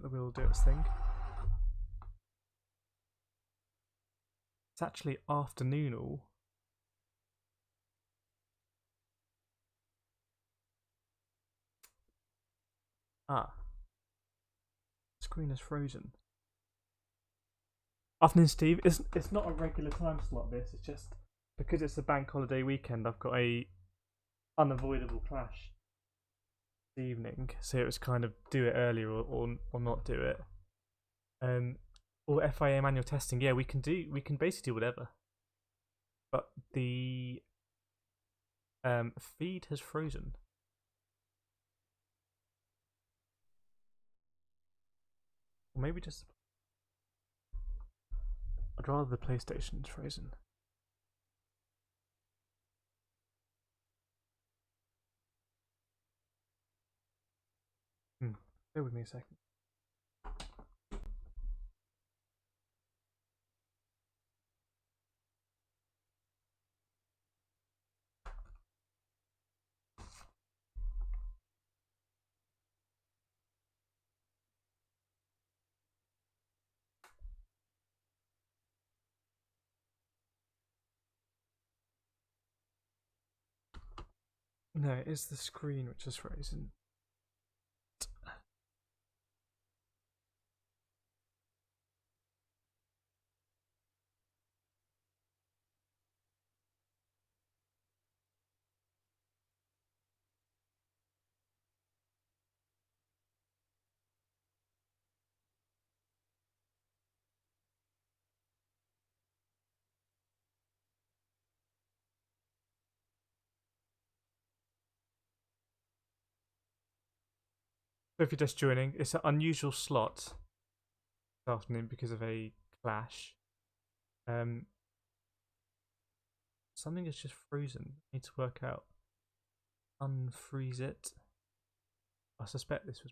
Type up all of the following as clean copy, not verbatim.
let the wheel do its thing. It's actually afternoonal. Ah. Screen is frozen. Afternoon, Steve. It's not a regular time slot, this. It's just because it's a bank holiday weekend, I've got a unavoidable clash this evening. So it was kind of do it earlier or not do it. Or FIA manual testing. Yeah, we can basically do whatever. But the feed has frozen. Or maybe just... I'd rather the PlayStation's frozen. Bear with me a second. No, it is the screen which is frozen. So if you're just joining, it's an unusual slot this afternoon because of a clash. Something is just frozen. I need to work out. Unfreeze it. I suspect this was...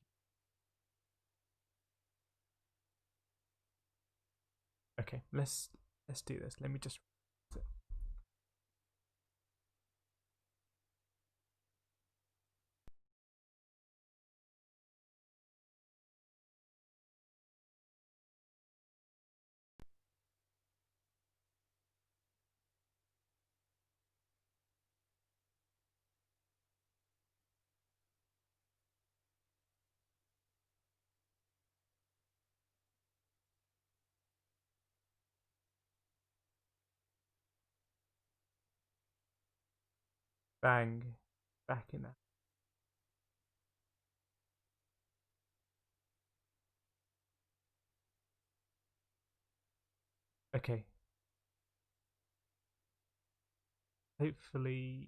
Okay, let's do this. Let me just... Bang. Back in there. Okay. Hopefully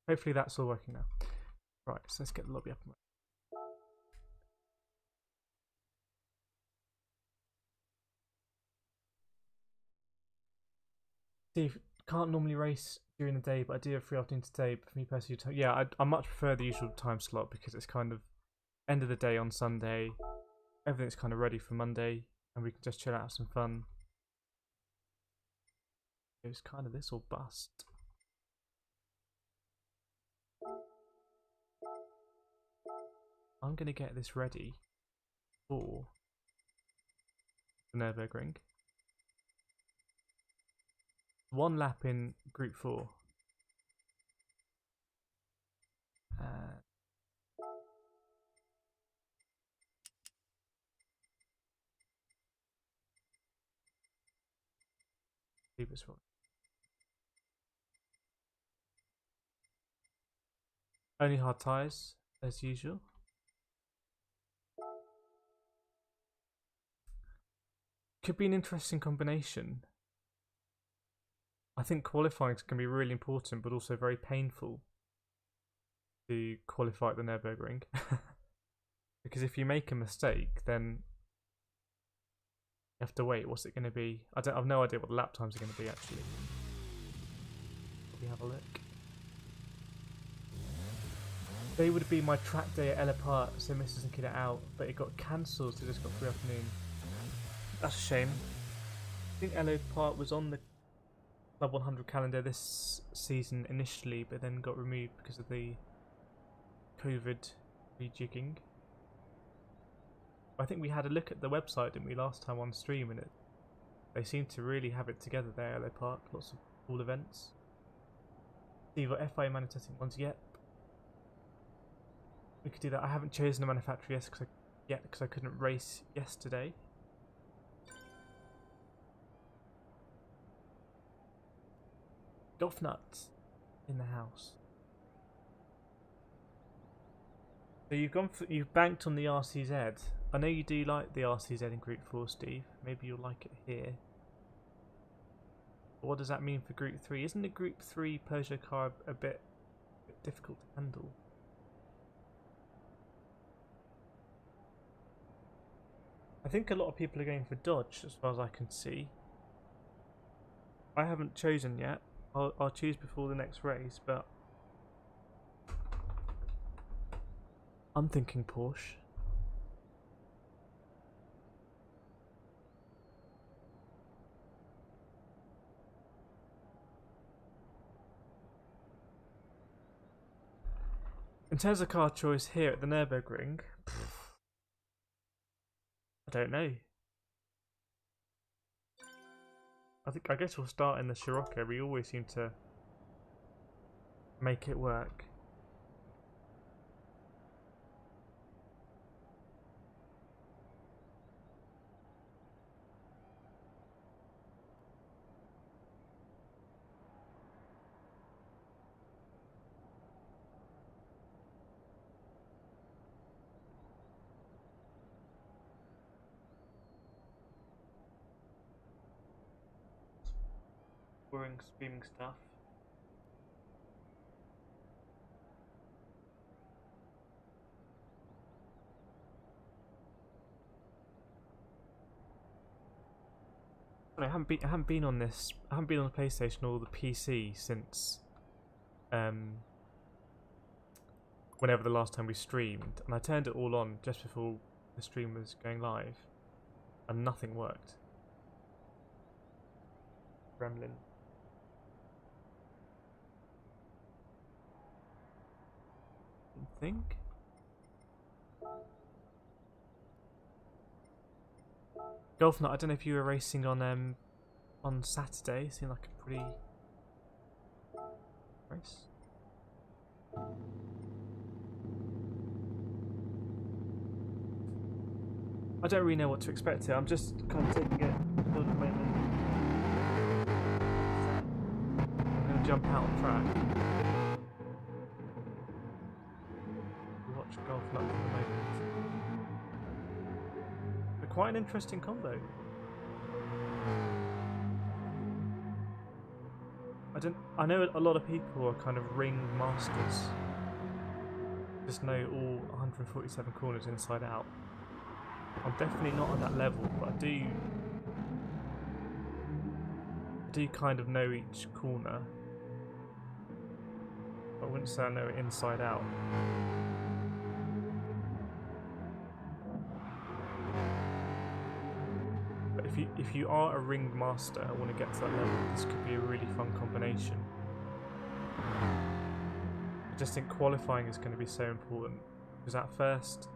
that's all working now. Right, so let's get the lobby up and running. Steve, can't normally race during the day, but I do have free afternoon today. But for me personally, yeah, I much prefer the usual time slot because it's kind of end of the day on Sunday. Everything's kind of ready for Monday, and we can just chill out, have some fun. It was kind of this or bust. I'm going to get this ready for the Nürburgring. One lap in Group 4. Leave this for only hard tyres as usual. Could be an interesting combination. I think qualifying can be really important, but also very painful to qualify at the Nürburgring. Because if you make a mistake, then you have to wait. What's it going to be? I've no idea what the lap times are going to be actually. Let me have a look. They would be my track day at Ella Park, so Mrs. and Kid are out, but it got cancelled, so it just got free afternoon. That's a shame. I think Ella Park was on the Club 100 calendar this season initially, but then got removed because of the COVID rejigging. I think we had a look at the website, didn't we, last time on stream, and they seem to really have it together there. They park lots of cool events. So you've got FIA manual testing ones yet. We could do that. I haven't chosen a manufacturer yet because I couldn't race yesterday. Golf nuts in the house. So you've banked on the RCZ. I know you do like the RCZ in Group 4, Steve. Maybe you'll like it here. But what does that mean for Group 3? Isn't the Group 3 Peugeot car a bit difficult to handle? I think a lot of people are going for Dodge, as far as I can see. I haven't chosen yet. I'll choose before the next race, but I'm thinking Porsche. In terms of car choice here at the Nürburgring, I don't know. I guess we'll start in the Scirocco. We always seem to make it work. Boring streaming stuff. I haven't been on this. I haven't been on the PlayStation or the PC since whenever the last time we streamed, and I turned it all on just before the stream was going live, and nothing worked. Gremlin. Think. Golf Nut, I don't know if you were racing on Saturday. Seemed like a pretty race. I don't really know what to expect here. I'm just kind of taking it at the moment. I'm going to jump out on track. Watch Golf Nut for the moment. But quite an interesting combo. I know a lot of people are kind of ring masters. Just know all 147 corners inside out. I'm definitely not at that level, but I do kind of know each corner. I wouldn't say I know it inside out. But if you are a ring master and want to get to that level, this could be a really fun combination. I just think qualifying is going to be so important, because that first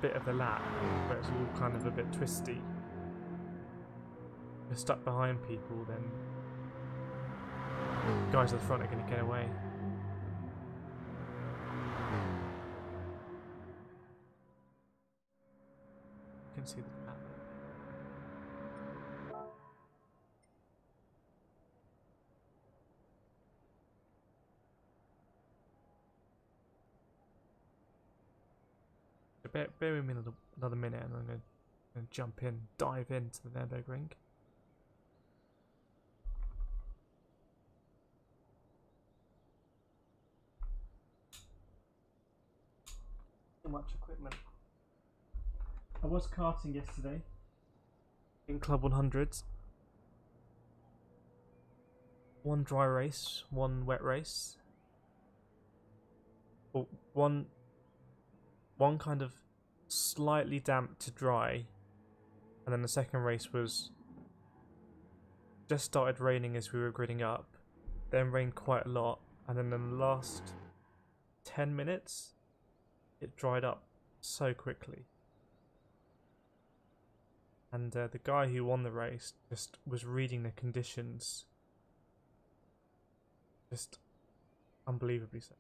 bit of the lap where it's all kind of a bit twisty, if you're stuck behind people, then the guys at the front are going to get away. You can see the lap. Bear with me another minute, and I'm going to jump in, dive into the Nürburgring. So much equipment. I was karting yesterday in Club 100s. One dry race, one wet race. Or one kind of slightly damp to dry, and then the second race was just started raining as we were gridding up, then rained quite a lot, and then in the last 10 minutes it dried up so quickly. And the guy who won the race just was reading the conditions just unbelievably so.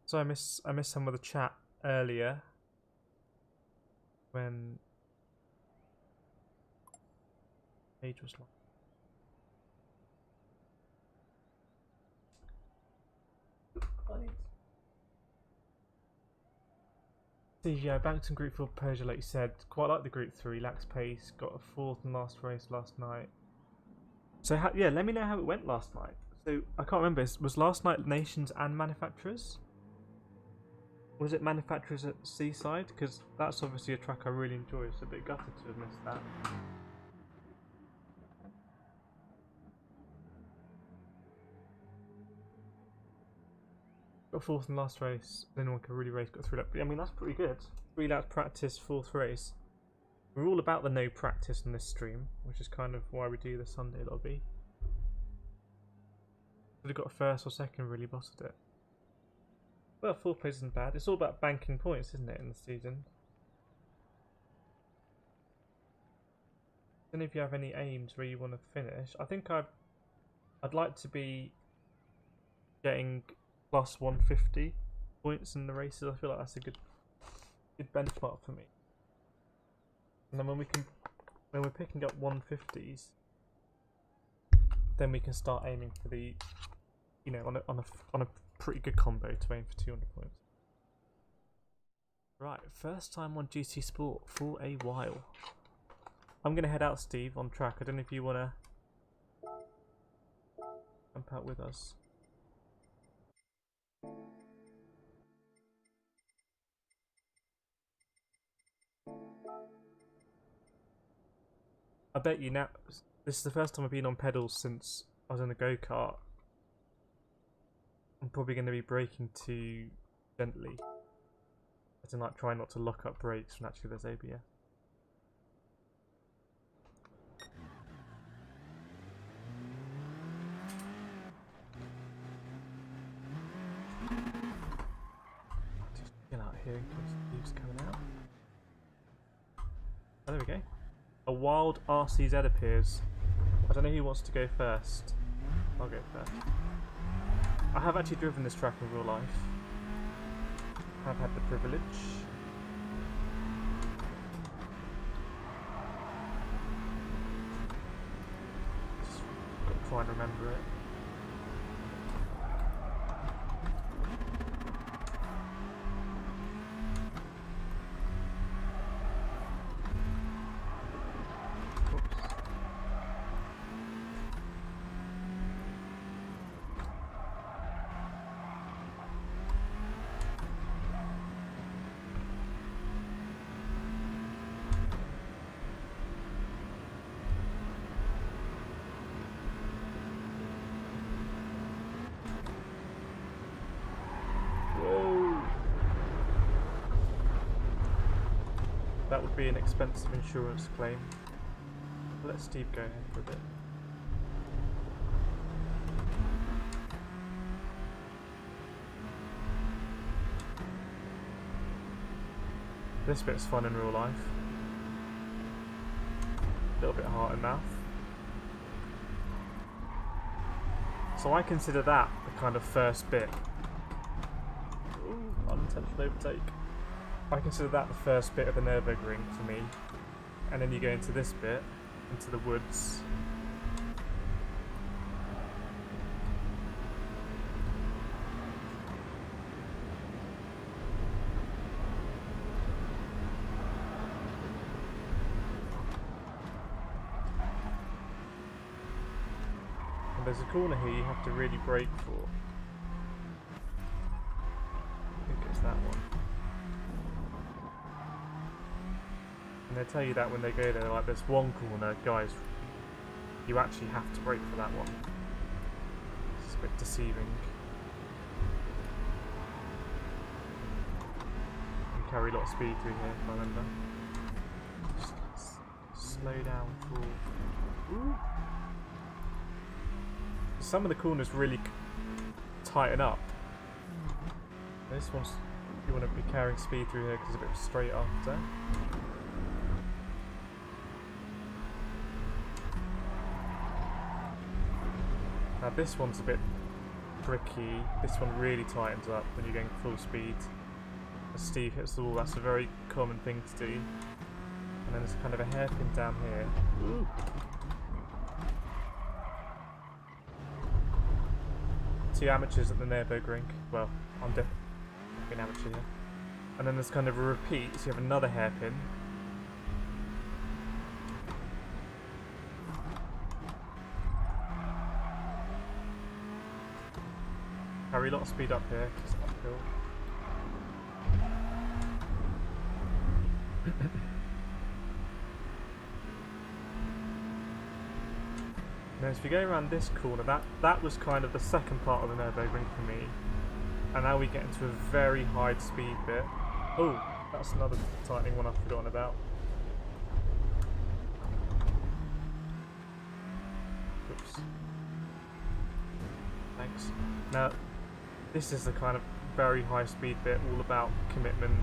So I missed some of the chat earlier when page was long. Yeah, Bankton Group 4 Persia, like you said, quite like the Group 3, lacks pace, got a 4th and last race last night. So yeah, let me know how it went last night. So I can't remember, was last night Nations and Manufacturers? Was it Manufacturers at Seaside? Because that's obviously a track I really enjoy, so a bit gutted to have missed that. Got 4th in last race, then one could really race, got 3 laps. I mean, that's pretty good. 3 laps practice, 4th race. We're all about the no practice in this stream, which is kind of why we do the Sunday lobby. Could have got 1st or 2nd, really bottled it. Well, 4th place isn't bad. It's all about banking points, isn't it, in the season? Then if you have any aims where you want to finish, I think I'd like to be getting plus 150 points in the races. I feel like that's a good benchmark for me. And then when we're picking up 150s, then we can start aiming for the, you know, on a pretty good combo to aim for 200 points. Right, first time on GT Sport for a while. I'm gonna head out, Steve, on track. I don't know if you wanna jump out with us. I bet you now, this is the first time I've been on pedals since I was in the go-kart. I'm probably going to be braking too gently. As in, like, try not to lock up brakes when actually there's ABS. Just get out here in case Steve's coming out. Oh, there we go. A wild RCZ appears. I don't know who wants to go first. I'll go first. I have actually driven this track in real life. I've had the privilege. Just got to try and remember it. That would be an expensive insurance claim. Let Steve go ahead for a bit. This bit's fun in real life. A little bit heart and mouth. So I consider that the kind of first bit. Ooh, unintentional overtake. I consider that the first bit of the Nürburgring for me, and then you go into this bit, into the woods. And there's a corner here you have to really brake for. I think it's that one. And they tell you that when they go there, like this one corner, guys, you actually have to brake for that one. It's a bit deceiving. You carry a lot of speed through here, if I remember. slow down for... Ooh. Some of the corners really tighten up. This one's... You want to be carrying speed through here because it's a bit straight after. Now this one's a bit tricky. This one really tightens up when you're going full speed. As Steve hits the wall, that's a very common thing to do. And then there's kind of a hairpin down here. Ooh. Two amateurs at the Nürburgring. Well, I'm definitely an amateur here. And then there's kind of a repeat, so you have another hairpin. Carry a lot of speed up here, just uphill. Now as we go around this corner, that was kind of the second part of the Nürburgring for me. And now we get into a very high speed bit. Oh, that's another tightening one I've forgotten about. Oops. Thanks. Now, this is the kind of very high speed bit, all about commitment.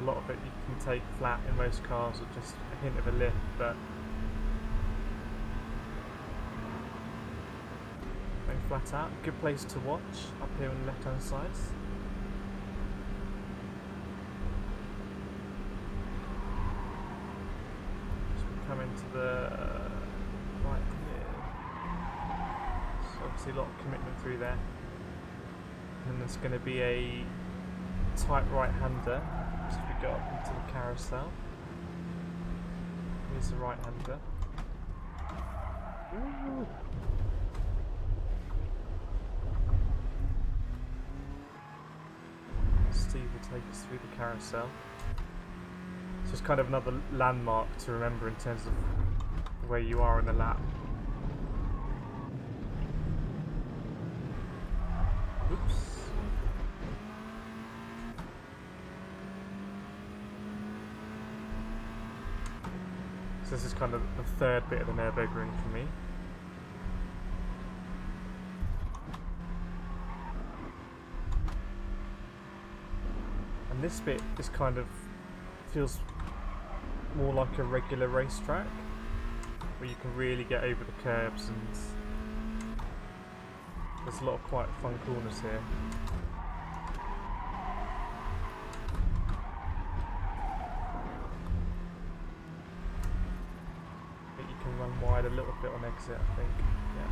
A lot of it you can take flat in most cars with just a hint of a lift, but going flat out, good place to watch up here on the left hand side. So we come into the right here. So obviously a lot of commitment through there. And then there's going to be a tight right hander as we go up into the carousel. Here's the right hander. Ooh. Steve will take us through the carousel. It's just kind of another landmark to remember in terms of where you are in the lap. Oops. So this is kind of the third bit of the Nürburgring for me. And this bit is kind of feels more like a regular racetrack, where you can really get over the curbs, and there's a lot of quite fun corners here. But you can run wide a little bit on exit, I think. Yeah.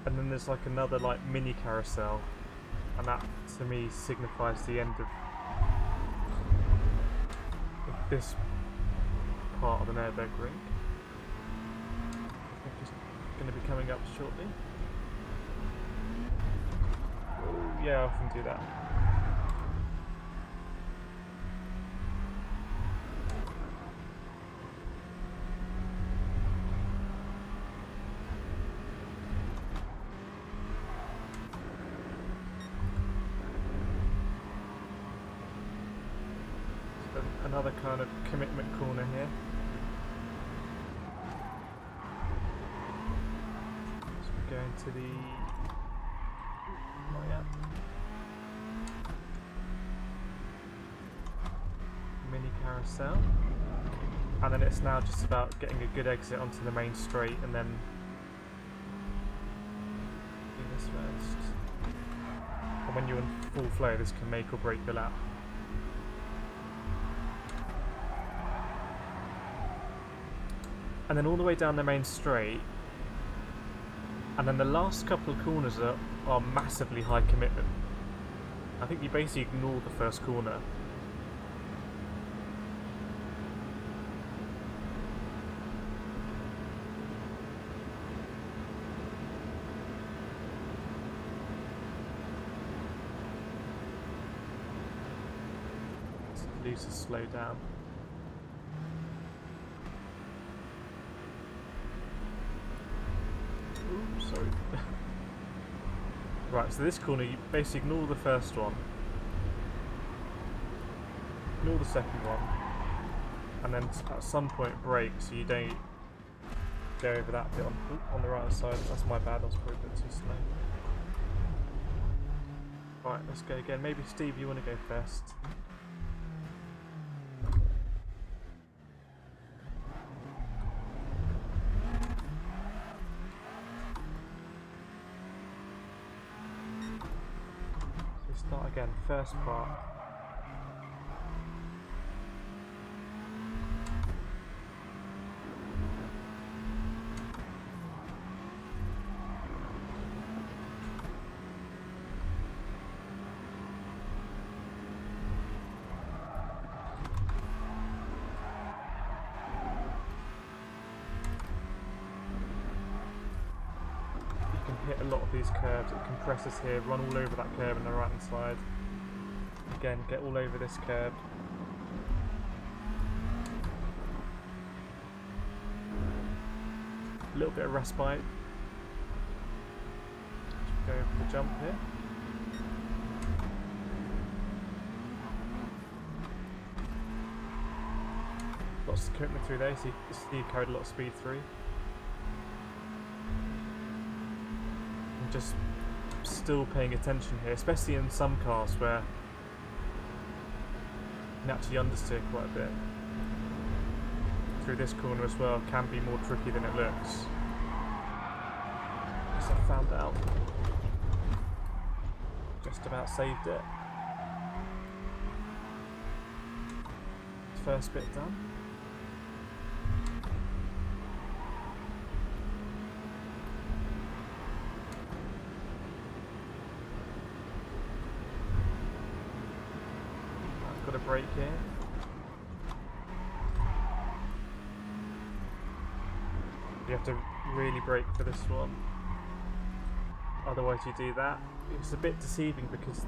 And then there's like another like mini carousel, and that to me signifies the end of this part of the Nürburgring. I think it's going to be coming up shortly. Oh, yeah, I often do that. Another kind of commitment corner here. So we're going to the... Oh yeah. Mini carousel. And then it's now just about getting a good exit onto the main straight, and then do this first. And when you're in full flow, this can make or break the lap. And then all the way down the main straight, and then the last couple of corners are massively high commitment. I think you basically ignore the first corner. Lose to slow down. sorry. Right, so this corner, you basically ignore the first one, ignore the second one, and then at some point brake so you don't go over that bit on the right side. That's my bad, I was probably a bit too slow. Right, let's go again. Maybe Steve, you want to go first? So start again, first part. Hit a lot of these curves, it compresses here, run all over that curve on the right hand side. Again, get all over this curve. A little bit of respite. Go for the jump here. Lots of commitment through there, so you carried a lot of speed through. Just still paying attention here, especially in some cars where you can actually understeer quite a bit. Through this corner as well can be more tricky than it looks. Guess I found out. Just about saved it. First bit done. Got a brake here. You have to really brake for this one. Otherwise you do that. It's a bit deceiving because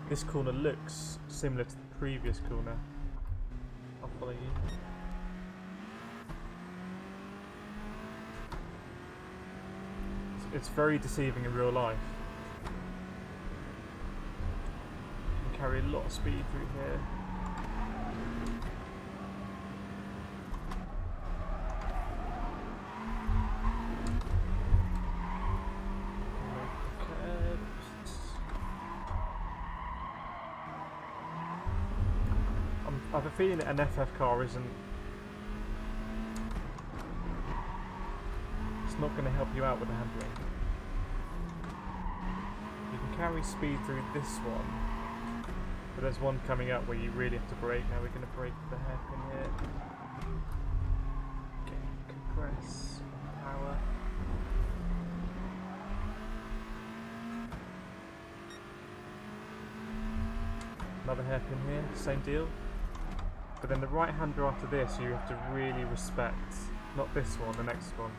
this corner looks similar to the previous corner. I'll follow you. It's very deceiving in real life. Carry a lot of speed through here. I have a feeling that an FF car it's not going to help you out with the handling. You can carry speed through this one. But there's one coming up where you really have to brake. Now we're going to brake the hairpin here. Okay, compress, power. Another hairpin here, same deal. But then the right hander after this you have to really respect. Not this one, the next one.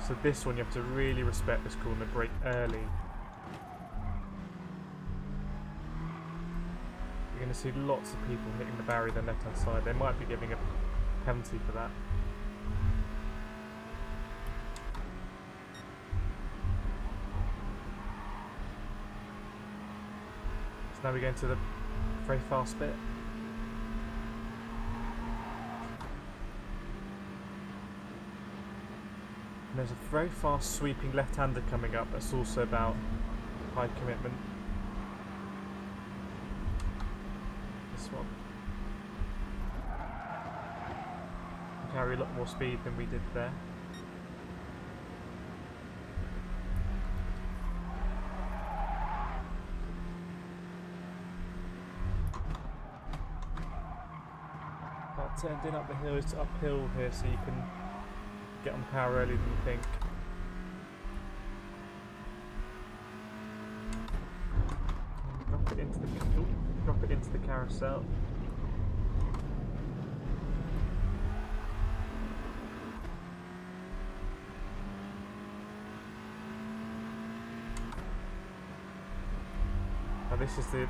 So this one you have to really respect this corner, brake early. You're going to see lots of people hitting the barrier on the left hand side. They might be giving a penalty for that. So now we're going to the very fast bit. And there's a very fast sweeping left-hander coming up that's also about high commitment. This one. We carry a lot more speed than we did there. That turned in up the hill, it's uphill here so you can get on power earlier than you think. Drop it into the carousel. Now this is the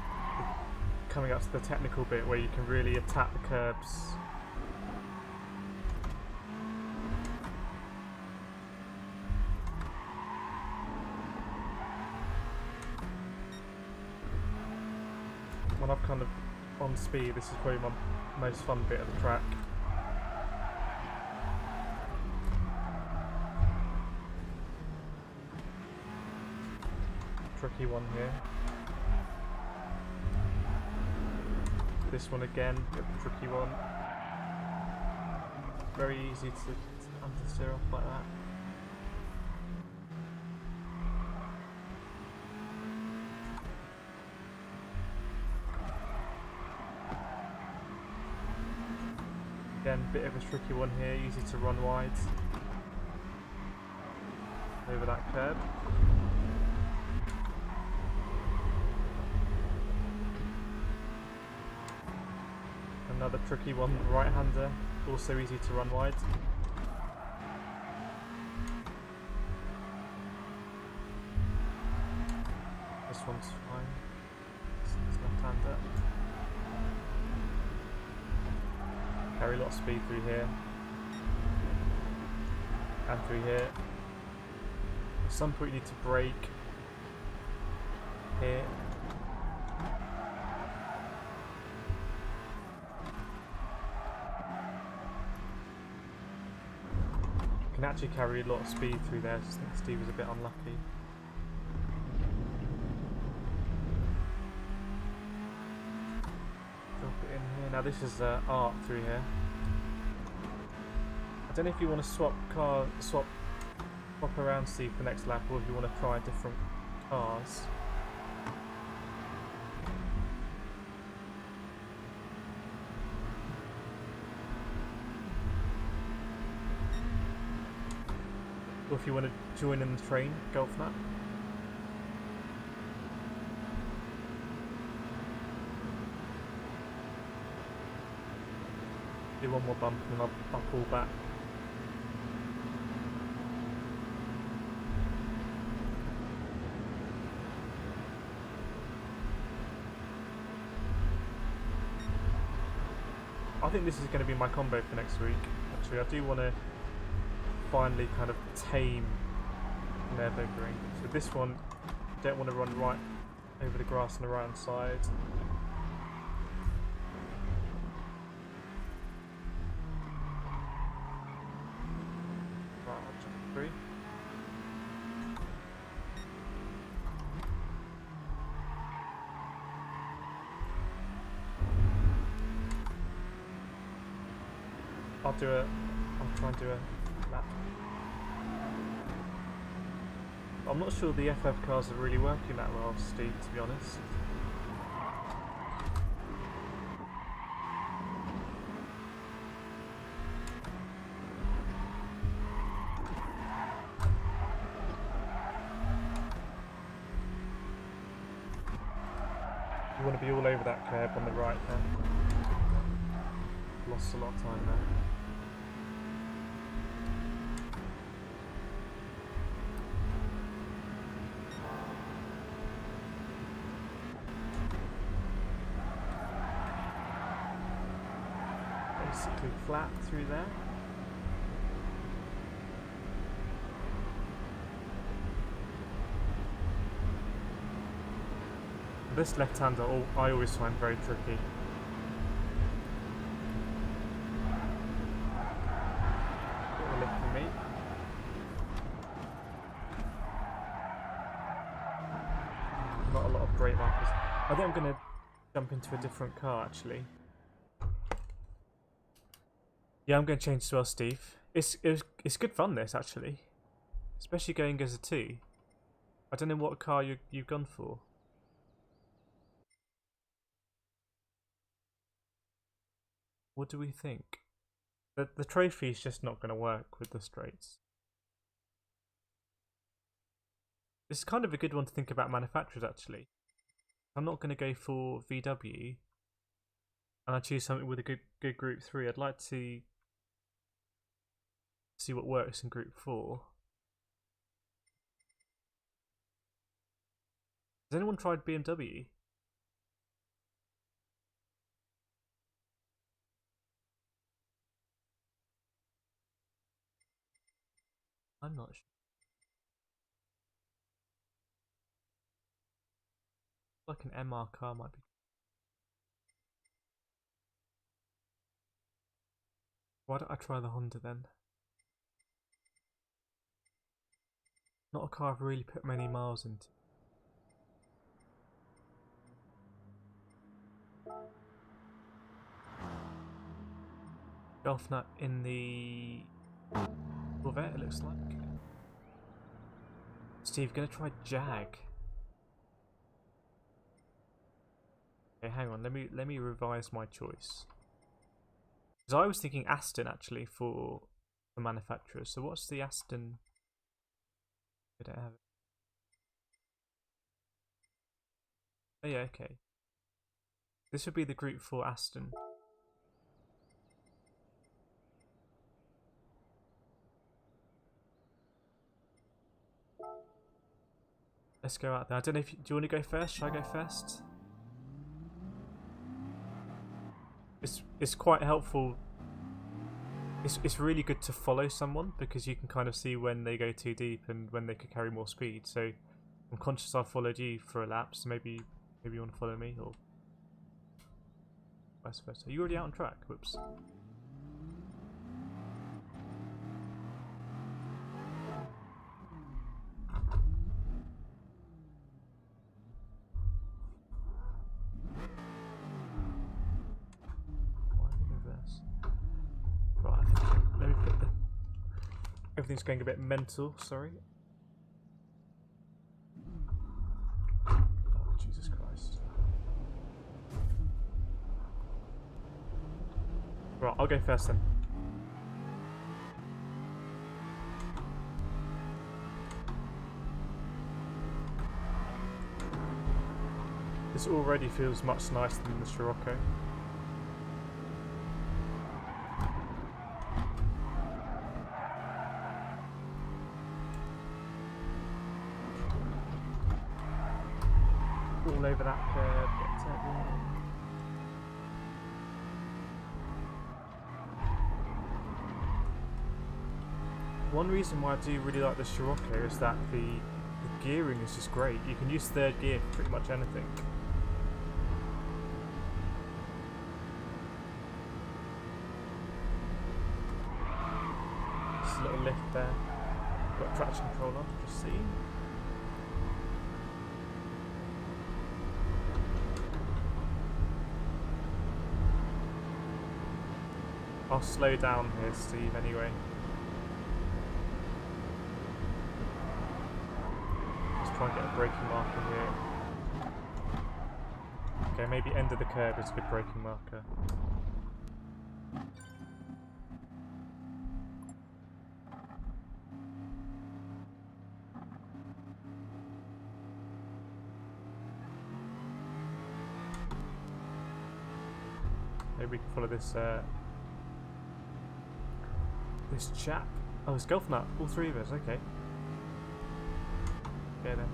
coming up to the technical bit where you can really attack the curbs. When I'm kind of on speed, this is probably my most fun bit of the track. Tricky one here. This one again, a tricky one. Very easy to understeer off like that. Again, bit of a tricky one here, easy to run wide. Over that curb. Another tricky one, right-hander, also easy to run wide. This one's fine. It's left-hander. Carry a lot of speed through here. And through here. At some point you need to brake. Here. Can actually carry a lot of speed through there. I just think Steve was a bit unlucky. Drop it in here. Now this is art through here. I don't know if you want to swap around Steve for the next lap, or if you want to try different cars. Or if you want to join in the train, golf lap. Do one more bump and I'll pull back. I think this is going to be my combo for next week. Actually, I do want to finally kind of tame Nürburgring. So this one, don't want to run right over the grass on the right hand side. Right, I'll jump through. I'll try and do a lap. I'm not sure the FF cars are really working that well, Steve, to be honest. You want to be all over that curb on the right there. Lost a lot of time there. Basically flat through there. This left-hander I always find very tricky. Bit of a lift for me. Not a lot of brake markers. I think I'm going to jump into a different car actually. Yeah, I'm going to change as well, Steve. It's good fun, this, actually. Especially going as a 2. I don't know what car you've gone for. What do we think? The trophy's just not going to work with the straights. This is kind of a good one to think about manufacturers, actually. I'm not going to go for VW. And I choose something with a good Group 3. I'd like to see what works in Group 4. Has anyone tried BMW? I'm not sure. Like an MR car might be. Why don't I try the Honda then? Not a car I've really put many miles into. Golf nut in the Corvette, it looks like. Steve, gonna try Jag. Okay, hang on. Let me revise my choice. Because I was thinking Aston actually for the manufacturers. So what's the Aston? I don't have it. Oh yeah, okay. This would be the group for Aston. Let's go out there. I don't know if do you want to go first? Should I go first? It's quite helpful. It's really good to follow someone because you can kind of see when they go too deep and when they could carry more speed. So I'm conscious I've followed you for a lap, so maybe you want to follow me or vice versa. Are you already out on track? Whoops. Right, I think let me put the. Everything's going a bit mental. Sorry. Oh, Jesus Christ. Right, I'll go first then. This already feels much nicer than the Scirocco. All over that curve, get to One reason why I do really like the Scirocco is that the gearing is just great. You can use third gear for pretty much anything. Just a little lift there. Got traction control on, just see. I'll slow down here, Steve, anyway. Just try and get a braking marker here. Okay, maybe end of the curve is a good braking marker. Maybe we can follow this this chap. Oh, it's Golf Nut. All three of us. Okay. Okay then.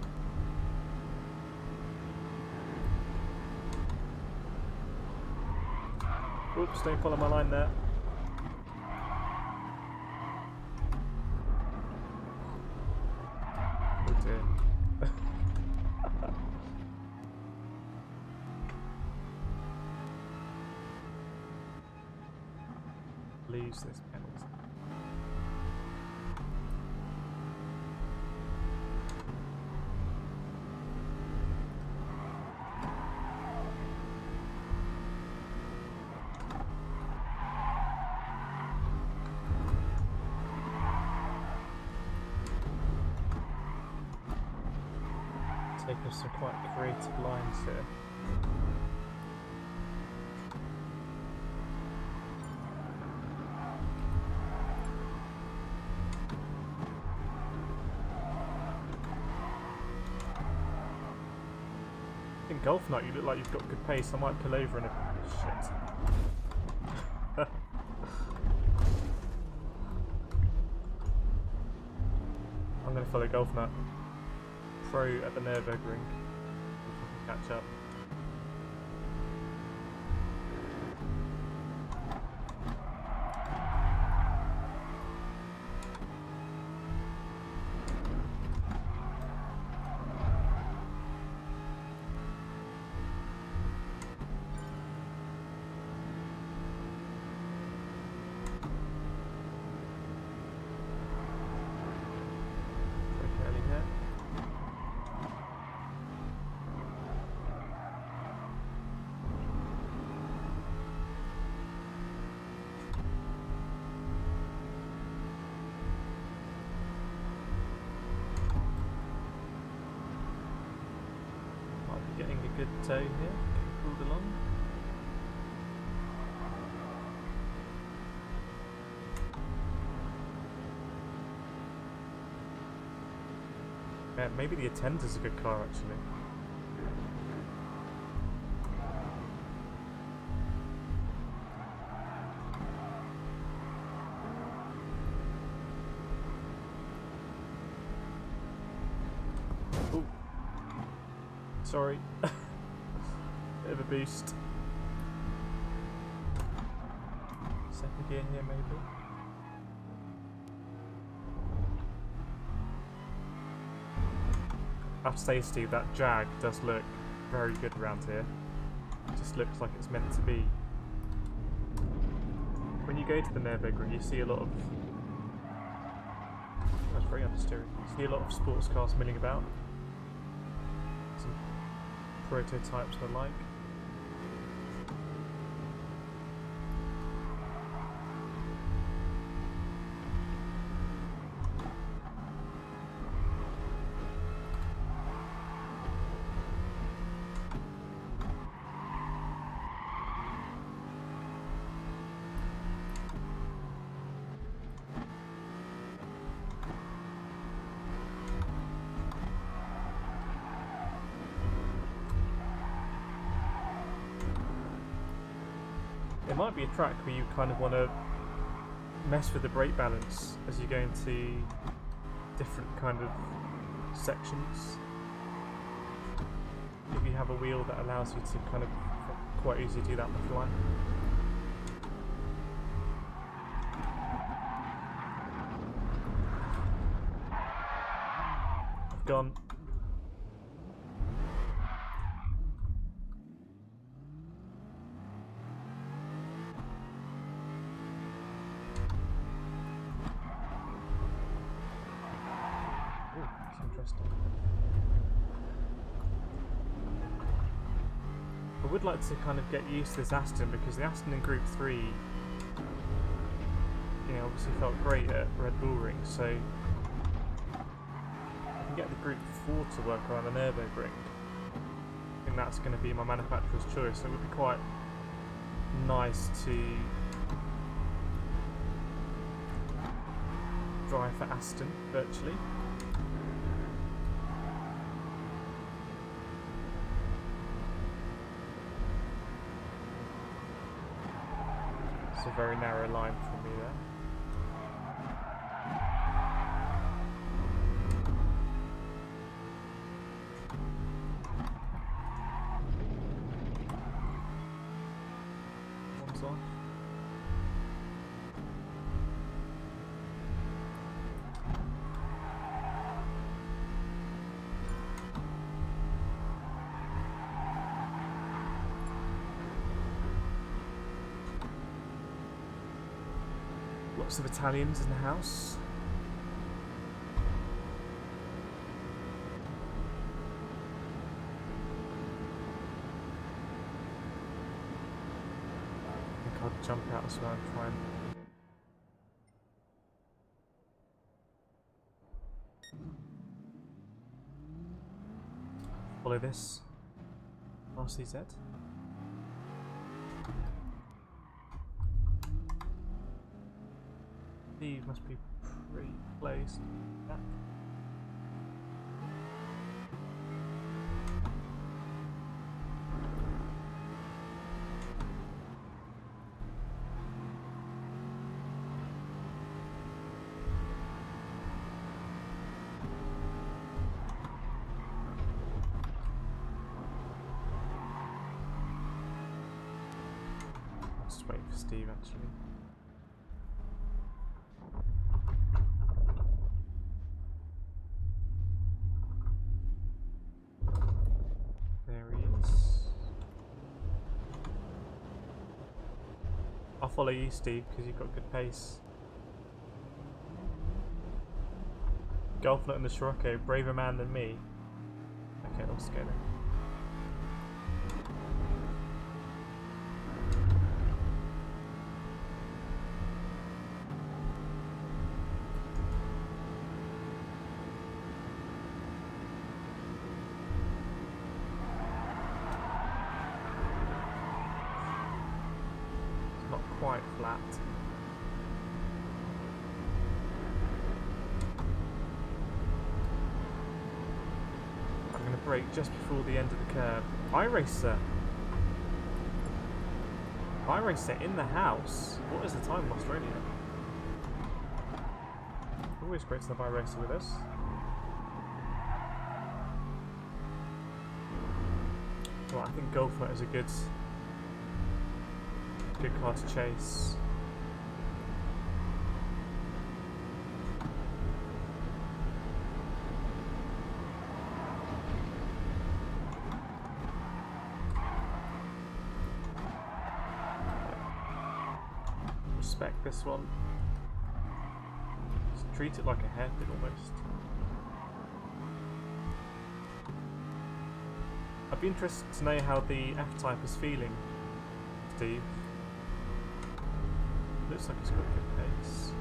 Oops! Don't follow my line there. Oh dear. Lose this penalty. Take us some quite creative lines here. In Golf Nut, you look like you've got good pace. I might pull over in a shit. I'm going to follow Golf Nut. Pro at the Nürburgring. Catch up. good tone here, getting pulled along. Yeah, maybe the Attender's a good car actually. Ooh. Sorry. Bit of a boost. Second gear here maybe. I have to say, Steve, that Jag does look very good around here. It just looks like it's meant to be. When you go to the Nürburgring, you see a lot of... That's very understeering. You see a lot of sports cars milling about. Some prototypes and the like. It might be a track where you kind of want to mess with the brake balance as you go into different kind of sections. If you have a wheel that allows you to kind of quite easily do that on the fly. I've gone. Interesting. I would like to kind of get used to this Aston because the Aston in Group 3, you know, obviously felt great at Red Bull Ring, so I can get the Group 4 to work around the Nürburgring. I think that's going to be my manufacturer's choice. So it would be quite nice to drive for Aston virtually. It's a very narrow line for me there. One's on. Lots of Italians in the house. I think I'll jump out as well and try and... follow this RCZ. Steve must be pretty close. Yeah. Just wait for Steve actually. I'll follow you, Steve, because you've got good pace. Golfnut and the Scirocco, braver man than me. Okay, let's go then. quite flat. I'm going to brake just before the end of the curve. iRacer! iRacer in the house! What is the time in Australia? Always great to have iRacer with us. Well, I think Golfer is a good car to chase. Respect this one. Just treat it like a hairpin almost. I'd be interested to know how the F-Type is feeling, Steve. Looks like it's got good pace.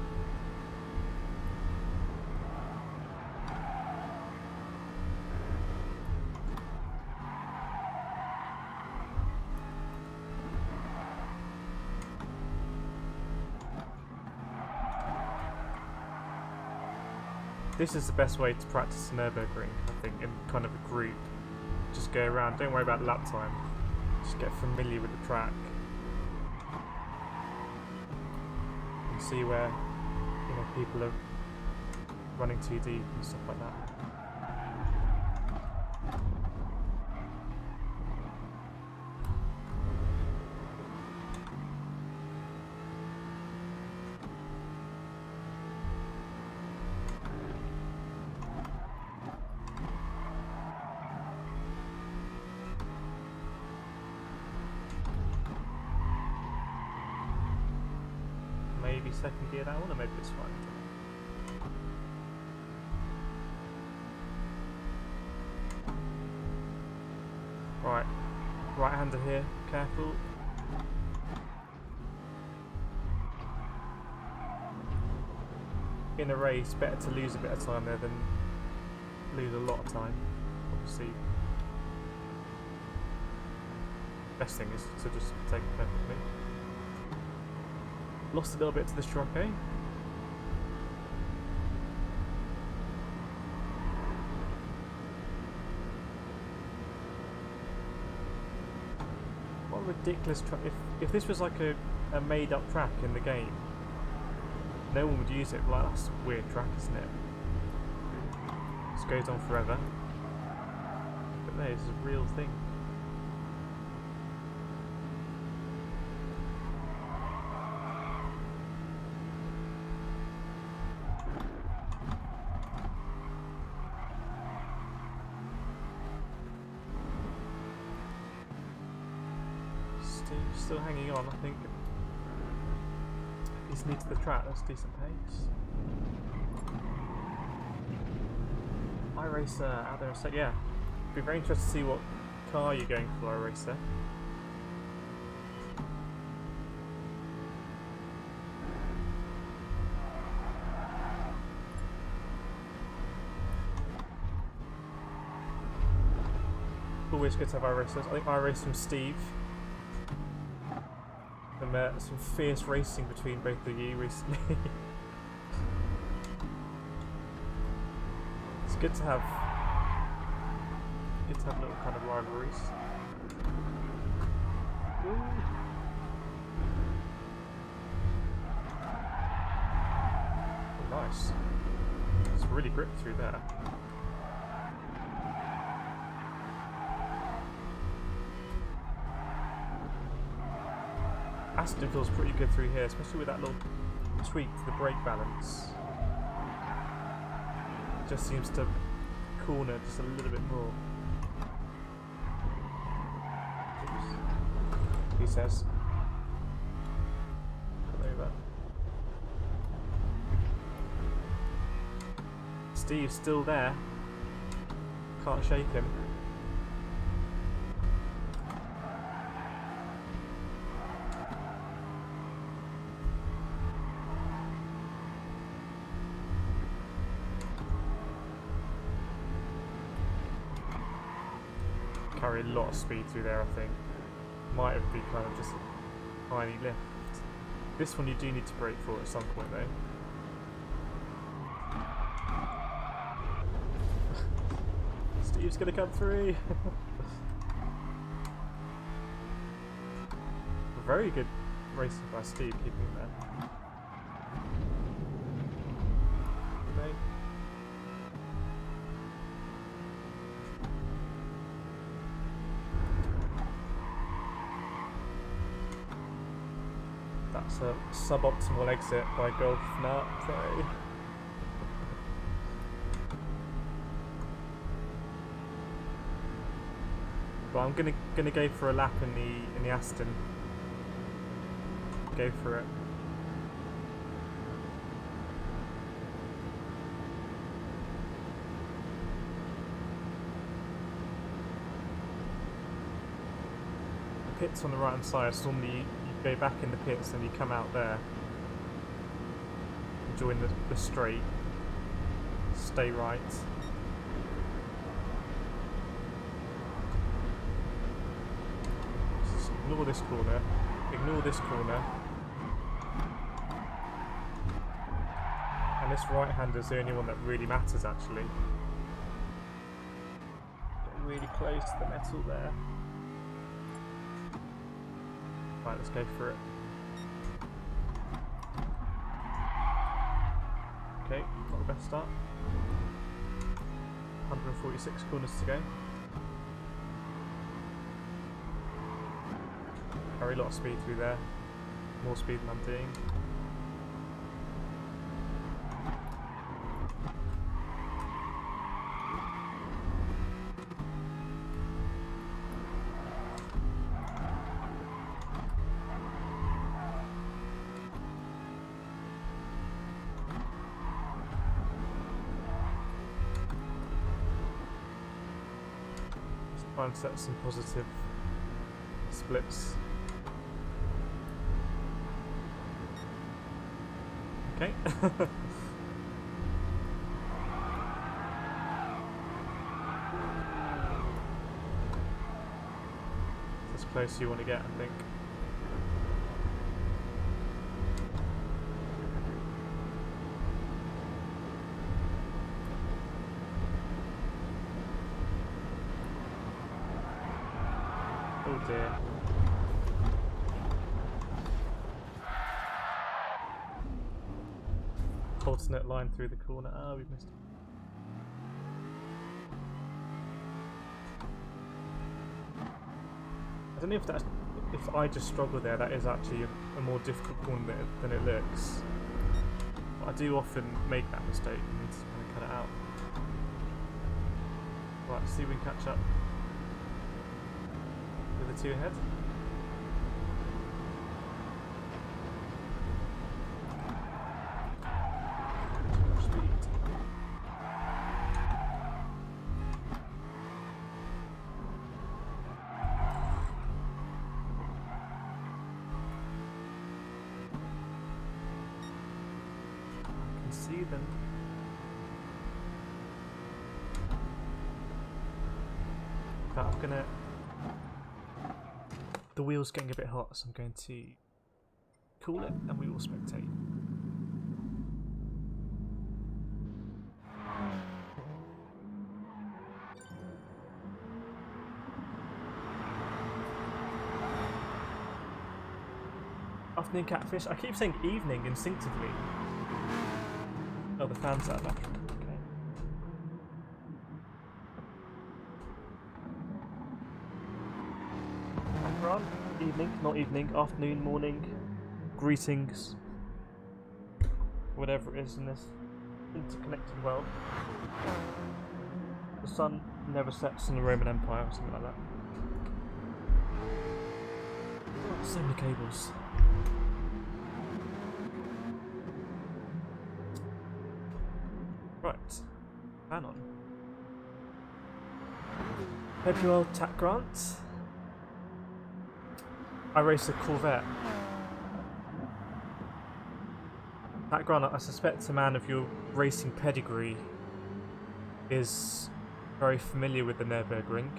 This is the best way to practice Nürburgring, I think, in kind of a group. Just go around, don't worry about lap time. Just get familiar with the track. And see where, you know, people are running too deep and stuff like that. Maybe second gear that one, or maybe it's fine. Right, right-hander here, careful. In a race, better to lose a bit of time there than lose a lot of time, obviously. Best thing is to just take it perfectly. Lost a little bit to this truck, eh? What a ridiculous track. If this was like a made up track in the game, no one would use it. Like, that's a weird track, isn't it? This goes on forever. But no, this is a real thing. Still hanging on, I think. He's new to the track, that's decent pace. iRacer out there, so yeah. Be very interested to see what car you're going for, iRacer. Always good to have iRacers. I think iRace from Steve. Some fierce racing between both of you recently. It's good to have little kind of rivalries. Ooh. Oh, nice. It's really gripped through there. Aston feels pretty good through here, especially with that little tweak to the brake balance. It just seems to corner just a little bit more. Oops. He says. Come over. Steve's still there. Can't shake him. Carry a lot of speed through there, I think. Might have been kind of just a tiny lift. This one you do need to brake for at some point though. Steve's gonna come through. Very good racing by Steve, keeping him there. Okay. That's a suboptimal exit by Golf Nut Pro. But I'm gonna go for a lap in the Aston. Go for it. The pit's on the right hand side, so normally you go back in the pits and you come out there and join the straight. Stay right. Just ignore this corner. Ignore this corner. And this right hander is the only one that really matters actually. Getting really close to the metal there. Right, let's go for it. Okay, not the best start. 146 corners to go. Carry a lot of speed through there. More speed than I'm doing. Try and set some positive splits. Okay. As close as you want to get, I think. Oh dear. Alternate line through the corner. Ah, we've missed it. I don't know if I just struggle there, that is actually a more difficult corner than it looks. But I do often make that mistake and need to kind of cut it out. Right, see if we can catch up with the two ahead. See them. But I'm gonna. The wheel's getting a bit hot, so I'm going to cool it and we will spectate. Afternoon catfish. I keep saying evening instinctively. Oh, the fans are back. Okay. Run. Evening, not evening, afternoon, morning, greetings, whatever it is in this interconnected world. The sun never sets in the Roman Empire or something like that. So many cables. Right, fan on. Hope you're well, Tack Grant. I race a Corvette. Tack Grant, I suspect a man of your racing pedigree is very familiar with the Nürburgring.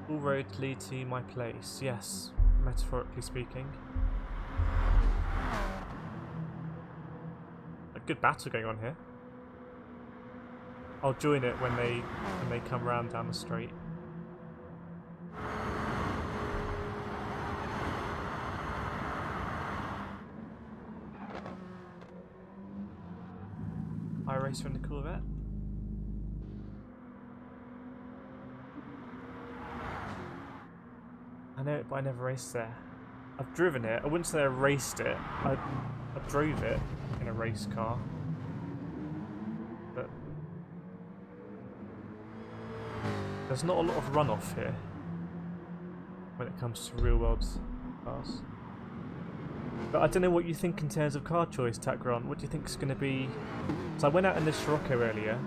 All roads lead to my place. Yes, metaphorically speaking. A good battle going on here. I'll join it when they come round down the street. I race from the Corvette. I know it, but I never raced there. I've driven it. I wouldn't say I raced it. I drove it in a race car. But there's not a lot of runoff here when it comes to real world cars. But I don't know what you think in terms of car choice, Takron. What do you think is going to be... So I went out in the Scirocco earlier,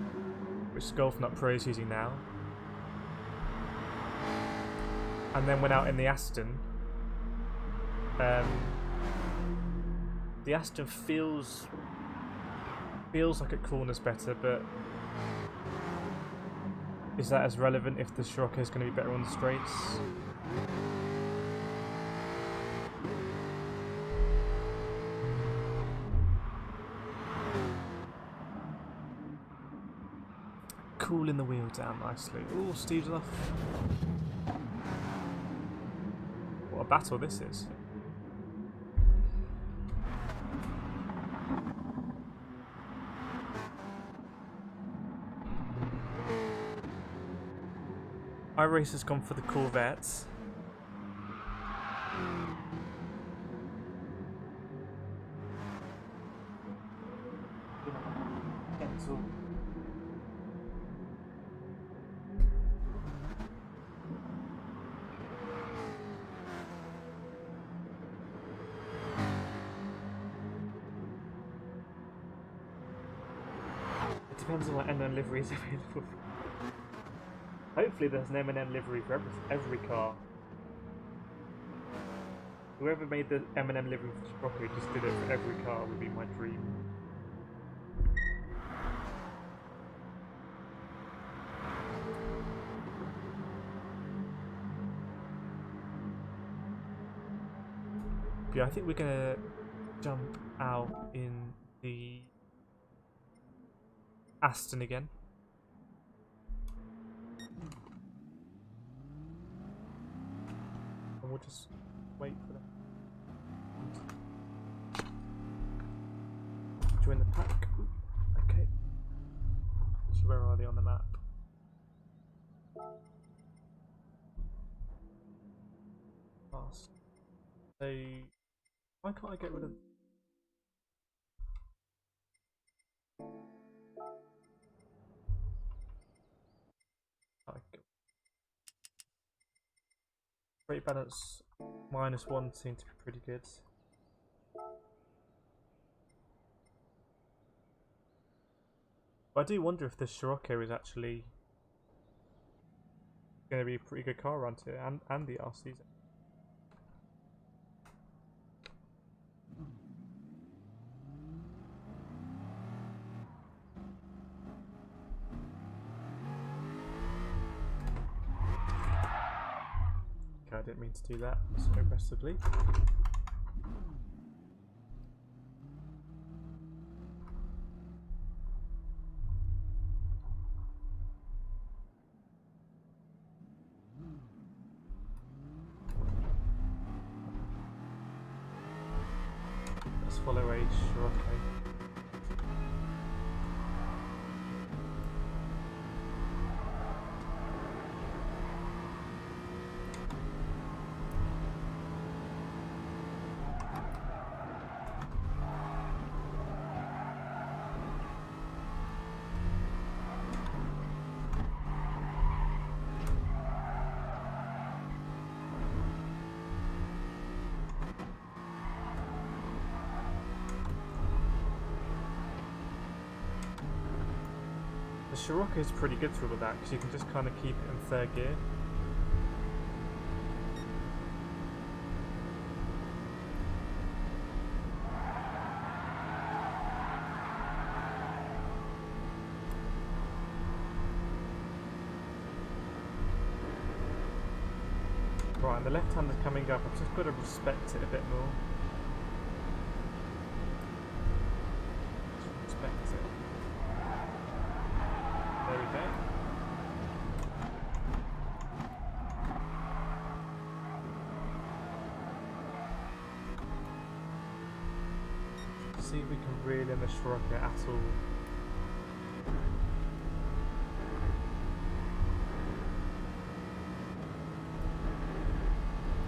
which Golf Nut Pro is using now. And then went out in the Aston. The Aston feels like it corners better, but is that as relevant if the Scirocco is going to be better on the straights? Cooling the wheel down nicely. Ooh, Steve's off. What a battle this is. iRace has gone for the Corvettes. It depends on what M&M livery is available. Hopefully there's an M&M livery for every car. Whoever made the M&M livery for Scirocco just did it for every car would be my dream. Yeah, I think we're gonna jump out in the Aston again. And we'll just wait for them. Join the pack. Okay. So where are they on the map? Fast. So why can't I get rid of... Rate balance -1 seemed to be pretty good. But I do wonder if the Scirocco is actually going to be a pretty good car around here, and the RCs. I didn't mean to do that so aggressively. Let's follow a Scirocco. The Scirocco is pretty good for all of that because you can just kind of keep it in third gear. Right, and the left-hander's coming up. I've just got to respect it a bit more. Just respect it. There we go. See if we can reel in the Scirocco at all.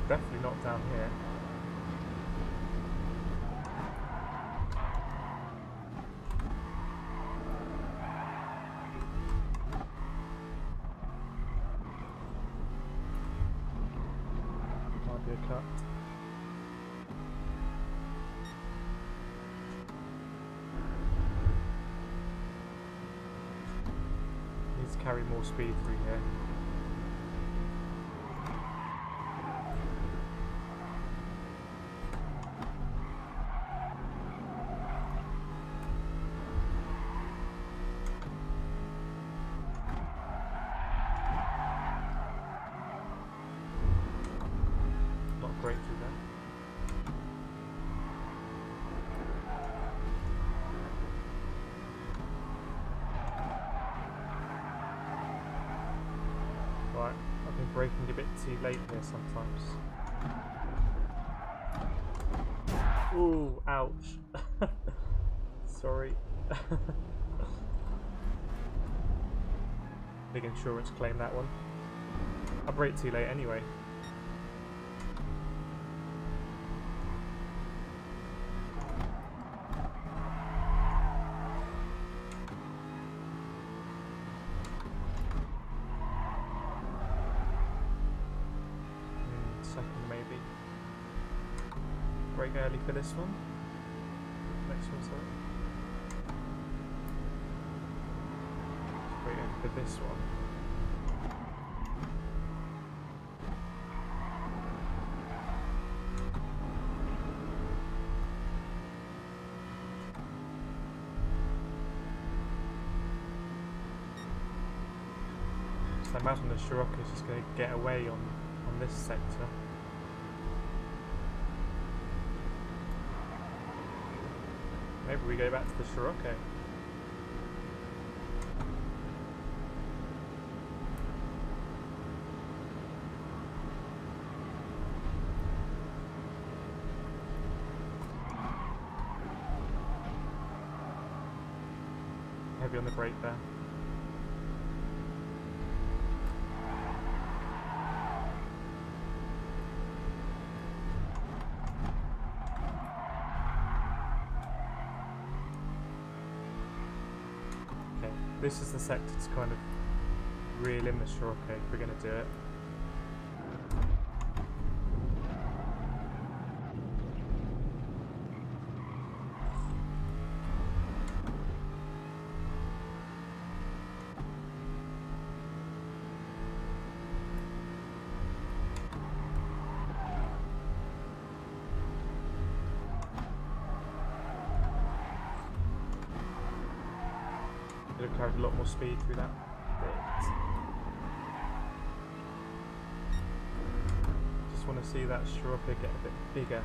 Definitely not down here. Might be a cut. Needs to carry more speed through here. Great through there. Right, I've been braking a bit too late here sometimes. Ooh, ouch. Sorry. Big insurance claim, that one. I braked too late anyway. Second maybe. Brake early for this one. Next one, sorry. Brake early for this one. So I imagine the Scirocco is just going to get away on this sector. Maybe we go back to the Scirocco. Heavy on the brake there. This is the sector to kind of reel in the Scirocco if we're going to do it. Could have carried a lot more speed through that bit. Just want to see that Scirocco get a bit bigger.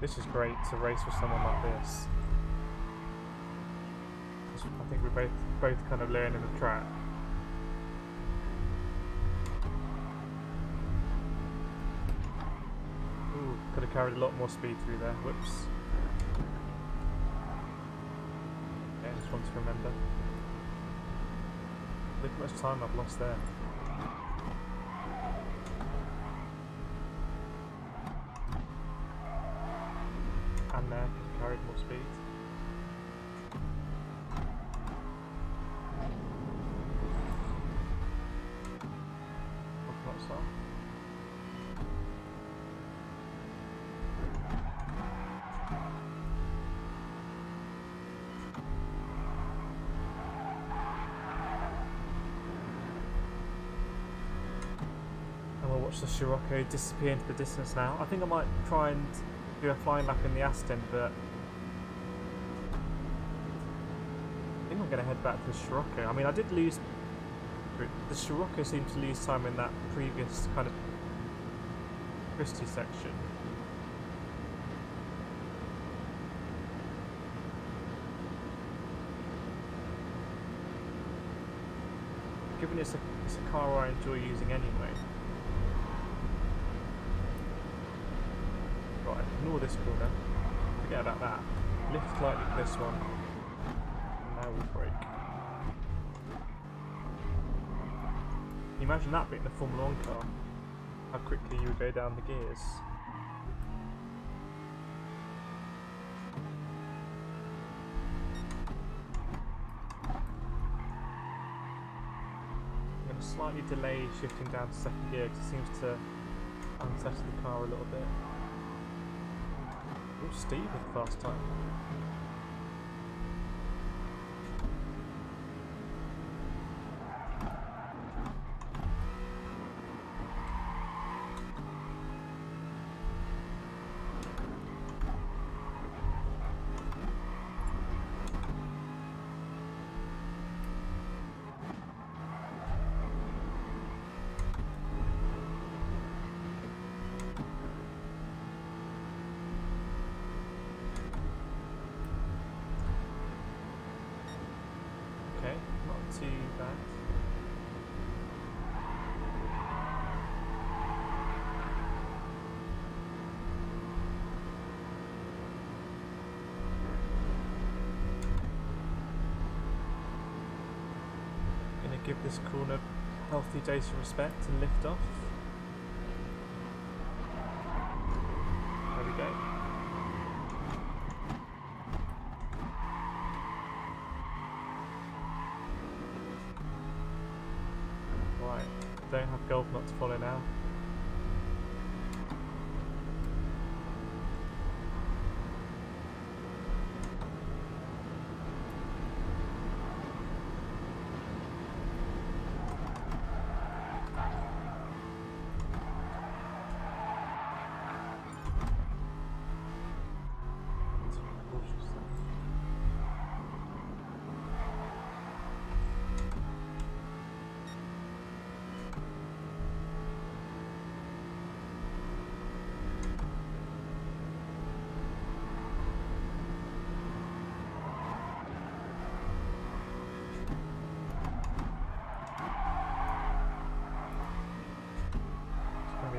This is great to race with someone like this. I think we're both kind of learning the track. Ooh, could have carried a lot more speed through there. Whoops. Yeah, just one to remember. Look how much time I've lost there. well. And we'll watch the Scirocco disappear into the distance now. I think I might try and do a flying lap in the Aston, but I think I'm going to head back to the Scirocco. I mean, I did lose... The Scirocco seemed to lose time in that previous kind of Christie section. Given it's a car I enjoy using anyway. Right, ignore this corner. Forget about that. Lift slightly to this one. And now we'll brake. Can you imagine that being the Formula 1 car? How quickly you would go down the gears. I'm going to slightly delay shifting down to second gear because it seems to unsettle the car a little bit. Oh, Steve with the fast time. Too bad. Gonna give this corner healthy dose of respect and lift off. There we go. Don't have golf not to follow now.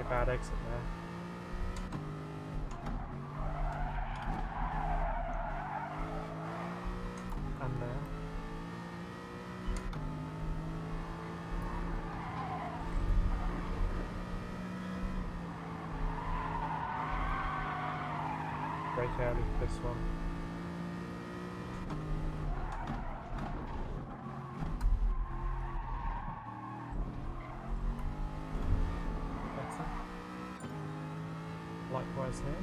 Bad exit there. And there. Brake early for this one. Likewise here.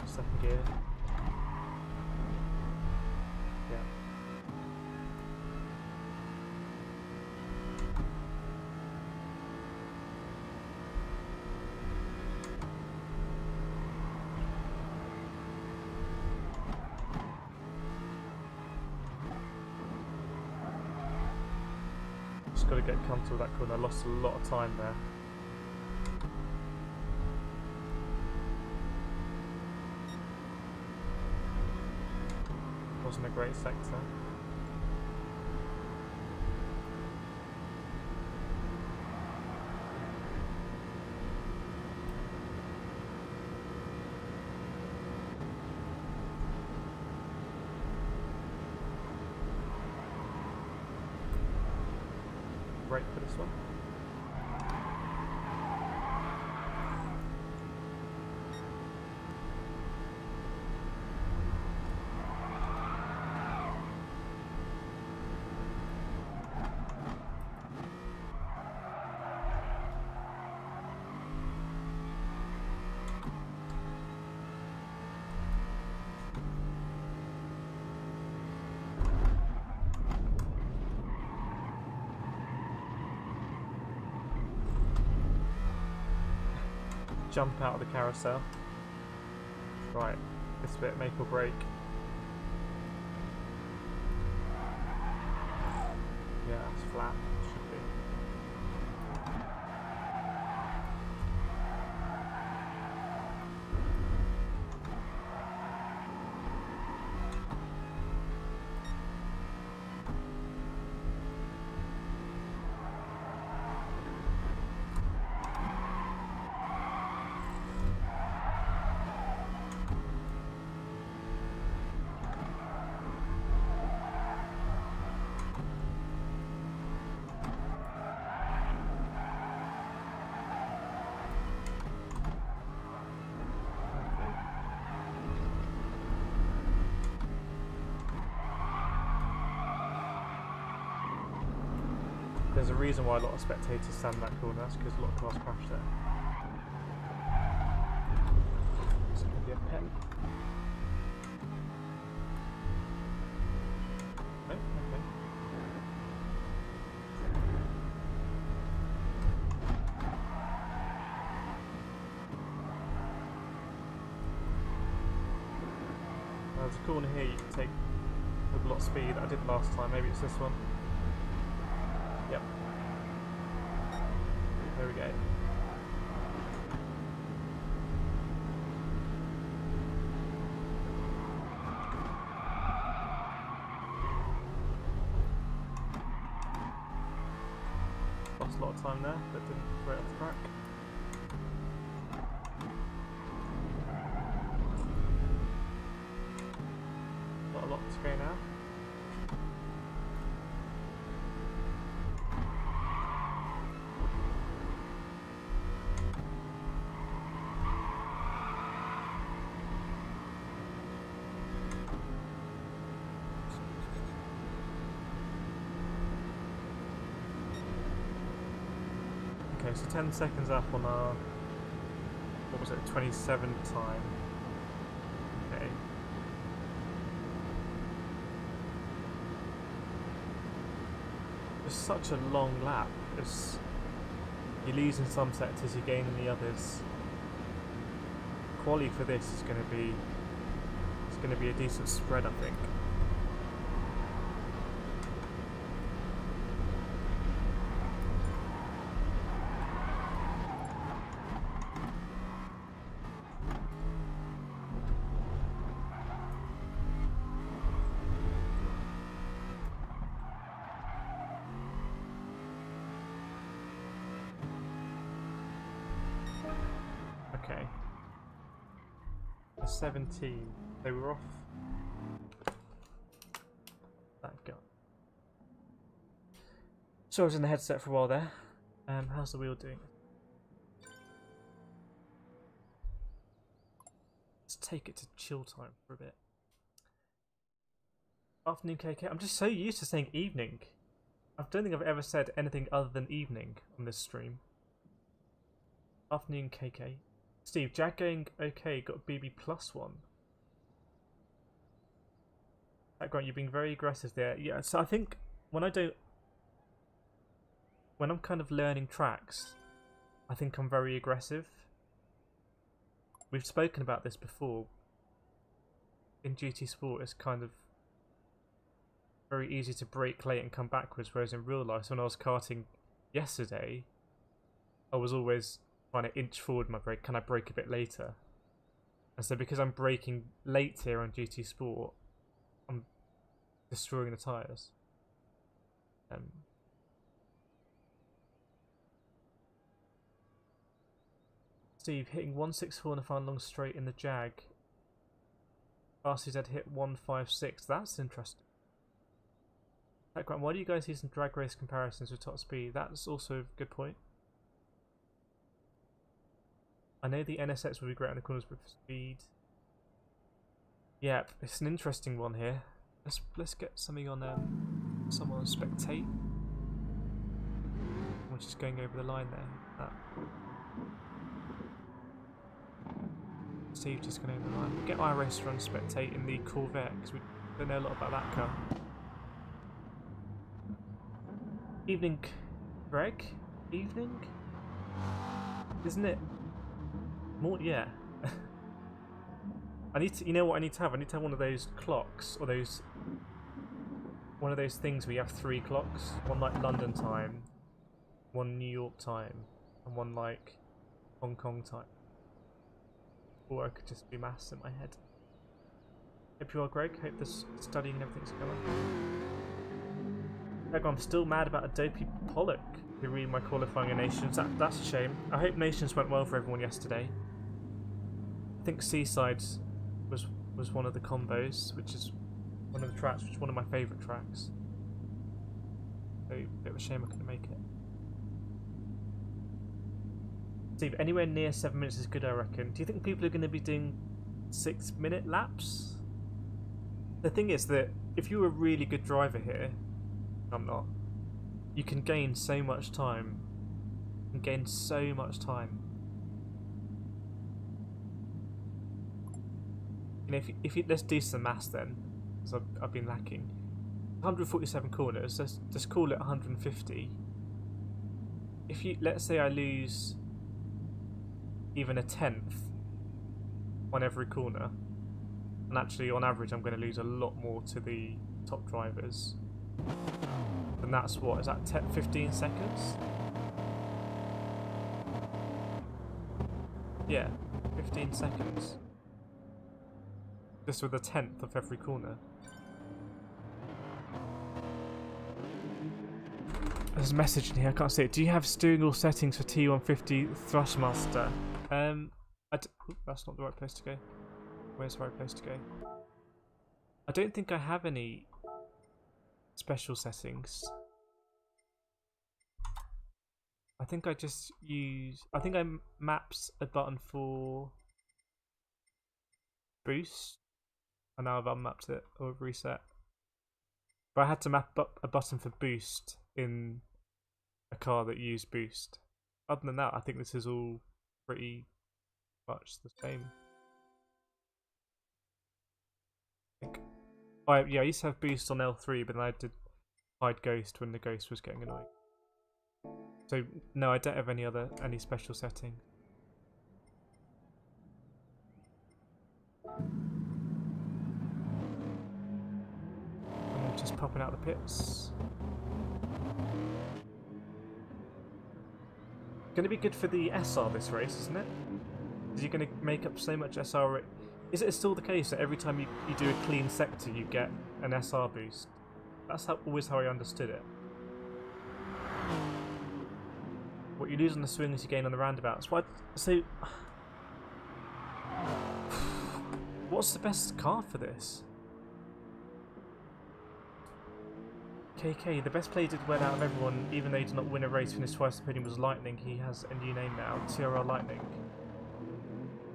Second gear. Yeah. Just got to get comfortable with that corner. I lost a lot of time there. Wasn't a great sector. Brake for this one. jump out of the carousel. Right, this bit, make or break. Yeah, it's flat. Should be. There's a reason why a lot of spectators stand in that corner, that's because a lot of cars crash there. It's going to be a pen. Oh, okay. There's a corner here you can take with a lot of speed that I did last time, maybe it's this one. Yep. There we go. Lost a lot of time there, but didn't throw it off the track. Not a lot to go now. Okay, so 10 seconds up on our, what was it, 27 time. Okay. It's such a long lap. You lose in some sectors, you gain in the others. Quali for this is going to be a decent spread, I think. Okay. 17. They were off. That gun. So I was in the headset for a while there. How's the wheel doing? Let's take it to chill time for a bit. Afternoon KK. I'm just so used to saying evening. I don't think I've ever said anything other than evening on this stream. Afternoon KK. Steve, Jag going okay, got BB +1. Grant, you're being very aggressive there. Yeah, so I think when I'm kind of learning tracks, I think I'm very aggressive. We've spoken about this before. In GT Sport, it's kind of very easy to brake late and come backwards, whereas in real life, when I was karting yesterday, I was always trying to inch forward my brake. Can I brake a bit later? And so because I'm braking late here on GT Sport, I'm destroying the tyres. Steve, hitting 164 in a final long straight in the Jag. RCZ hit 156. That's interesting. Grant, why do you guys use some drag race comparisons with top speed? That's also a good point. I know the NSX will be great on the corners, but for speed, yep, it's an interesting one here. Let's get something on someone on spectate. We're just going over the line there. Steve just going over the line. We'll get iRacer on spectate in the Corvette because we don't know a lot about that car. Evening, Greg. Evening, isn't it? more, yeah. I need to, you know what I need to have? I need to have one of those clocks, or one of those things where you have 3 clocks. One like London time, one New York time, and one like Hong Kong time. Or I could just be maths in my head. Hope you are, Greg. Hope the studying and everything's going. Greg, I'm still mad about Adobe Pollock. You're reading my qualifying of Nations. That's a shame. I hope Nations went well for everyone yesterday. I think Seasides was one of the combos, which is one of the tracks, which is one of my favourite tracks. So, a bit of a shame I couldn't make it. Steve, anywhere near 7 minutes is good, I reckon. Do you think people are going to be doing 6-minute laps? The thing is that if you're a really good driver here, I'm not, you can gain so much time. You can gain so much time. You know, if you let's do some maths then, because I've been lacking. 147 corners. Let's just call it 150. If you, let's say I lose even a 10th on every corner, and actually on average I'm going to lose a lot more to the top drivers, then that's what, is that 15 seconds? Yeah, 15 seconds. Just with a 10th of every corner. There's a message in here, I can't see it. Do you have steering wheel settings for T150 Thrustmaster? That's not the right place to go. Where's the right place to go? I don't think I have any special settings. I think I just use... I think I maps a button for boost. And now I've unmapped it or reset. But I had to map up a button for boost in a car that used boost. Other than that, I think this is all pretty much the same. I think. Yeah, I used to have boost on L3, but then I did hide ghost when the ghost was getting annoying. So no, I don't have any special settings. Just popping out the pits. Going to be good for the SR this race, isn't it? Is he going to make up so much SR? Is it still the case that every time you do a clean sector you get an SR boost? That's always how I understood it. What you lose on the swings you gain on the roundabouts. So what's the best car for this? KK, the best player did well out of everyone, even though he did not win a race, finished twice, the podium was Lightning. He has a new name now, TRL Lightning.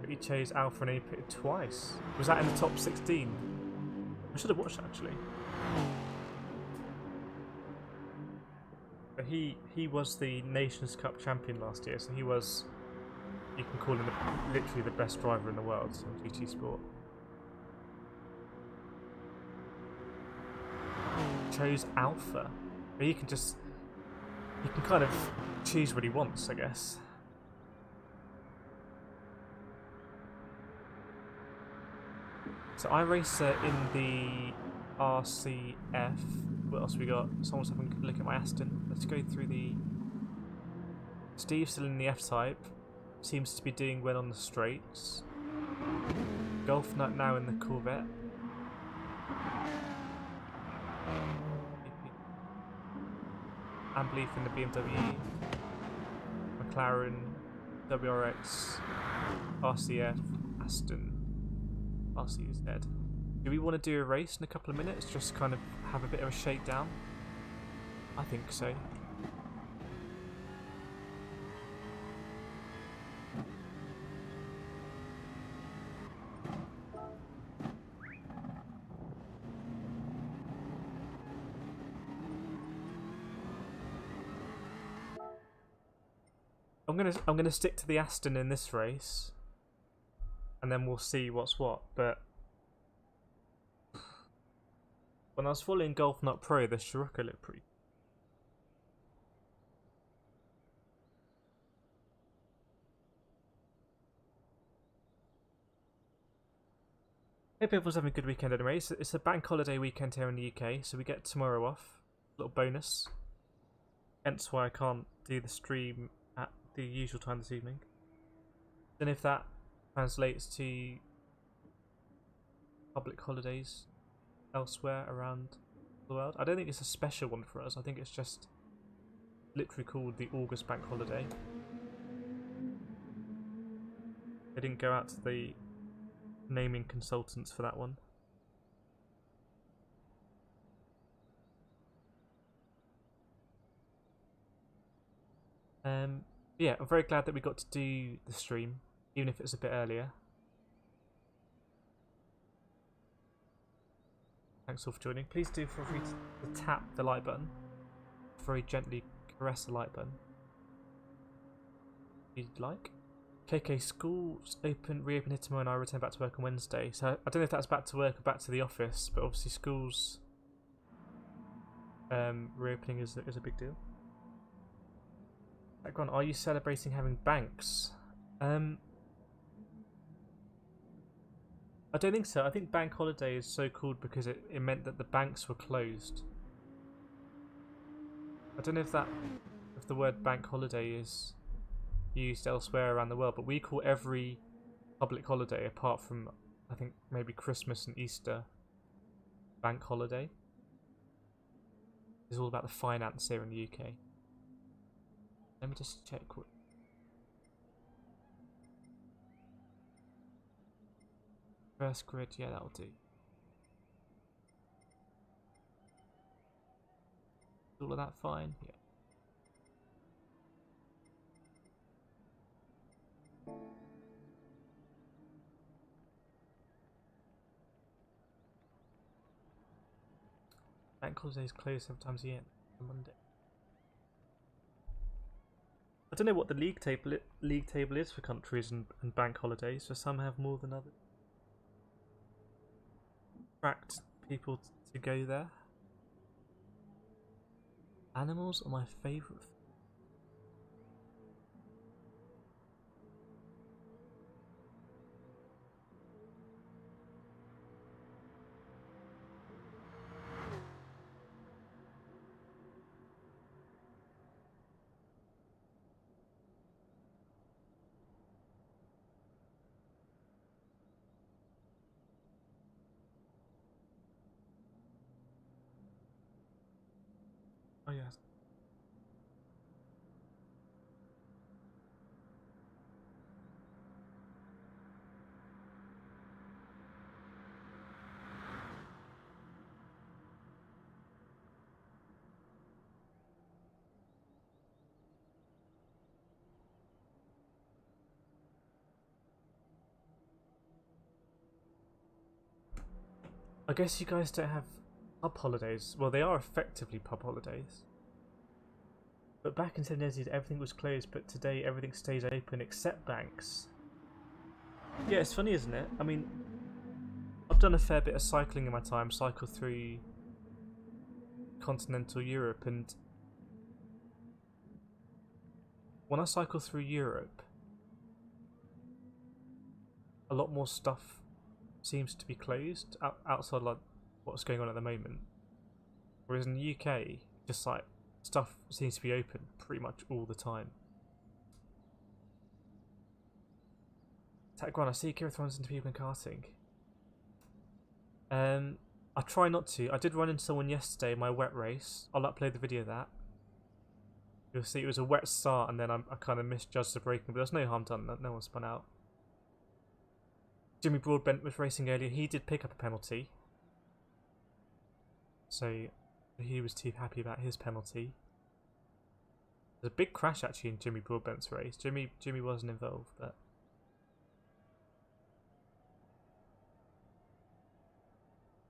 But he chose Alpha and he pitted twice. Was that in the top 16? I should have watched that, actually. But he was the Nations Cup champion last year, so he was, you can call him literally the best driver in the world on GT Sport. Chose Alpha. But he can kind of choose what he wants, I guess. So I race in the RCF. What else we got? Someone's having a look at my Aston. Let's go through the... Steve's still in the F-Type. Seems to be doing well on the straights. Golf Nut now in the Corvette. Ambleaf in the BMW, McLaren, WRX, RCF, Aston, RCZ. Do we want to do a race in a couple of minutes? Just kind of have a bit of a shakedown? I think so. I'm gonna stick to the Aston in this race, and then we'll see what's what. But when I was following Golf Nut Pro, the Scirocco looked pretty. Hope everyone's having a good weekend anyway. It's a bank holiday weekend here in the UK, so we get tomorrow off. A little bonus. Hence why I can't do the stream at the usual time this evening. Then if that translates to public holidays elsewhere around the world. I don't think it's a special one for us. I think it's just literally called the August bank holiday. They didn't go out to the naming consultants for that one. Yeah, I'm very glad that we got to do the stream, even if it's a bit earlier. Thanks all for joining. Please do feel free to tap the like button. Very gently caress the like button. If you'd like. KK, school's reopen here tomorrow and I return back to work on Wednesday. So I don't know if that's back to work or back to the office, but obviously school's reopening is a big deal. Background, are you celebrating having banks? I don't think so. I think bank holiday is so called because it meant that the banks were closed. I don't know if the word bank holiday is used elsewhere around the world, but we call every public holiday apart from, I think, maybe Christmas and Easter bank holiday. It's all about the finance here in the UK. Let me just check what... First grid, yeah, that'll do. Is all of that fine? Yeah. Bank holidays closed sometimes a year on Monday. I don't know what the league table is for countries and bank holidays, so some have more than others. Attract people to go there. Animals are my favourite. Oh yes. I guess you guys don't have pub holidays. Well, they are effectively pub holidays. But back in 7 everything was closed, but today everything stays open except banks. Yeah, it's funny, isn't it? I mean, I've done a fair bit of cycling in my time, cycled through continental Europe, and when I cycle through Europe, a lot more stuff seems to be closed outside like what's going on at the moment. Whereas in the UK, just like stuff seems to be open pretty much all the time. Tag 1, I see Kireth runs into people in karting. I try not to. I did run into someone yesterday in my wet race. I'll upload the video of that. You'll see it was a wet start and then I kind of misjudged the braking, but there's no harm done. No one spun out. Jimmy Broadbent was racing earlier. He did pick up a penalty. So he was too happy about his penalty. There's a big crash actually in Jimmy Broadbent's race. Jimmy wasn't involved, but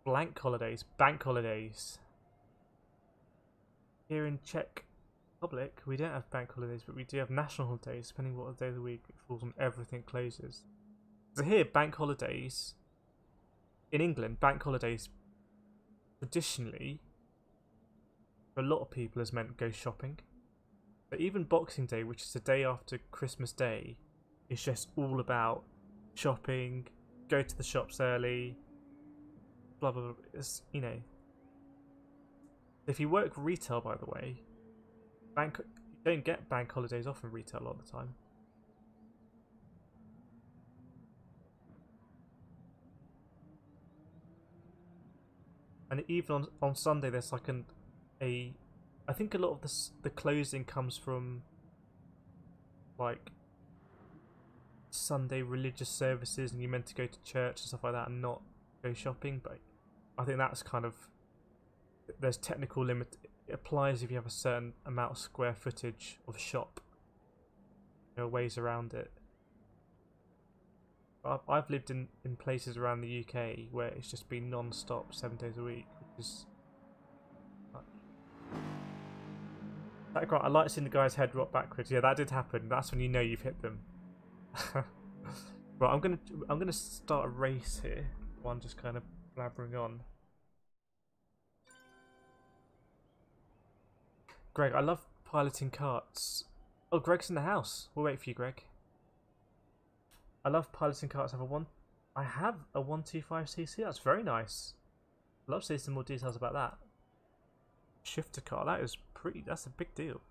bank holidays. Here in Czech Republic, we don't have bank holidays, but we do have national holidays. Depending what day of the week it falls on, everything closes. So here, bank holidays in England, bank holidays traditionally for a lot of people has meant go shopping. But even Boxing Day, which is the day after Christmas Day, is just all about shopping, go to the shops early, blah blah blah. It's, you know, if you work retail, by the way, you don't get bank holidays off in retail all the time. And even on Sunday, there's like I think a lot of the closing comes from like Sunday religious services, and you're meant to go to church and stuff like that, and not go shopping. But I think that's kind of, there's technical limit. It applies if you have a certain amount of square footage of shop. There are ways around it. I've lived in places around the UK where it's just been non-stop 7 days a week, which is I like seeing the guy's head drop backwards. Yeah, that did happen. That's when you know you've hit them. Right, I'm gonna start a race here. While I'm just kind of blabbering on. Greg, I love piloting karts. Oh, Greg's in the house. We'll wait for you, Greg. I love piloting karts. I have a 125cc. That's very nice. I'd love to see some more details about that. Shifter car. That's a big deal.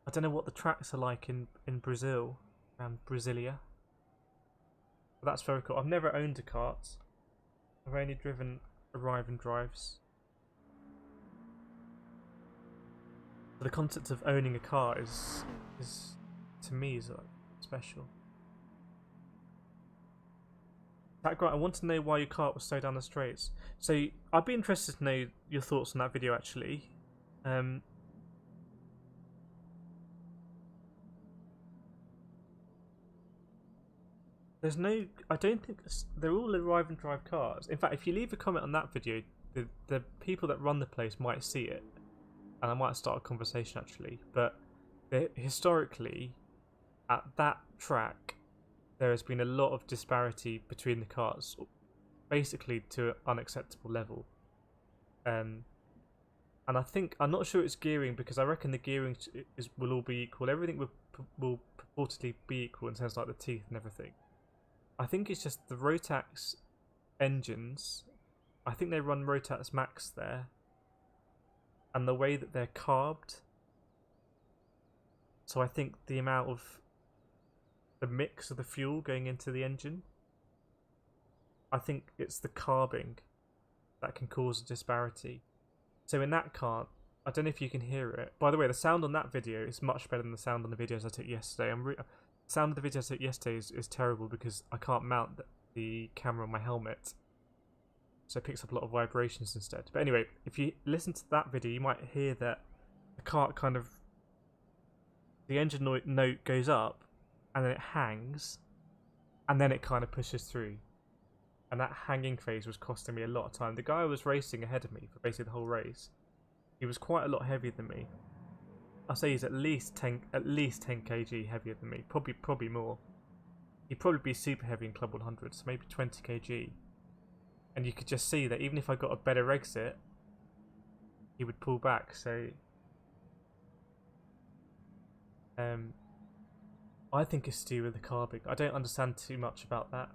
I don't know what the tracks are like in Brazil and Brasilia. But that's very cool. I've never owned a kart. I've only driven arrive and drives. But the concept of owning a car is to me is special. Background, I want to know why your kart was so down the straights. So I'd be interested to know your thoughts on that video actually. I don't think they're all arrive and drive cars. In fact, if you leave a comment on that video, the people that run the place might see it, and I might start a conversation actually. But historically, at that track, there has been a lot of disparity between the cars, basically to an unacceptable level. And I think, I'm not sure it's gearing, because I reckon the gearing will all be equal. Everything will purportedly be equal in terms of like the teeth and everything. I think it's just the Rotax engines. I think they run Rotax Max there, and the way that they're carbed. So I think the amount of the mix of the fuel going into the engine, I think it's the carbing that can cause a disparity. So in that car, I don't know if you can hear it. By the way, the sound on that video is much better than the sound on the videos I took yesterday. The sound of the video I took yesterday is terrible because I can't mount the camera on my helmet, so it picks up a lot of vibrations instead. But anyway, if you listen to that video, you might hear that the car kind of, the engine note goes up, and then it hangs, and then it kind of pushes through. And that hanging phase was costing me a lot of time. The guy who was racing ahead of me for basically the whole race, he was quite a lot heavier than me. I'll say he's at least 10 kg heavier than me, probably more. He'd probably be super heavy in Club 100, so maybe 20 kg. And you could just see that even if I got a better exit, he would pull back. So I think it's to do with the carbing. I don't understand too much about that.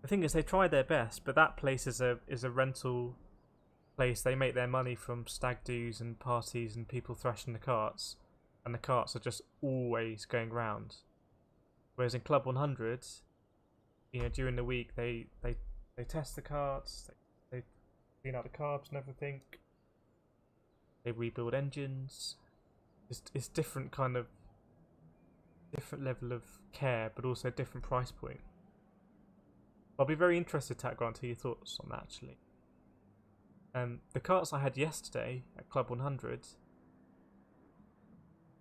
The thing is, they try their best, but that place is a rental place. They make their money from stag do's and parties and people thrashing the carts, and the carts are just always going round. Whereas in Club 100, you know, during the week they test the carts, they clean out the carbs and everything. They rebuild engines. It's different kind of different level of care, but also a different price point. I'll be very interested, Grant, to hear your thoughts on that actually. The carts I had yesterday at Club 100,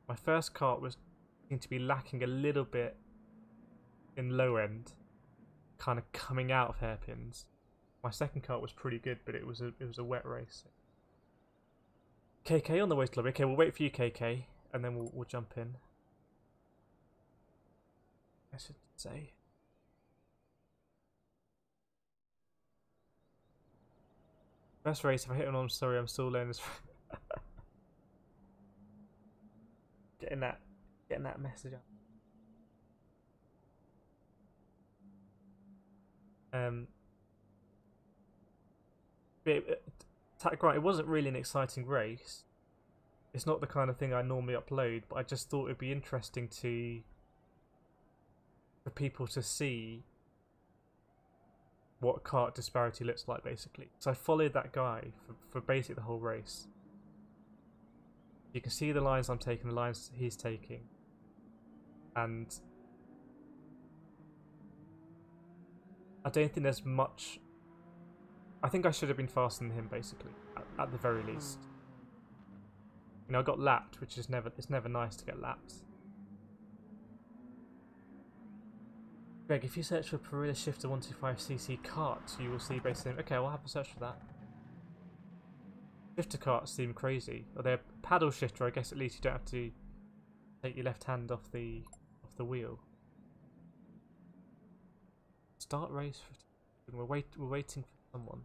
my first cart seemed to be lacking a little bit in low end, kind of coming out of hairpins. My second cart was pretty good, but it was a wet race. KK on the way to lobby. Okay, we'll wait for you, KK, and then we'll jump in. I should say. Best race, if I hit one, I'm sorry, I'm still learning this. getting that message out. Grant, it wasn't really an exciting race. It's not the kind of thing I normally upload, but I just thought it'd be interesting for people to see what kart disparity looks like, basically. So I followed that guy for basically the whole race. You can see the lines I'm taking, the lines he's taking, and I don't think there's much. I think I should have been faster than him, basically, at the very least. You know, I got lapped, which is it's never nice to get lapped. Greg, if you search for Perilla Shifter 125cc kart, you will see basically. Okay, we'll have a search for that. Shifter karts seem crazy. Or they're paddle shifter. I guess at least you don't have to take your left hand off the wheel. Start race. We're waiting for someone.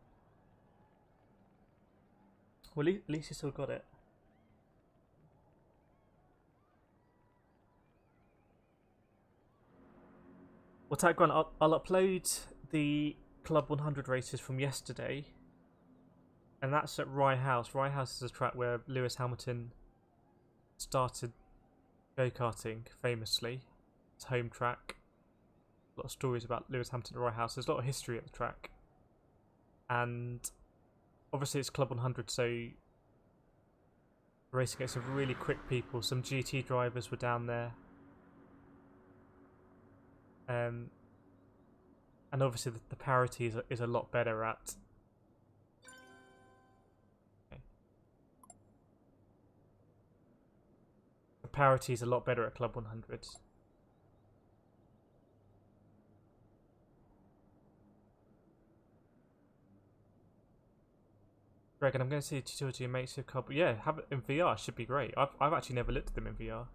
Well, at least you still got it. Well, Tag Grant, I'll upload the Club 100 races from yesterday, and that's at Rye House. Rye House is a track where Lewis Hamilton started go-karting famously. It's home track. A lot of stories about Lewis Hamilton at Rye House. There's a lot of history at the track, and obviously it's Club 100, so racing against some really quick people. Some GT drivers were down there. And obviously the parity is a lot better at. Okay. The parity is a lot better at Club 100. Greg, and I'm going to see a tutorial to your mates of couple. Yeah, have it in VR. Should be great. I've actually never looked at them in VR.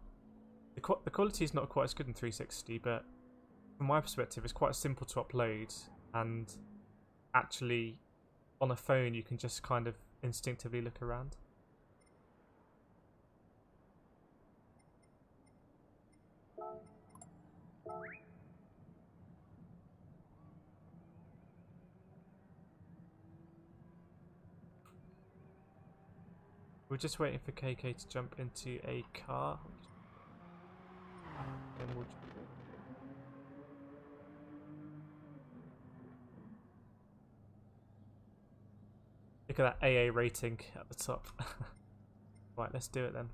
The quality is not quite as good in 360, but from my perspective, it's quite simple to upload, and actually, on a phone, you can just kind of instinctively look around. We're just waiting for KK to jump into a car. Then we'll look at that AA rating at the top. Right, let's do it then.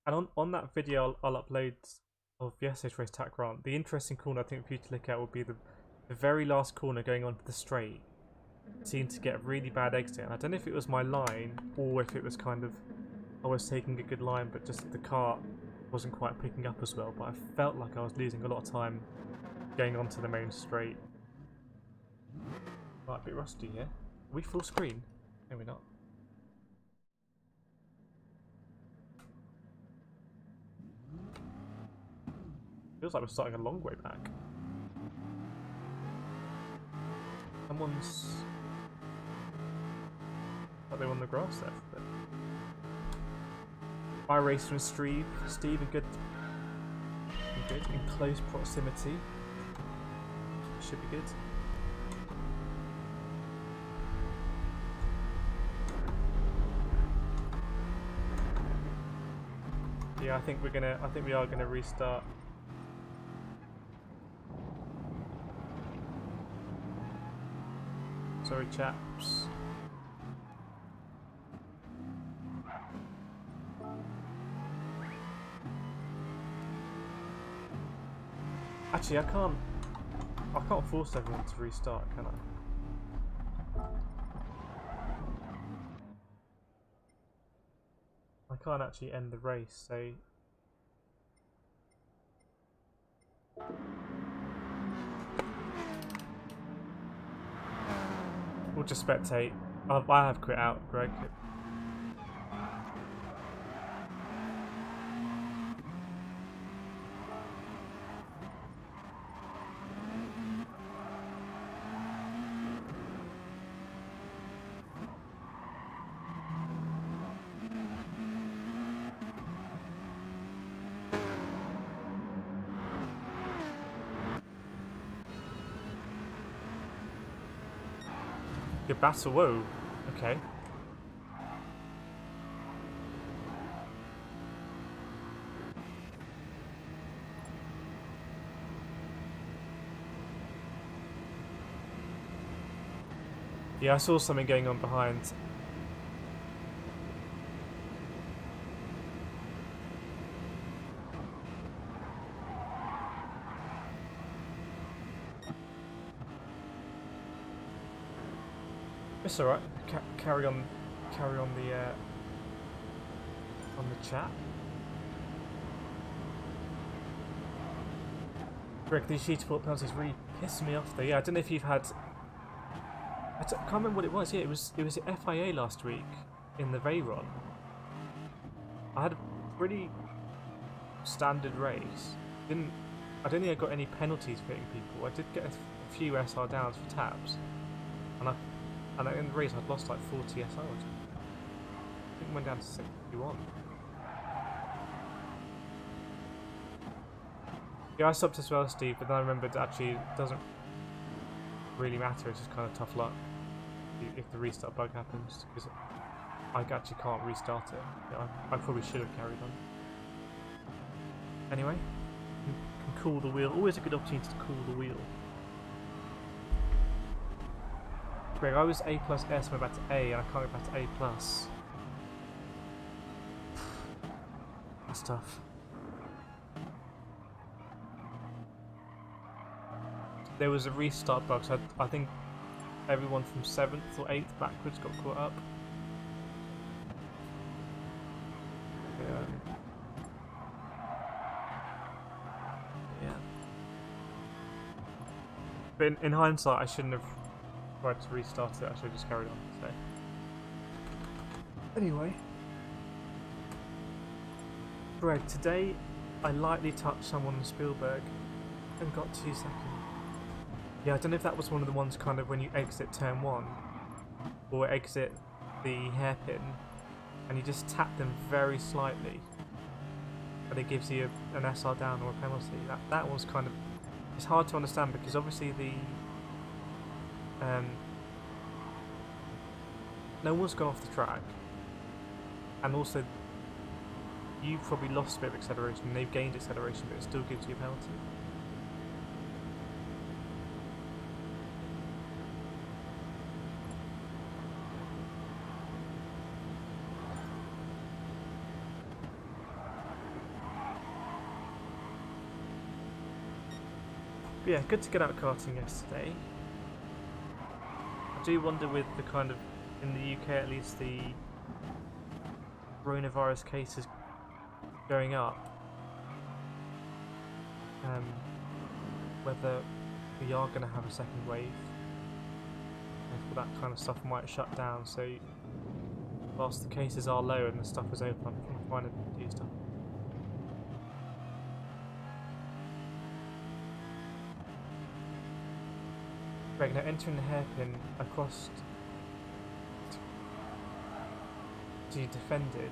And on that video I'll upload of yesterday's race, Tack Grant, the interesting corner I think for you to look at would be the very last corner going onto the straight. It seemed to get a really bad exit, and I don't know if it was my line or if it was kind of I was taking a good line, but just the car wasn't quite picking up as well. But I felt like I was losing a lot of time going onto the main straight. Right, a bit rusty here. Are we full screen? No, we're not. Feels like we're starting a long way back. Someone's... Like they won the grass there for a bit. My race from Steve in good in close proximity. Should be good. Yeah, I think we are gonna restart. Sorry, chaps. Actually, I can't force everyone to restart, can I? I can't actually end the race, so... We'll just spectate. I have quit out, Greg. Good battle. Whoa. Okay. Yeah, I saw something going on behind. It's alright. Carry on the chat. Greg, these cheatable penalties really piss me off though. Yeah, I don't know if you've had. I can't remember what it was. Yeah, it was the FIA last week in the Veyron. I had a pretty standard race. I don't think I got any penalties for hitting people. I did get a few SR downs for taps, and in the race I'd lost like 40 SR. I think it went down to 61. Yeah, I stopped as well, Steve, but then I remembered actually it doesn't really matter. It's just kind of tough luck if the restart bug happens, because I actually can't restart it. Yeah, I probably should have carried on. Anyway, you can cool the wheel. Always a good opportunity to cool the wheel. Greg, I was A plus S, went back to A, and I can't go back to A plus. That's tough. There was a restart bug, so I think everyone from 7th or 8th backwards got caught up. Yeah. But in hindsight, I shouldn't have tried to restart it. I should have just carried on. So. Anyway. Greg, today I lightly touched someone in Spielberg and got 2 seconds. Yeah, I don't know if that was one of the ones kind of when you exit turn 1 or exit the hairpin and you just tap them very slightly and it gives you an SR down or a penalty. That was kind of, it's hard to understand because obviously the no one's gone off the track, and also you've probably lost a bit of acceleration and they've gained acceleration, but it still gives you a penalty. But yeah, good to get out karting yesterday. I do wonder with the kind of, in the UK at least, the coronavirus cases going up, whether we are going to have a second wave, and that kind of stuff might shut down, so whilst the cases are low and the stuff is open, I'm trying to do stuff. Right, now entering the hairpin across to defended,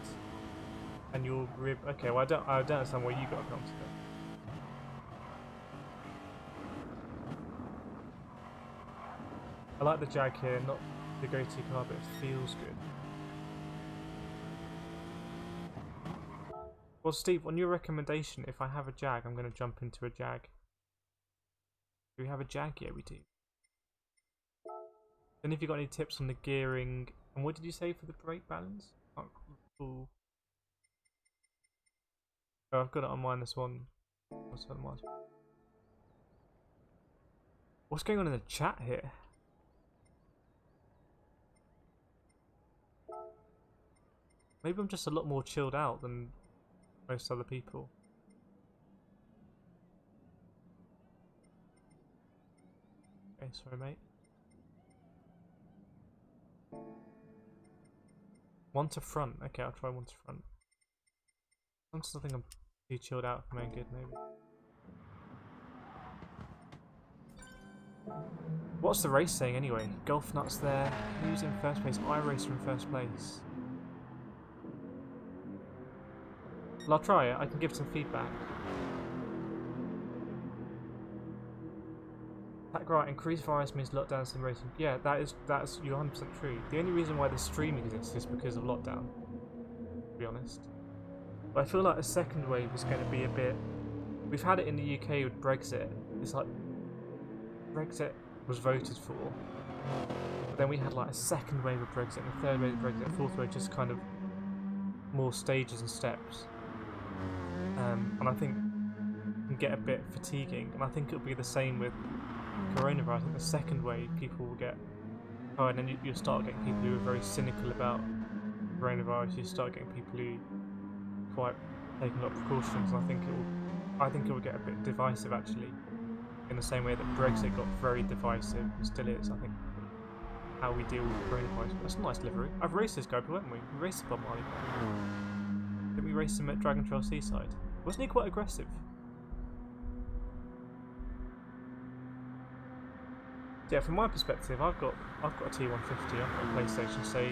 and your rib. Okay, well I don't understand why you got a penalty there. I like the Jag here, not the go-to car, but it feels good. Well, Steve, on your recommendation, if I have a Jag, I'm going to jump into a Jag. Do we have a Jag? Yeah, we do. Then if you got any tips on the gearing, and what did you say for the brake balance? Oh, I've got it on minus one. What's going on in the chat here? Maybe I'm just a lot more chilled out than most other people. Okay, sorry mate. One to front. Okay, I'll try one to front. I still think I'm too chilled out for my own good, maybe. What's the race saying anyway? Golf Nuts there. Who's in first place? iRacer in first place. Well, I'll try it. I can give some feedback. Right, increased virus means lockdown and racing. Yeah, that's you're 100% true. The only reason why the streaming exists is because of lockdown, to be honest. But I feel like a second wave is going to be a bit. We've had it in the UK with Brexit. It's like Brexit was voted for, but then we had like a second wave of Brexit, and a third wave of Brexit, a fourth wave, just kind of more stages and steps. And I think it can get a bit fatiguing, and I think it'll be the same with coronavirus. I think the second wave, people will get tired, and you'll start getting people who are very cynical about coronavirus. You start getting people who are quite taking a lot of precautions, and I think it will get a bit divisive actually. In the same way that Brexit got very divisive, and still is. I think how we deal with coronavirus. That's a nice livery. I've raced this guy, haven't we? We raced Bob Marley. Didn't we race him at Dragon Trail Seaside? Wasn't he quite aggressive? Yeah, from my perspective, I've got a T150, I've got a PlayStation, so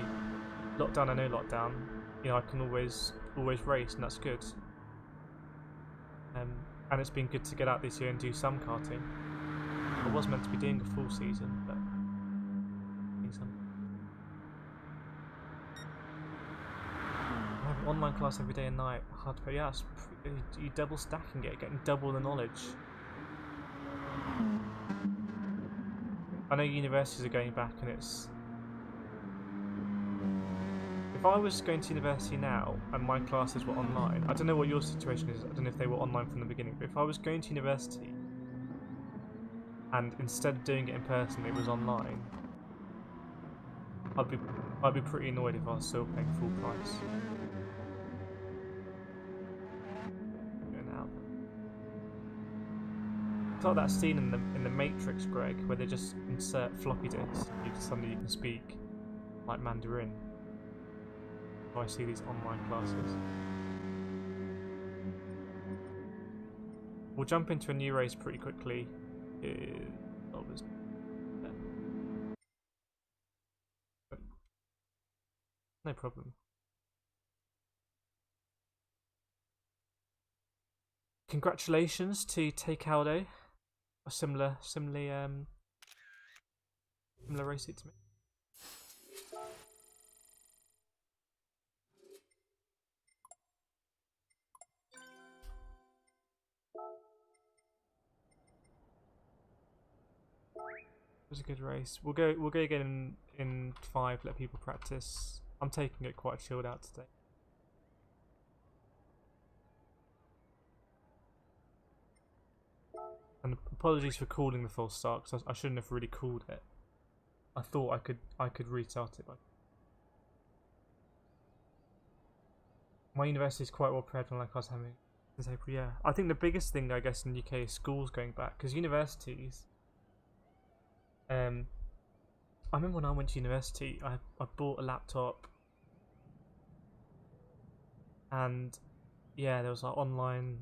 lockdown or no lockdown, you know, I can always race, and that's good. And it's been good to get out this year and do some karting. I was meant to be doing a full season, but doing some. I have an online class every day and night. Hard to pay. Yeah, you double stacking it, getting double the knowledge. I know universities are going back, and it's. If I was going to university now and my classes were online, I don't know what your situation is, I don't know if they were online from the beginning, but if I was going to university and instead of doing it in person it was online, I'd be pretty annoyed if I was still paying full price. It's like that scene in the Matrix, Greg, where they just insert floppy disks and suddenly you can speak like Mandarin. I see these online classes. We'll jump into a new race pretty quickly. No problem. Congratulations to Takealdo. A similar race to me. It was a good race. We'll go again in 5. Let people practice. I'm taking it quite chilled out today. And apologies for calling the false start, because I shouldn't have really called it. I thought I could restart it. But my university is quite well prepared for like I was having since April. Yeah, I think the biggest thing I guess in the UK is schools going back, because universities. I remember when I went to university, I bought a laptop, and yeah, there was like online,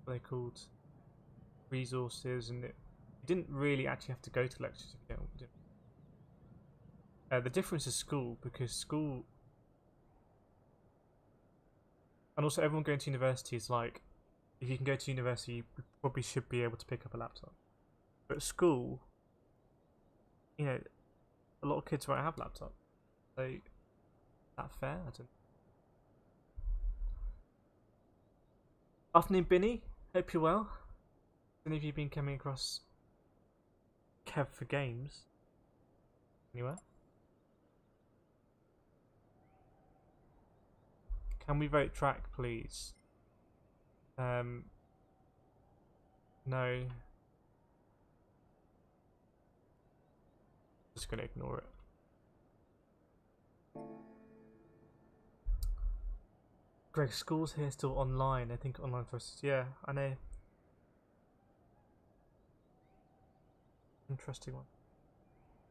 what are they called, resources, and you didn't really actually have to go to lectures if you don't. The difference is school, because school, and also everyone going to university is like, if you can go to university, you probably should be able to pick up a laptop. But at school, you know, a lot of kids won't have laptops. So, is that fair? I don't. Afternoon, Binny. Hope you're well. Any of you been coming across Kev for games? Anywhere? Can we vote track, please? No. Just gonna ignore it. Greg, school's here still online. I think online for us. Yeah, I know. Interesting one.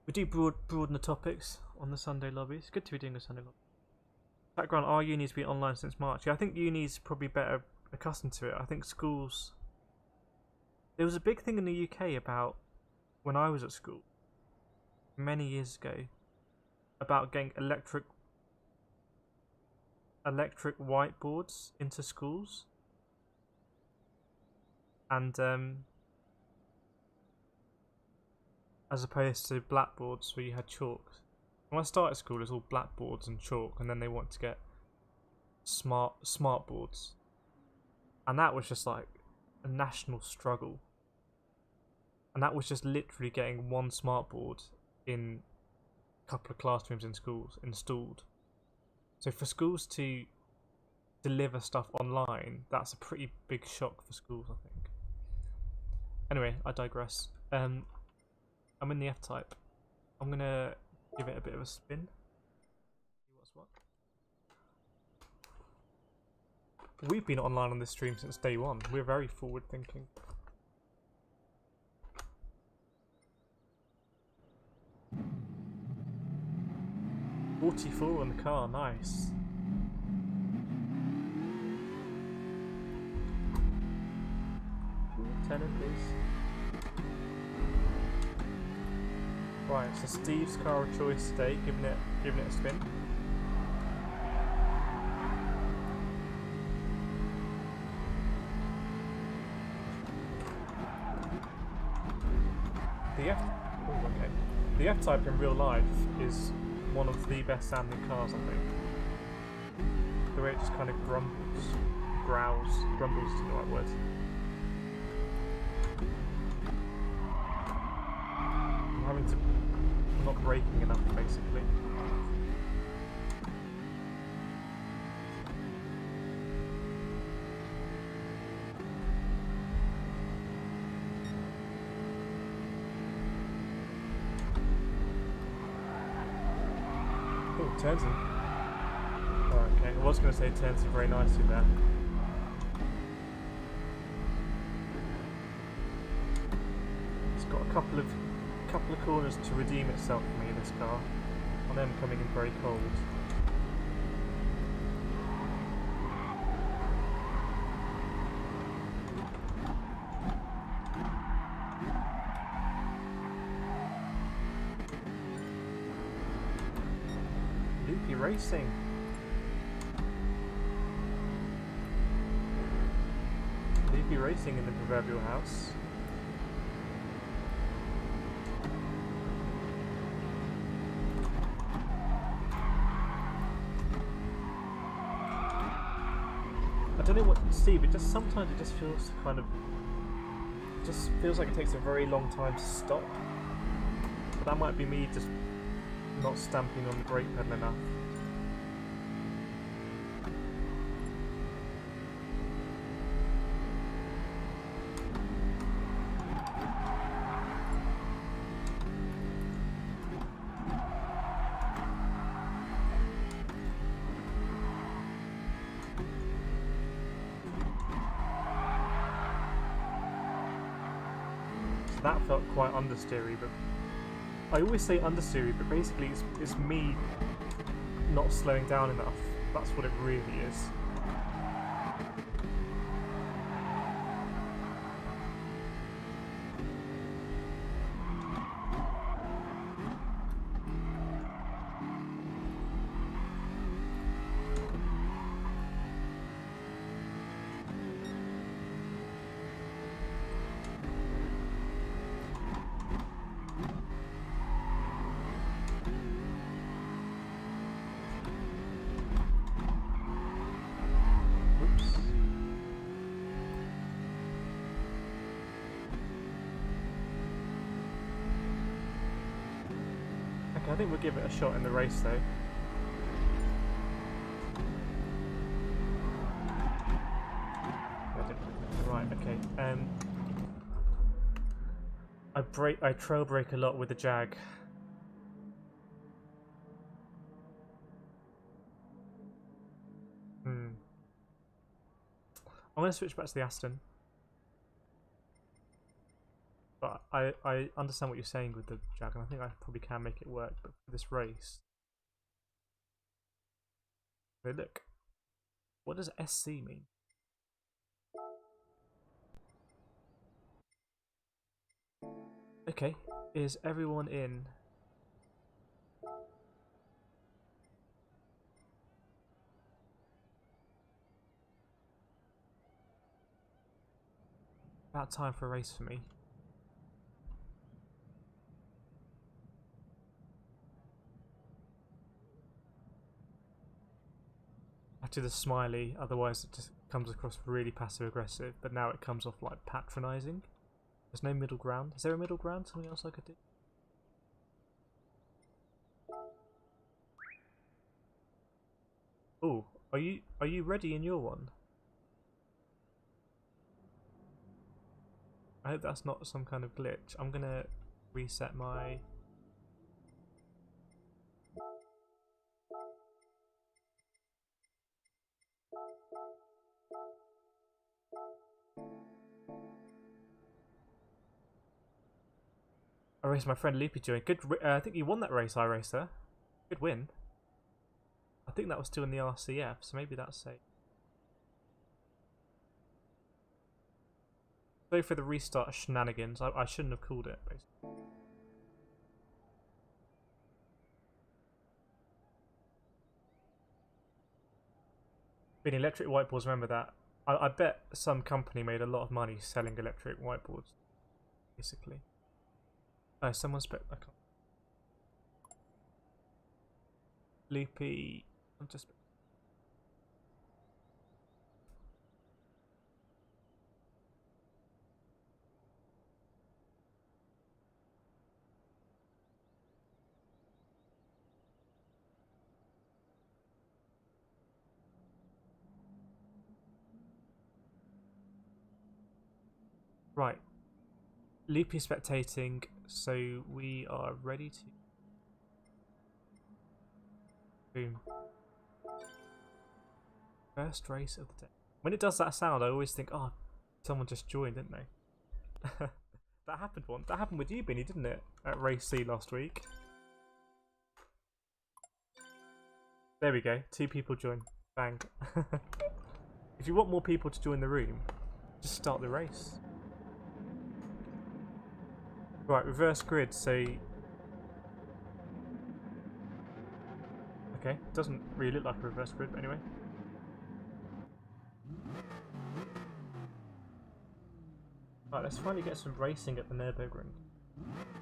We do broaden the topics on the Sunday lobby. It's good to be doing a Sunday lobby. Background: our uni's been online since March. Yeah, I think uni's probably better accustomed to it. I think schools. There was a big thing in the UK about when I was at school many years ago about getting electric whiteboards into schools, and as opposed to blackboards where you had chalk. When I started school, it was all blackboards and chalk, and then they wanted to get smart boards, and that was just like a national struggle. And that was just literally getting one smart board in a couple of classrooms in schools installed. So for schools to deliver stuff online, that's a pretty big shock for schools, I think. Anyway, I digress. I'm in the F-Type. I'm gonna give it a bit of a spin. See what's what. We've been online on this stream since day one. We're very forward thinking. $44 on the car, nice. Tenant, please. Right, so Steve's car of choice today, giving it a spin. The F-Type in real life is one of the best sounding cars, I think. The way it just kind of grumbles is the right word. I'm not braking enough, basically. Oh, turns in. Oh, okay, I was going to say it turns in very nicely there. It's got a couple of corners to redeem itself for me, this car. I know I'm coming in very cold. Loopy racing. Loopy racing in the proverbial house. I don't know what to see, but sometimes it just feels feels like it takes a very long time to stop. But that might be me just not stamping on the brake pedal enough. That felt quite understeery, but I always say understeery, but basically it's me not slowing down enough. That's what it really is. I think we'll give it a shot in the race though. Right, okay. I trail brake a lot with the Jag. I'm gonna switch back to the Aston. But I understand what you're saying with the Jag, and I think I probably can make it work, but for this race... Okay, look. What does SC mean? Okay, is everyone in? About time for a race for me. do the smiley, otherwise it just comes across really passive aggressive, but now it comes off like patronising. There's no middle ground. Is there a middle ground? Something else I could do? Oh, are you ready in your one? I hope that's not some kind of glitch. I'm gonna reset my... I raced my friend Loopy joined. Good. I think you won that race, iRacer. Good win. I think that was still in the RCF, so maybe that's safe. Sorry for the restart shenanigans. I shouldn't have called it, basically. Being electric whiteboards, remember that. I bet some company made a lot of money selling electric whiteboards, basically. Oh, someone's spec. I can't. Loopy. I'm just. Right. Loopy spectating, so we are ready to... Boom. First race of the day. When it does that sound, I always think, oh, someone just joined, didn't they? That happened once. That happened with you, Binny, didn't it? At Race C last week. There we go. 2 people join. Bang. If you want more people to join the room, just start the race. Right, reverse grid, so... Okay, doesn't really look like a reverse grid, but anyway. Right, let's finally get some racing at the Nürburgring.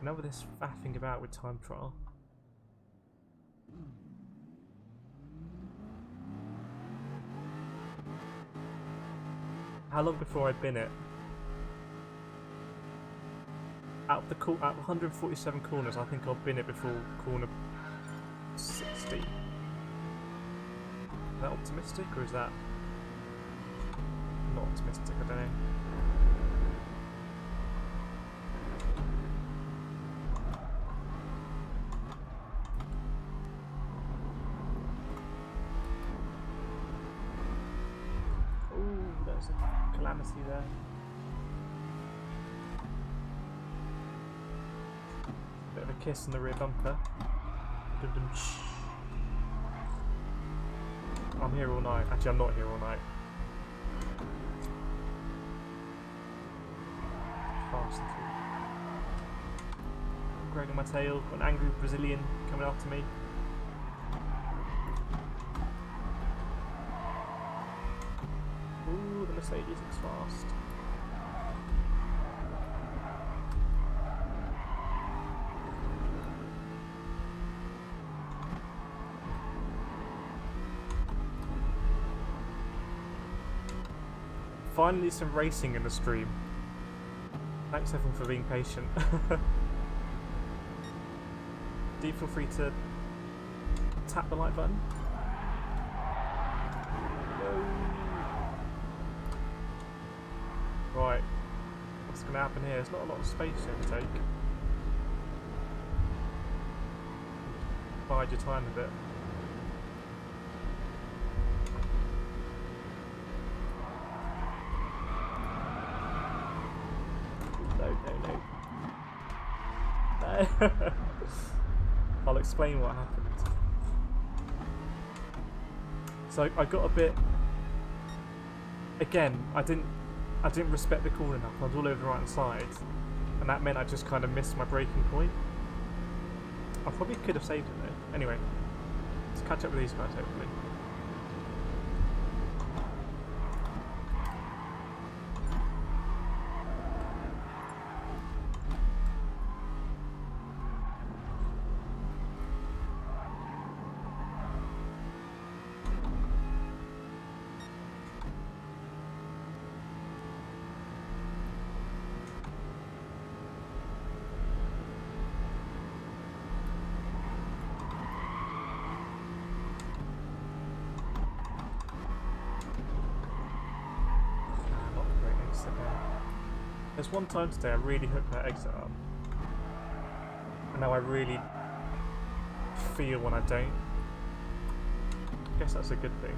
Enough of this faffing about with time trial. How long before I bin it? Out of 147 corners, I think I'll bin it before corner 60. Is that optimistic, or is that not optimistic? I don't know. Ooh, there's a calamity there. Bit of a kiss in the rear bumper. I'm here all night. Actually, I'm not here all night. Fast and free. Grabbing my tail. Got an angry Brazilian coming after me. Ooh, the Mercedes looks fast. Finally some racing in the stream. Thanks everyone for being patient. Do feel free to tap the like button. No. Right, what's going to happen here? There's not a lot of space here to take. Bide your time a bit. I'll explain what happened. So I got a bit... Again, I didn't respect the corner enough. I was all over the right hand side, and that meant I just kind of missed my braking point. I probably could have saved it though. Anyway, let's catch up with these guys hopefully. There's one time today I really hooked that exit up. And now I really feel when I don't. I guess that's a good thing.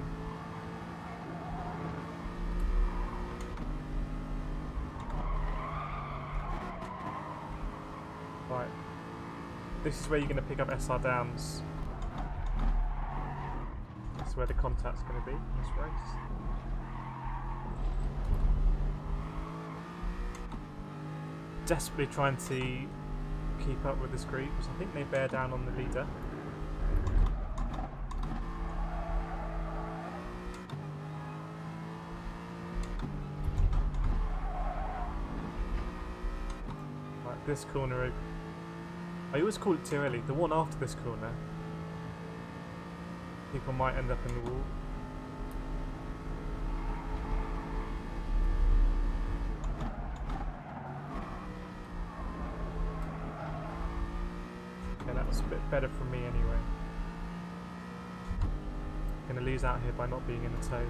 Right. This is where you're going to pick up SR Downs. This is where the contact's going to be in this race. Desperately trying to keep up with this group because I think they bear down on the leader. Right, this corner, I always call it too early. The one after this corner, people might end up in the wall. That's a bit better for me anyway. Gonna lose out here by not being in the tow.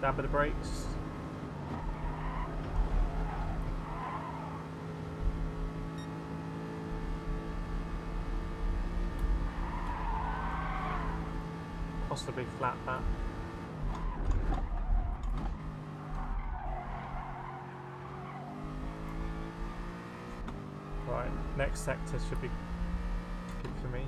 Dab of the brakes. Possibly flat that. Right, next sector should be good for me.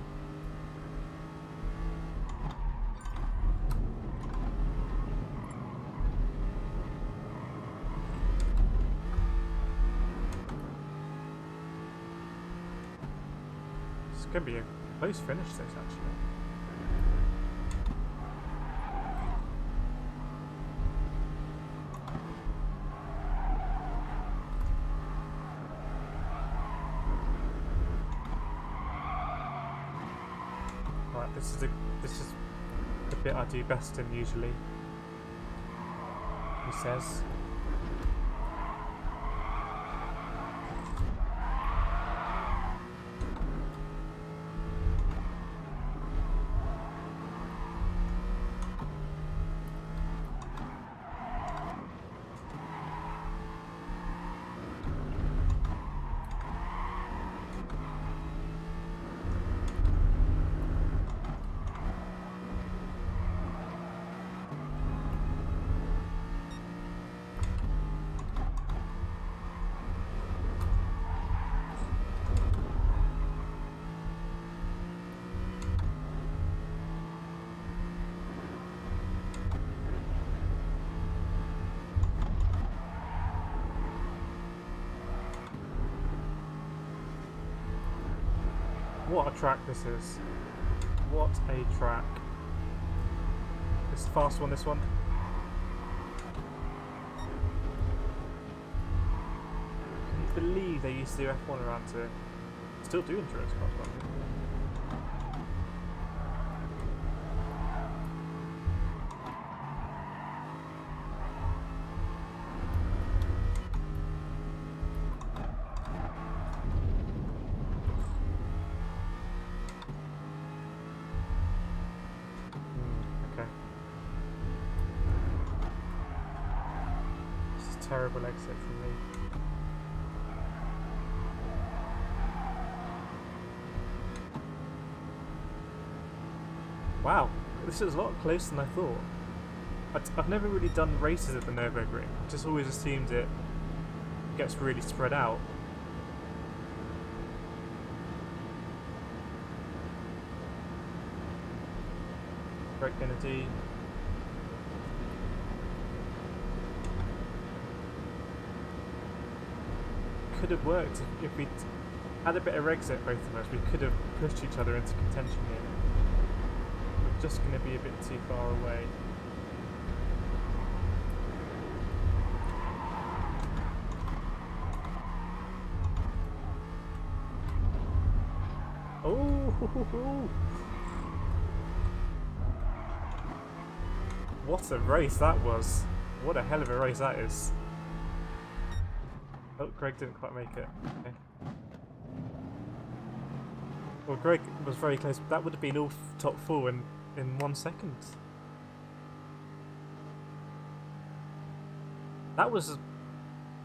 It's going to be a close finish this actually. Right, this is the bit I do best in usually. He says. What a track this is. What a track. It's the fast one, this one. Can you believe they used to do F1 around here? Still do endurance cars, by the way. Terrible exit from me. Wow, this is a lot closer than I thought. I've never really done races at the Nürburgring. I just always assumed it gets really spread out. Brake Kennedy. Could have worked if we'd had a bit of exit, both of us. We could have pushed each other into contention here. We're just going to be a bit too far away. Oh, What a race that was. What a hell of a race that is. Oh, Greg didn't quite make it. Okay. Well, Greg was very close. That would have been all top 4 in 1 second. That was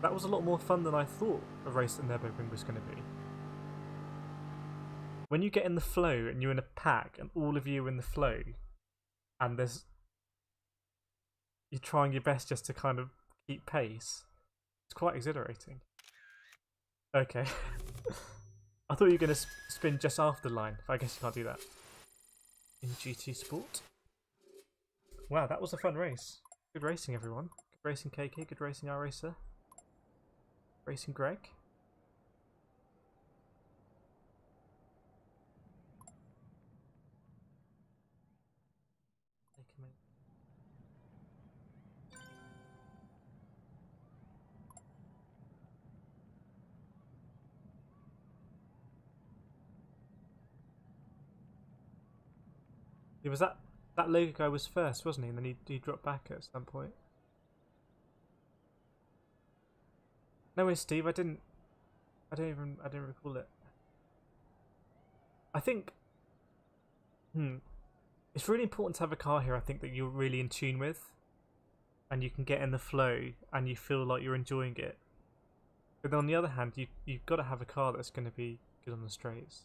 a lot more fun than I thought a race at Nürburgring was going to be. When you get in the flow and you're in a pack and all of you are in the flow and you're trying your best just to kind of keep pace, it's quite exhilarating. Okay. I thought you were going to spin just after the line, but I guess you can't do that. In GT Sport. Wow, that was a fun race. Good racing, everyone. Good racing, KK. Good racing, iRacer. Racing, Greg. It was that Logan guy was first, wasn't he? And then he dropped back at some point. No way, Steve. I didn't recall it. I think, it's really important to have a car here. I think that you're really in tune with, and you can get in the flow, and you feel like you're enjoying it. But then on the other hand, you've got to have a car that's going to be good on the straights.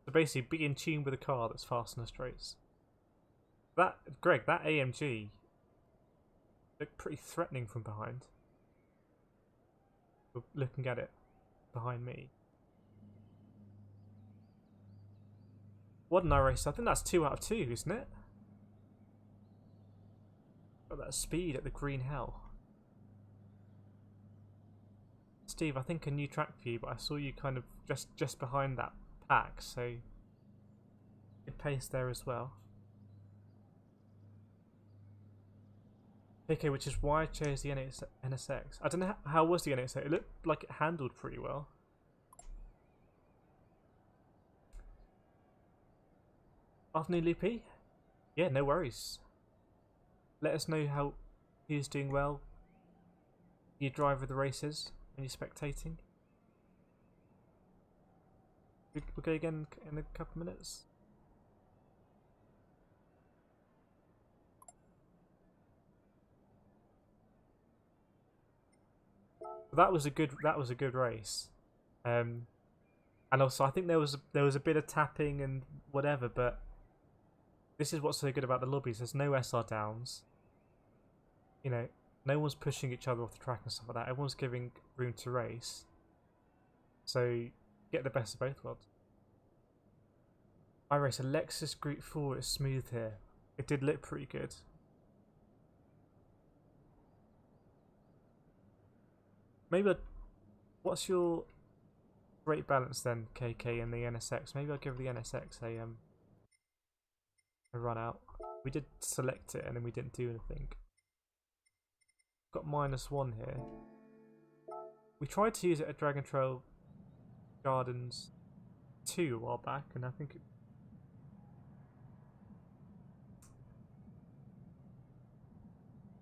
So basically, be in tune with a car that's fast on the straights. Greg, that AMG looked pretty threatening from behind. Looking at it behind me. What an iRace! I think that's 2 out of 2, isn't it? Got that speed at the green hell. Steve, I think a new track for you, but I saw you kind of just behind that pack, so good pace there as well. Okay, which is why I chose the NSX. I don't know how was the NSX. It looked like it handled pretty well. Afternoon, Loopy. Yeah, no worries. Let us know who's doing well. You drive with the races when you're spectating. We'll go again in a couple of minutes. That was a good race, and also I think there was a bit of tapping and whatever, but this is what's so good about the lobbies. There's no SR downs. You know, no one's pushing each other off the track and stuff like that. Everyone's giving room to race, so you get the best of both worlds. I race a Lexus Group 4 is smooth here. It did look pretty good. Maybe what's your rate balance then, KK, and the NSX? Maybe I'll give the NSX a run out. We did select it and then we didn't do anything. Got -1 here. We tried to use it at Dragon Trail Gardens 2 a while back, and I think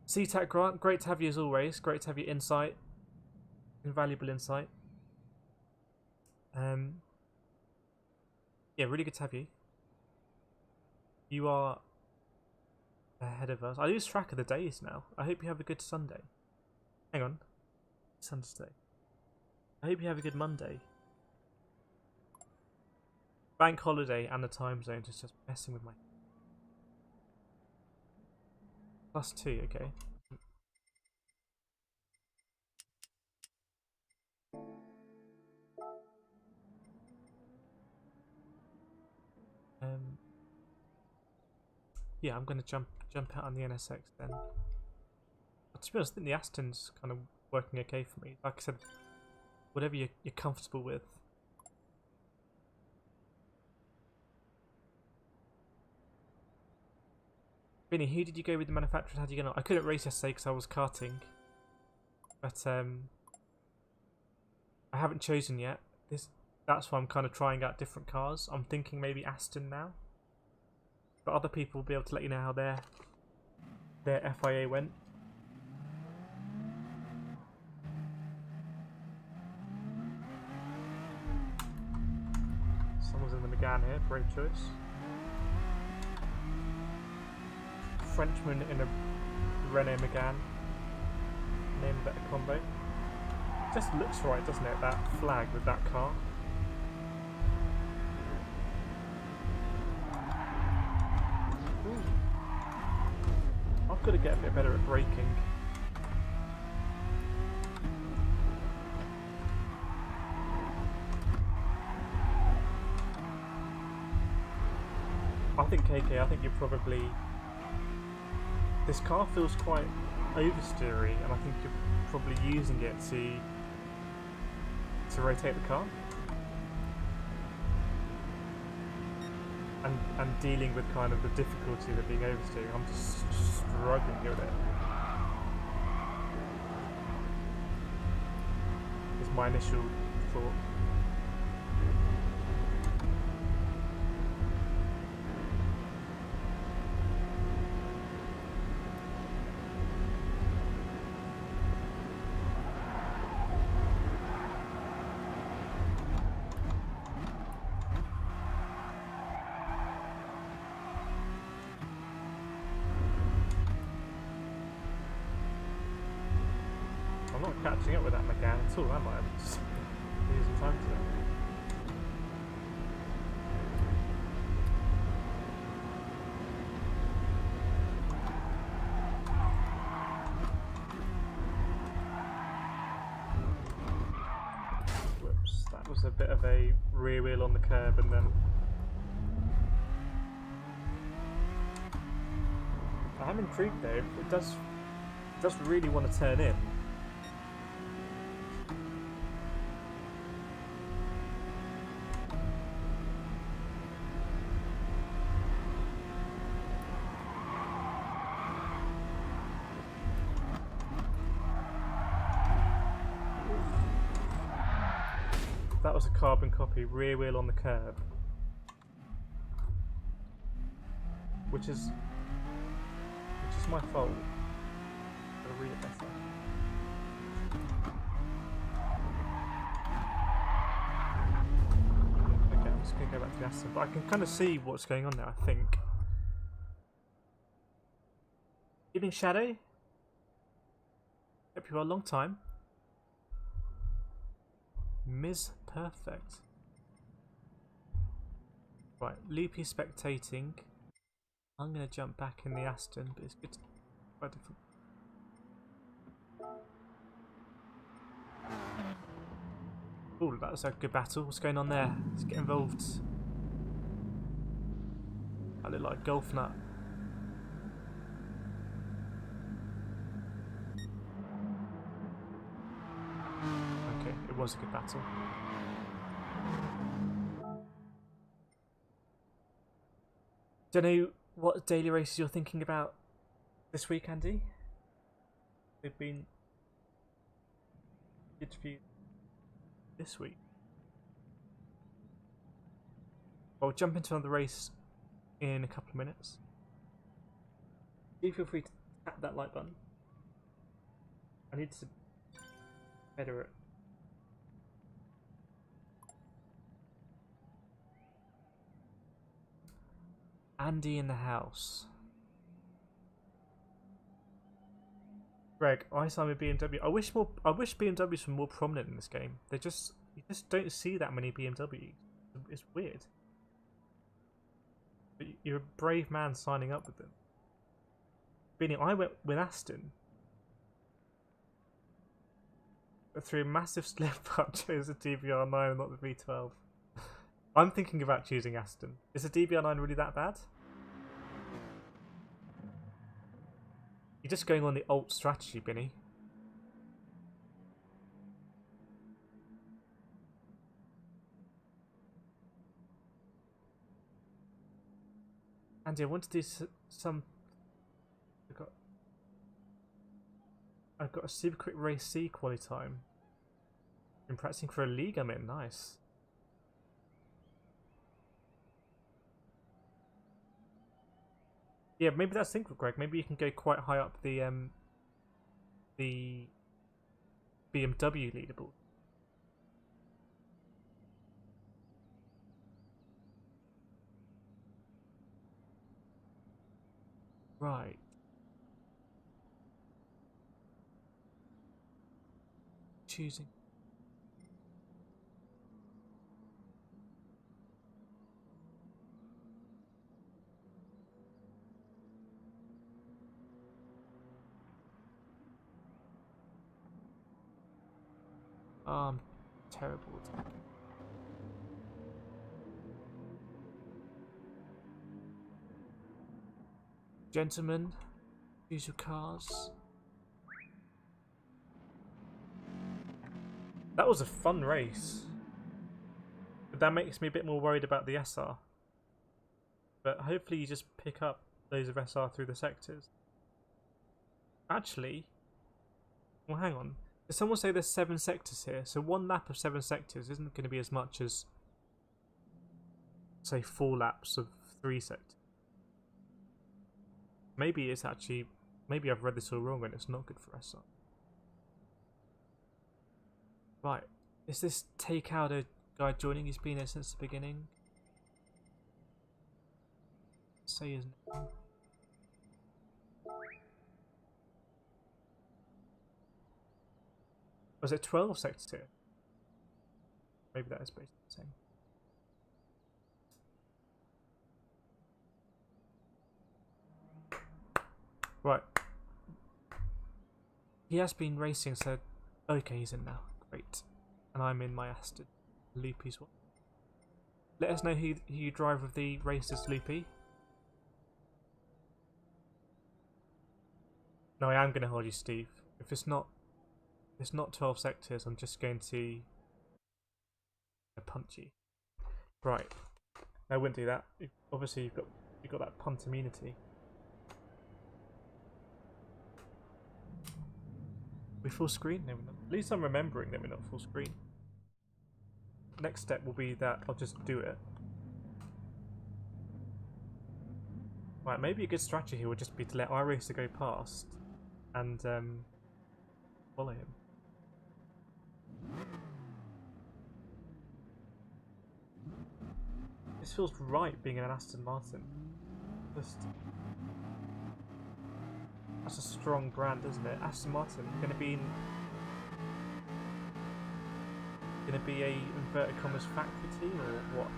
CTAC Grant, great to have you as always. Great to have your insight. Invaluable insight. Yeah, really good to have you. You are ahead of us. I lose track of the days now. I hope you have a good Sunday. Hang on. Sunday. I hope you have a good Monday. Bank holiday and the time zone is just messing with my... +2, okay. Yeah, I'm going to jump out on the NSX then. But to be honest, I think the Aston's kind of working okay for me. Like I said, whatever you're comfortable with. Vinny, who did you go with the manufacturer? How did you get on? I couldn't race yesterday because I was karting. But I haven't chosen yet. That's why I'm kind of trying out different cars. I'm thinking maybe Aston now. but other people will be able to let you know how their FIA went. Someone's in the Megane here, brave choice. Frenchman in a Renault Megane. Name a better combo. Just looks right, doesn't it? That flag with that car. Ooh. I've got to get a bit better at braking. I think KK, I think you're probably... This car feels quite oversteery, and I think you're probably using it to rotate the car. And dealing with kind of the difficulty of it being oversteering. I'm just struggling with it. Is my initial thought. I'm not catching up with that Megane at all, am I? I'm just losing time to it. Whoops, that was a bit of a rear wheel on the curb and then... I'm intrigued though, it does really want to turn in. That was a carbon copy, rear wheel on the curb. Which is my fault. Gotta read it better. Okay, I'm just gonna go back to the Aston, but I can kind of see what's going on there, I think. Evening Shadow. Hope you are a long time. Ms. Perfect. Right, loopy spectating. I'm going to jump back in the Aston, but it's good to quite different. Oh, that was a good battle. What's going on there? Let's get involved. I look like a golf nut. Okay, it was a good battle. Don't know what daily races you're thinking about this week, Andy. They've been good for you this week. I'll jump into another race in a couple of minutes. Do feel free to tap that like button. I need to better it. Andy in the house. Greg, I signed with BMW. I wish BMWs were more prominent in this game. You just don't see that many BMWs. It's weird. But you're a brave man signing up with them. Beanie, I went with Aston. But through a massive slip up, chose the DBR9 and not the V12. I'm thinking about choosing Aston. Is the DBR9 really that bad? You're just going on the alt strategy, Binny. Andy, I want to do some... I've got a super quick race C quali time. Been practicing for a league I'm in, nice. Yeah, maybe that's the thing, Greg. Maybe you can go quite high up the BMW leaderboard. Right. Choosing. I'm terrible at talking. Gentlemen, choose your cars. That was a fun race. But that makes me a bit more worried about the SR. But hopefully you just pick up those of SR through the sectors. Actually, well, hang on. Did someone say there's 7 sectors here? So 1 lap of 7 sectors isn't going to be as much as, say, 4 laps of 3 sectors. Maybe it's actually... Maybe I've read this all wrong and it's not good for SR. Right. Is this Take Out a guy joining? He's been here since the beginning. Say his name. Was it 12 sectors here? Maybe that is basically the same. Right. He has been racing, so... Okay, he's in now. Great. And I'm in my Aston. Loopy's what? Let us know who you drive with the races, Loopy. No, I am going to hold you, Steve. If it's not 12 sectors, I'm just going to punch you. Right. I wouldn't do that. Obviously, you've got that punt immunity. We full screen? No, we're not. At least I'm remembering that we're not full screen. Next step will be that I'll just do it. Right, maybe a good strategy here would just be to let iRacer go past and follow him. This feels right being in an Aston Martin. Just... That's a strong brand, isn't it? Aston Martin going to be a inverted commas factory team or what?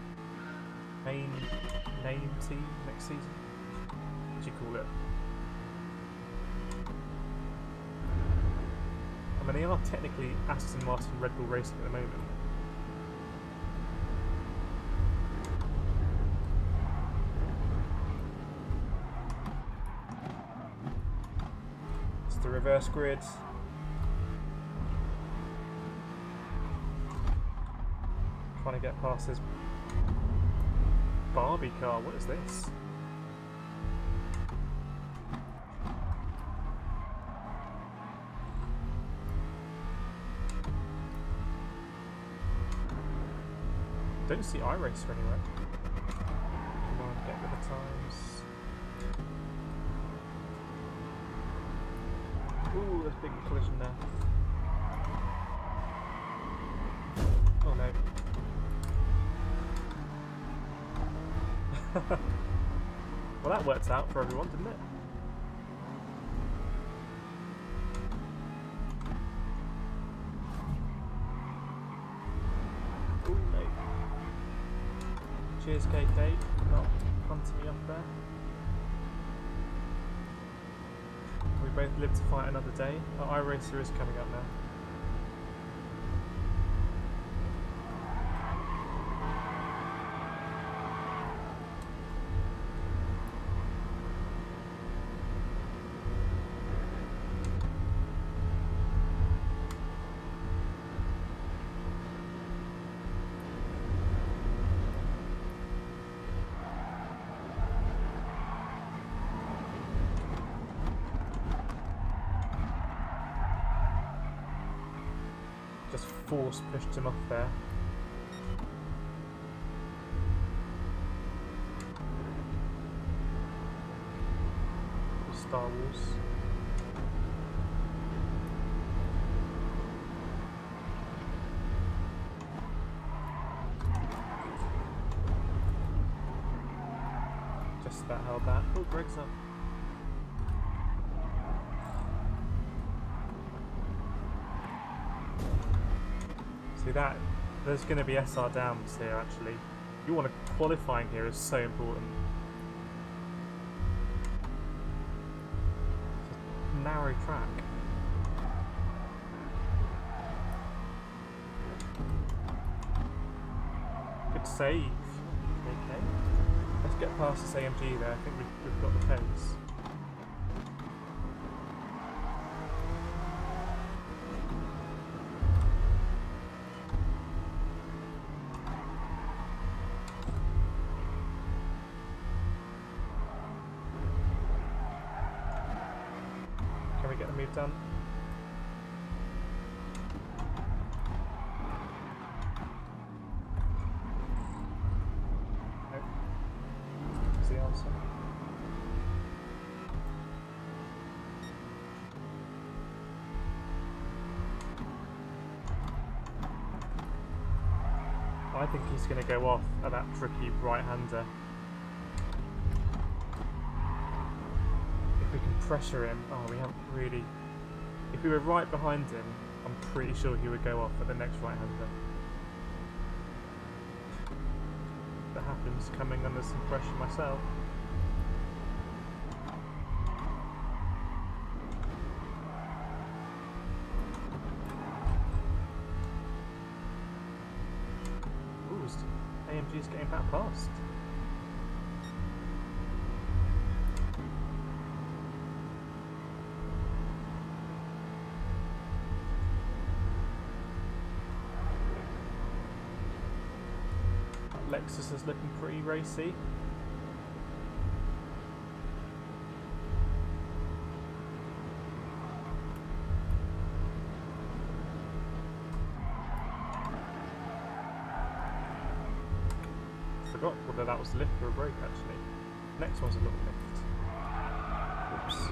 Main name team next season? What do you call it? I mean, they are technically Aston Martin Red Bull Racing at the moment. It's the reverse grid. Trying to get past this Barbie car. What is this? Don't see iRacer anywhere. Come on, get with the times. Ooh, there's a big collision there. Oh no. Well, that worked out for everyone, didn't it? Ooh, no. Cheers, KK, not punting me up there. We both live to fight another day. Our iRacer is coming up now. Just force pushed him off there. Star Wars. Just about held that. Oh, Greg's up. See that? There's going to be SR downs here actually. You want to qualifying here is so important. It's a narrow track. Good save. Okay. Let's get past this AMG there. I think we've got the pace. Done. Nope. That's the answer. I think he's going to go off at that tricky right-hander. If we can pressure him, oh, we haven't really. If we were right behind him, I'm pretty sure he would go off at the next right-hander. That happens coming under some pressure myself. Ooh, AMG's getting back past. Lexus is looking pretty racy. Forgot whether that was a lift or a brake actually. Next one's a little lift. Oops.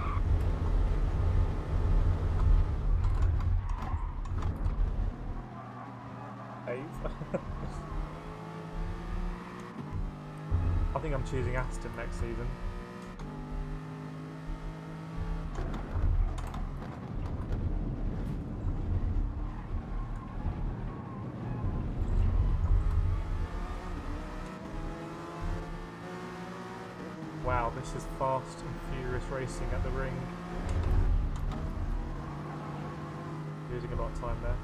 I think I'm choosing Aston next season. Wow, this is fast and furious racing at the ring. Losing a lot of time there.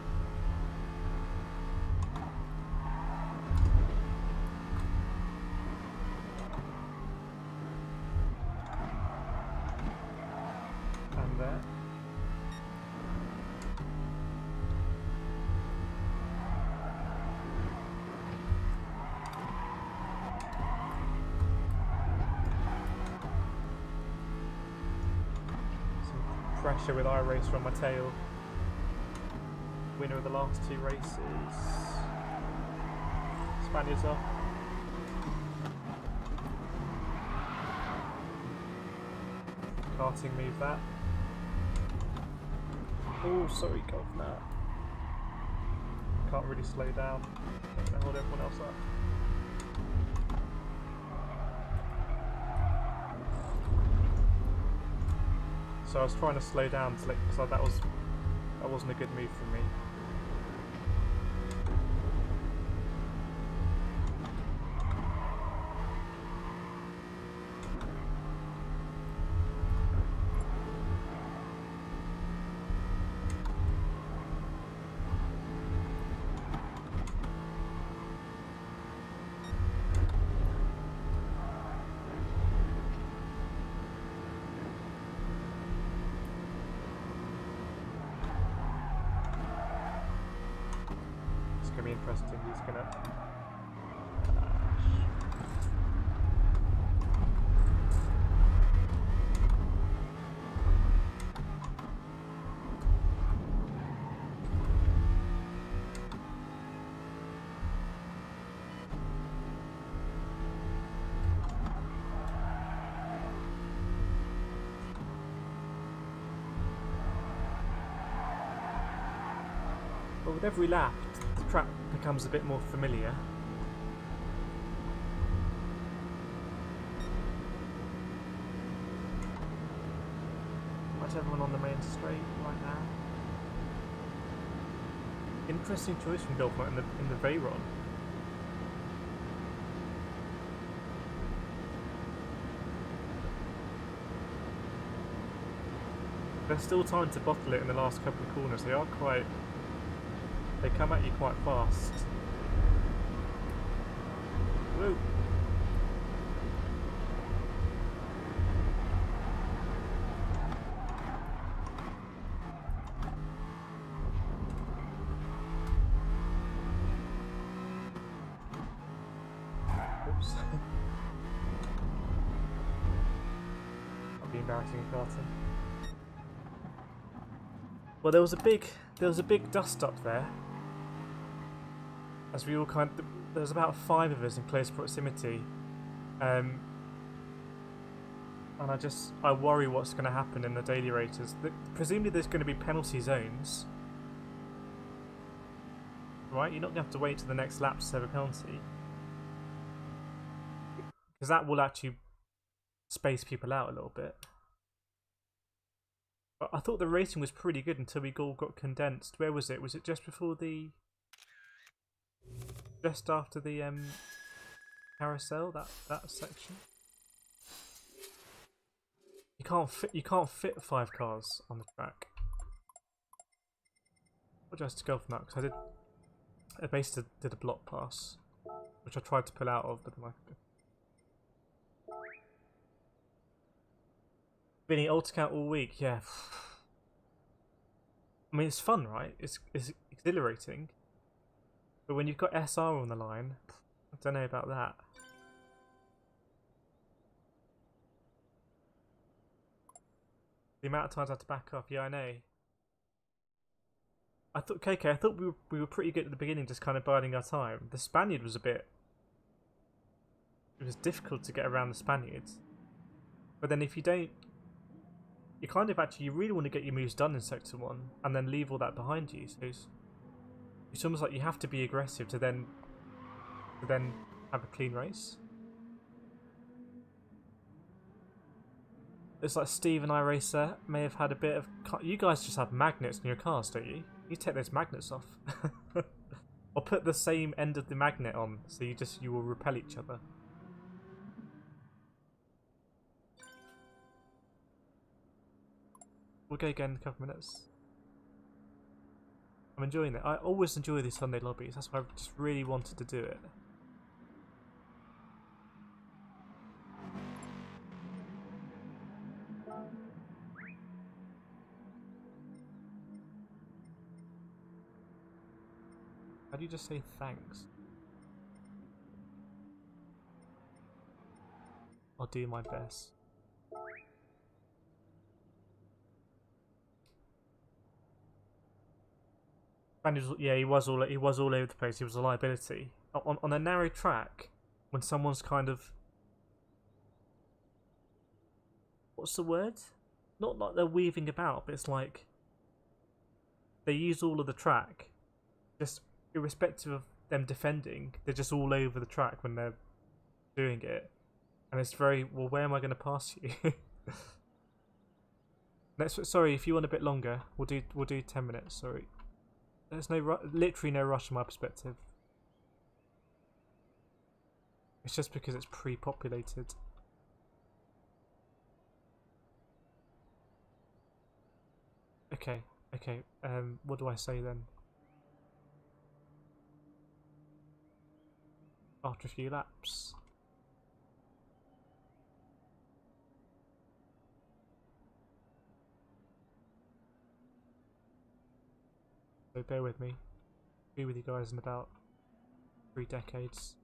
Pressure with iRacer on my tail. Winner of the last two races. Spaniards off. Karting move that. Oh, sorry, golf now. Can't really slow down. Don't hold everyone else up. So I was trying to slow down to because that wasn't a good move for me. Gonna be interesting. He's gonna with every lap, the track becomes a bit more familiar. Much everyone on the main straight right now. Interesting choice from Dolphin in the Veyron. There's still time to bottle it in the last couple of corners. They come at you quite fast. Woo! Oops. That'd be embarrassing in karting. Well, there was a big dust up there. As we all there was about 5 of us in close proximity, and I worry what's going to happen in the daily races. Presumably, there's going to be penalty zones, right? You're not going to have to wait to the next lap to serve a penalty, because that will actually space people out a little bit. I thought the racing was pretty good until we all got condensed. Where was it? Was it just before just after the carousel? That section. You can't fit 5 cars on the track. I just to go from that because I basically did a block pass, which I tried to pull out of, but then Been ult count all week, yeah. I mean, it's fun, right? It's exhilarating. But when you've got SR on the line, I don't know about that. The amount of times I had to back off, yeah, I know. I thought, KK, I thought we were pretty good at the beginning, just kind of biding our time. The Spaniard was it was difficult to get around the Spaniards. But then if you don't, you kind of you really want to get your moves done in Sector 1 and then leave all that behind you. So it's almost like you have to be aggressive to then have a clean race. It's like Steve and iRacer may have had a bit of... You guys just have magnets in your cars, don't you? You take those magnets off. Or put the same end of the magnet on, so you will repel each other. We'll go again in a couple of minutes. I'm enjoying it. I always enjoy these Sunday lobbies. That's why I just really wanted to do it. How do you just say thanks? I'll do my best. Yeah, he was all over the place. He was a liability on a narrow track. When someone's kind of, what's the word? Not like they're weaving about, but it's like they use all of the track, just irrespective of them defending. They're just all over the track when they're doing it, and it's very well. Where am I going to pass you? Sorry, if you want a bit longer, we'll do 10 minutes. Sorry. There's literally no rush from my perspective. It's just because it's pre-populated. Okay. What do I say then? After a few laps. So bear with me. Be with you guys in about 3 decades.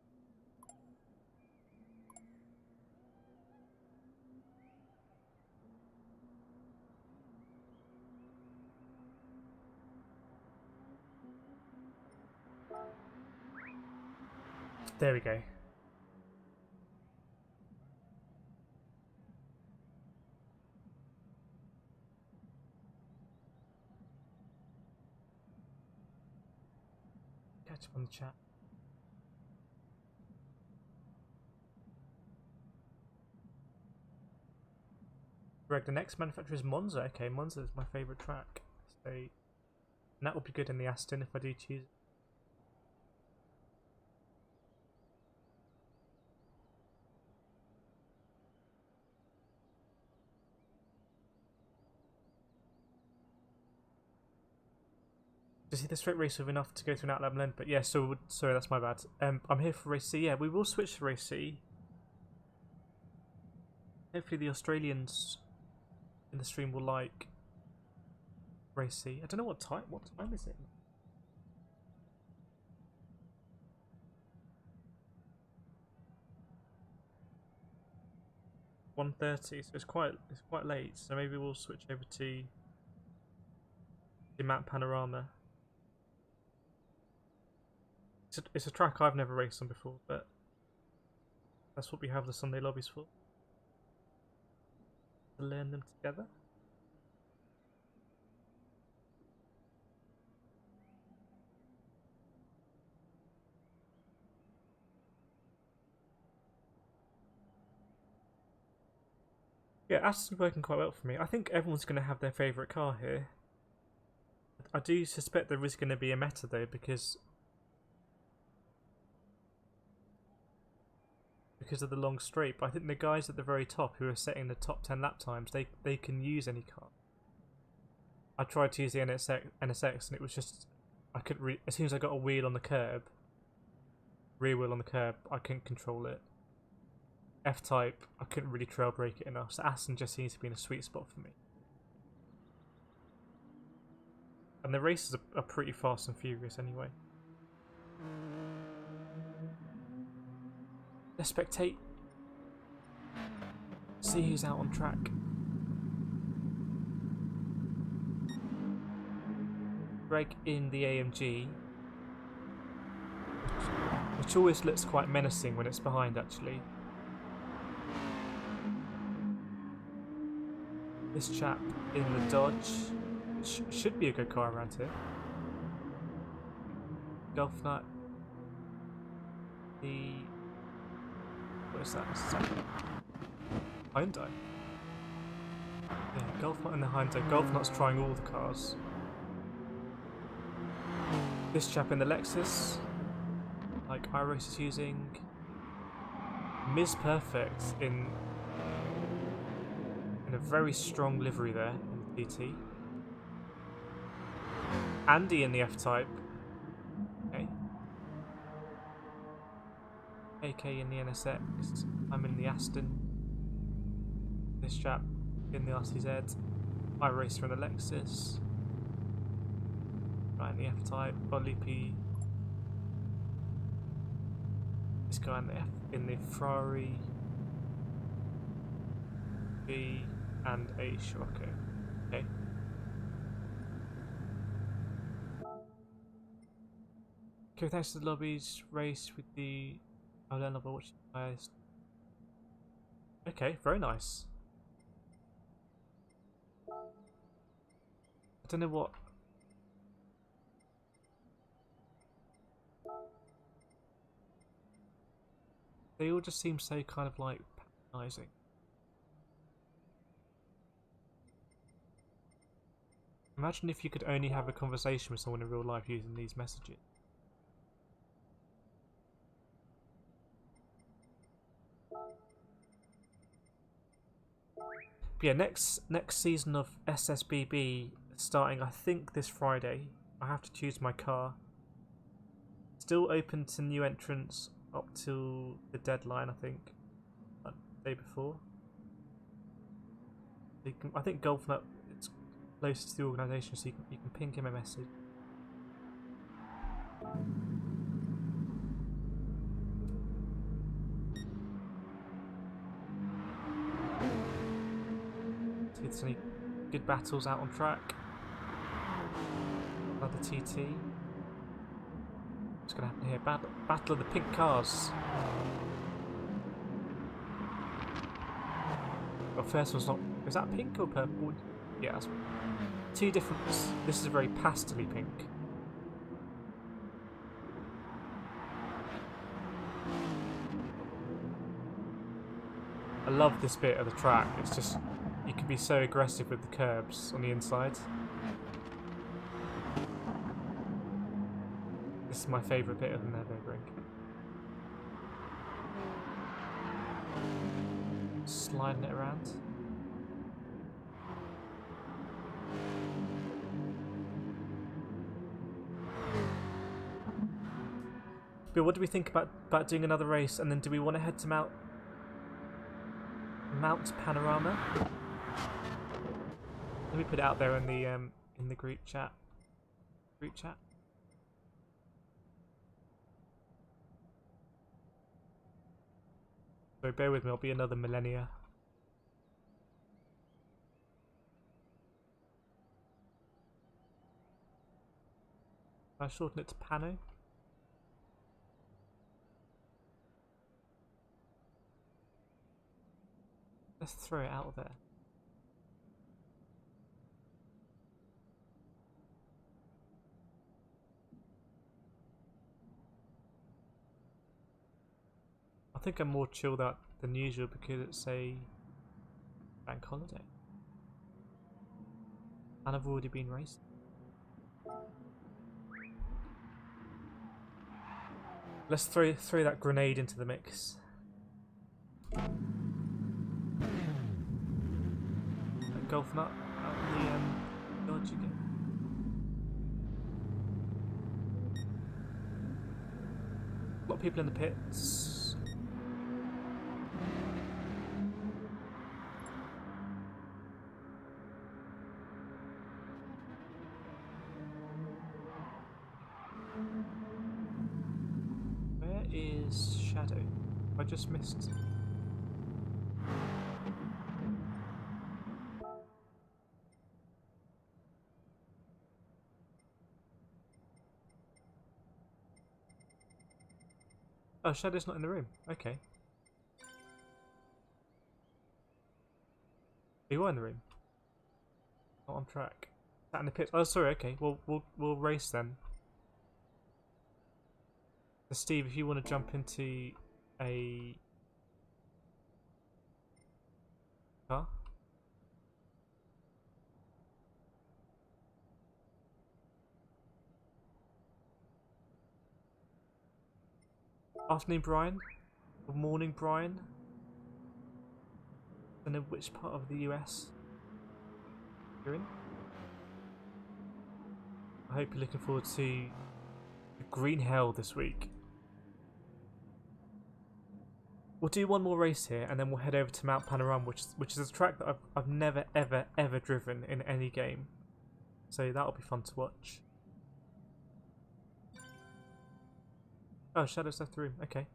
There we go. catch up on the chat. Greg, the next manufacturer is Monza. Okay, Monza is my favourite track. So, and that will be good in the Aston if I do choose it. To see the straight race with enough to go to an outlap length, but yeah, so sorry, that's my bad. I'm here for race C. Yeah, we will switch to race C. Hopefully the Australians in the stream will like race C. I don't know what time. What time is it? 1:30, so it's quite late. So maybe we'll switch over to the map panorama. It's a track I've never raced on before, but that's what we have the Sunday lobbies for. To learn them together. Yeah, Aston's working quite well for me. I think everyone's going to have their favourite car here. I do suspect there is going to be a meta though, because of the long straight, but I think the guys at the very top who are setting the top 10 lap times, they can use any car. I tried to use the NSX and it was just, I couldn't as soon as I got a wheel on the curb, rear wheel on the curb, I couldn't control it. F-Type, I couldn't really trail brake it enough, so Aston just seems to be in a sweet spot for me. And the races are pretty fast and furious anyway. Let's spectate. See who's out on track. Greg in the AMG, which always looks quite menacing when it's behind actually. This chap in the Dodge, which should be a good car around here. Golf Nut. What is that? Hyundai. Yeah, Golf Nut and the Hyundai. Golf Nut's trying all the cars. This chap in the Lexus, like iRace is using. Ms. Perfect in a very strong livery there in the TT. Andy in the F-Type. Okay. AK in the NSX. I'm in the Aston. This chap in the RCZ. iRacer in the Lexus. Right in the F-Type. Olipi. This guy in the Ferrari. B and a Scirocco. Okay. Okay, thanks to the lobbies. Race with the I'll learn about watching guys. Okay, very nice. I don't know what. They all just seem so kind of like patronising. Imagine if you could only have a conversation with someone in real life using these messages. But yeah, next season of SSBB starting I think this Friday. I have to choose my car. Still open to new entrants up till the deadline, I think. The day before. I think GolfNut it's closest to the organisation, so you can ping him a message. See if there's any good battles out on track. Another TT. What's going to happen here? Battle of the pink cars. Well, first one's not. Is that pink or purple? Yeah, that's two different. This is a very pastely pink. I love this bit of the track. It's just, you can be so aggressive with the curbs on the inside. This is my favourite bit of the Nürburgring. Sliding it around. But what do we think about doing another race, and then do we want to head to Mount Panorama? Let me put it out there in the group chat. So bear with me, I'll be another millennia. I shorten it to Pano. Let's throw it out there. I think I'm more chilled out than usual because it's a bank holiday. And I've already been racing. Let's throw that grenade into the mix. That golf nut out in the dodge again. A lot of people in the pits. Where is Shadow? I just missed. Oh, Shadow's not in the room. Okay. You were in the room. Not on track. Sat in the pits. Oh, sorry. Okay. We'll race then. So Steve, if you want to jump into a car. Afternoon, Brian. Or morning, Brian. I don't know which part of the US you're in. I hope you're looking forward to Green Hell this week. We'll do one more race here, and then we'll head over to Mount Panorama, which is a track that I've never ever driven in any game. So that'll be fun to watch. Oh, Shadow's left the room. Okay.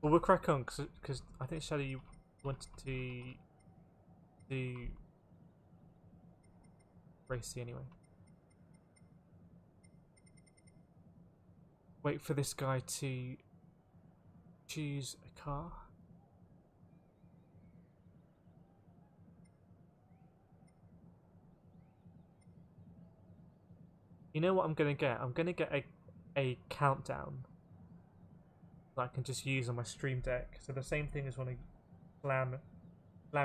Well, we'll crack on because I think Shadow, you wanted to race anyway. Wait for this guy to choose a car. You know what I'm gonna get? I'm gonna get a countdown that I can just use on my stream deck. So the same thing as when I slam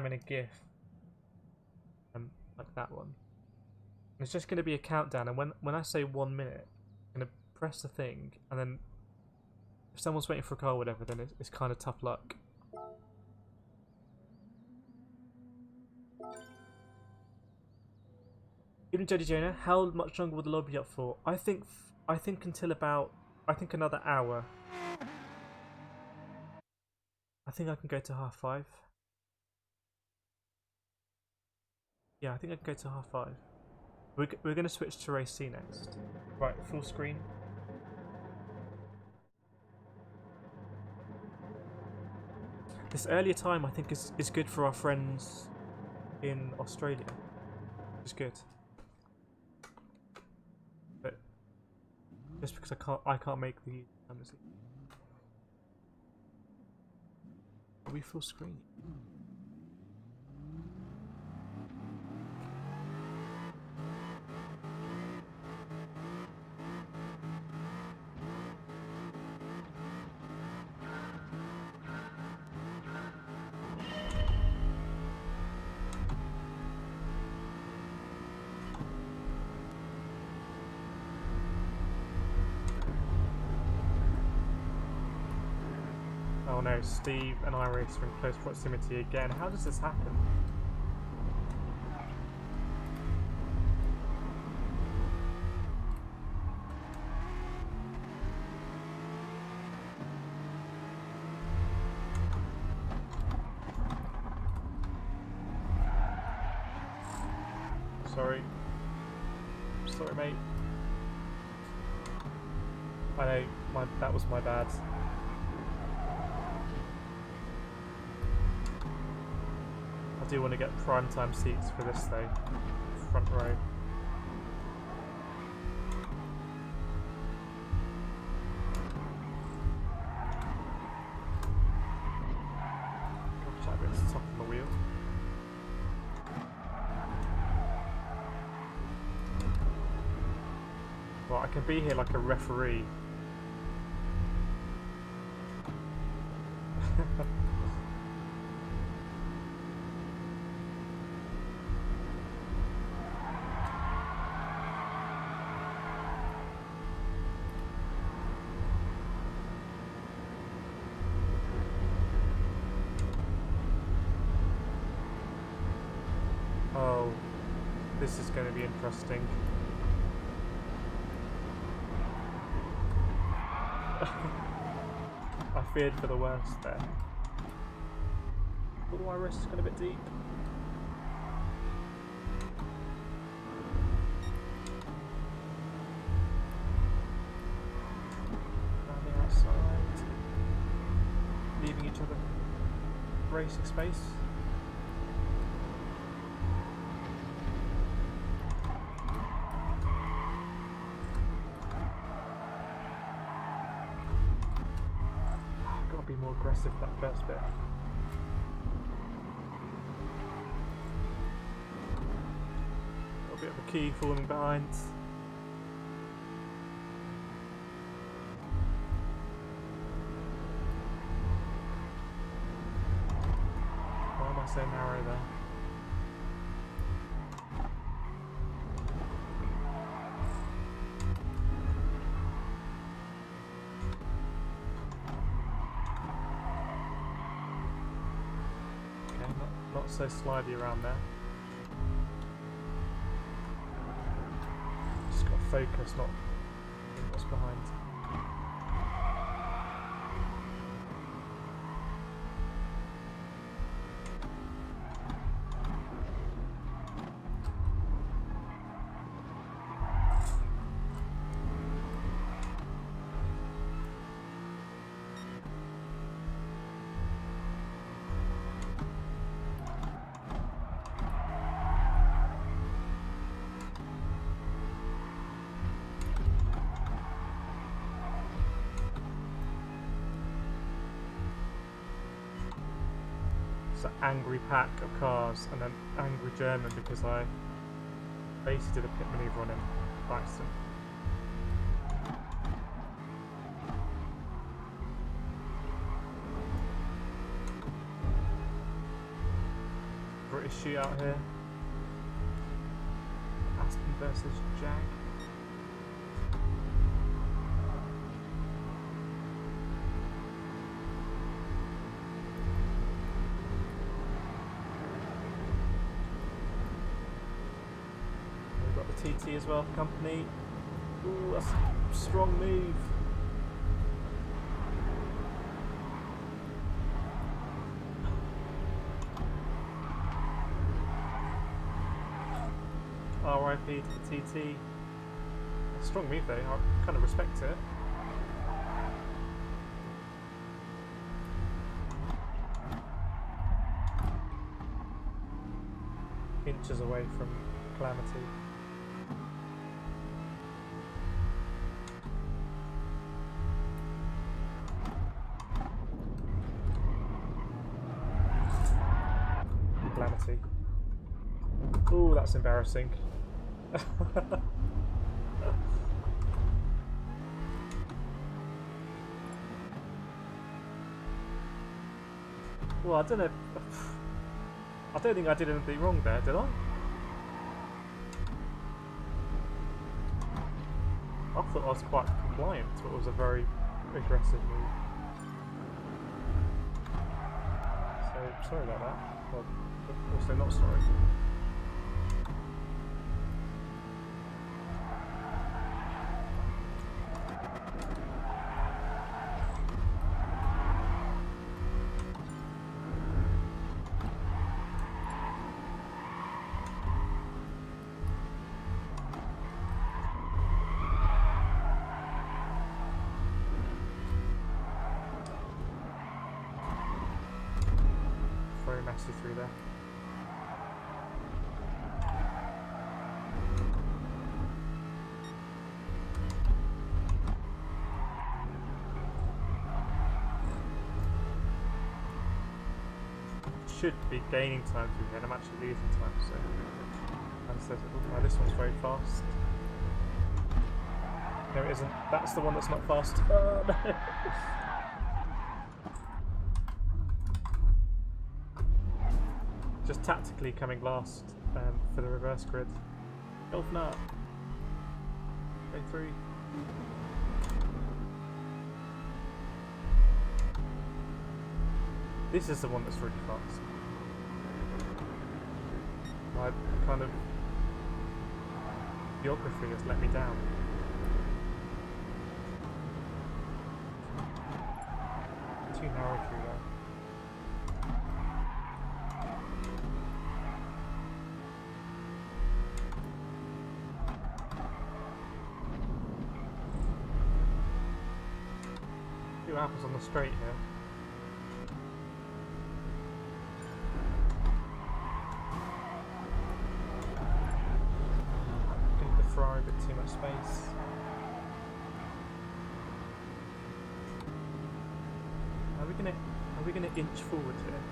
in a GIF, like that one. And it's just gonna be a countdown, and when I say 1 minute, I'm gonna press the thing, and then if someone's waiting for a car or whatever, then it's kind of tough luck. Even Jody Jonah, how much longer will the lobby be up for? I think until about, another hour. I think I can go to 5:30. Yeah, I think I can go to 5:30. We're going to switch to race C next. Right, full screen. This earlier time I think is good for our friends in Australia. It's good. But just because I can't make the times. Are we full screen? Oh no, Steve and Iris are in close proximity again. How does this happen? Sorry. Sorry, mate. I know, that was my bad. I do want to get prime time seats for this though. Front row. Gosh, that bit's top of the wheel. Well, I can be here like a referee. Oh, this is going to be interesting. I feared for the worst there. Oh, my wrist has gone a bit deep. Around the outside. Leaving each other racing space. Be more aggressive that first bit. A bit of a key falling behind. Why am I so narrow there? Not so slidey around there. Just got to focus, not what's behind. An angry pack of cars and an angry German because I basically did a pit maneuver on him by accident. British shootout here. Aston versus Jag. TT as well for company. Ooh, that's a strong move. RIP to the TT. Strong move though, I kind of respect it. Inches away from calamity. Calamity. Ooh, that's embarrassing. Well, I don't know. I don't think I did anything wrong there, did I? I thought I was quite compliant, but it was a very aggressive move. So sorry about that. Well, also not sorry. Very messy through there. Should be gaining time through here, and I'm actually losing time, so oh, this one's very fast. No, it isn't. That's the one that's not fast. Oh no! Just tactically coming last for the reverse grid. Open up. Go through. This is the one that's really fast. My kind of geography has let me down. Too narrow through there. See what happens on the straight here. A bit too much space. Are we gonna inch forward here?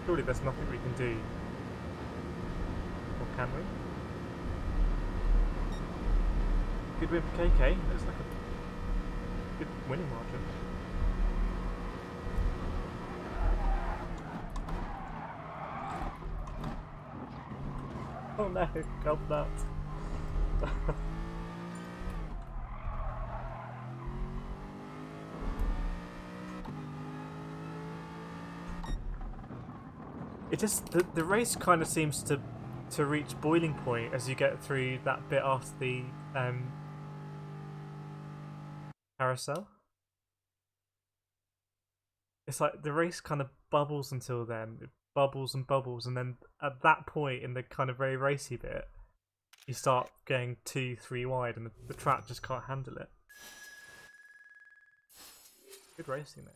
Surely there's nothing we can do. Or can we? Good win for KK. Looks like a good winning margin. Oh no, gulp that. It just the race kind of seems to reach boiling point as you get through that bit after the carousel. It's like the race kind of bubbles until then. It bubbles and bubbles, and then at that point in the kind of very racy bit, you start getting 2-3 wide, and the track just can't handle it. Good racing though.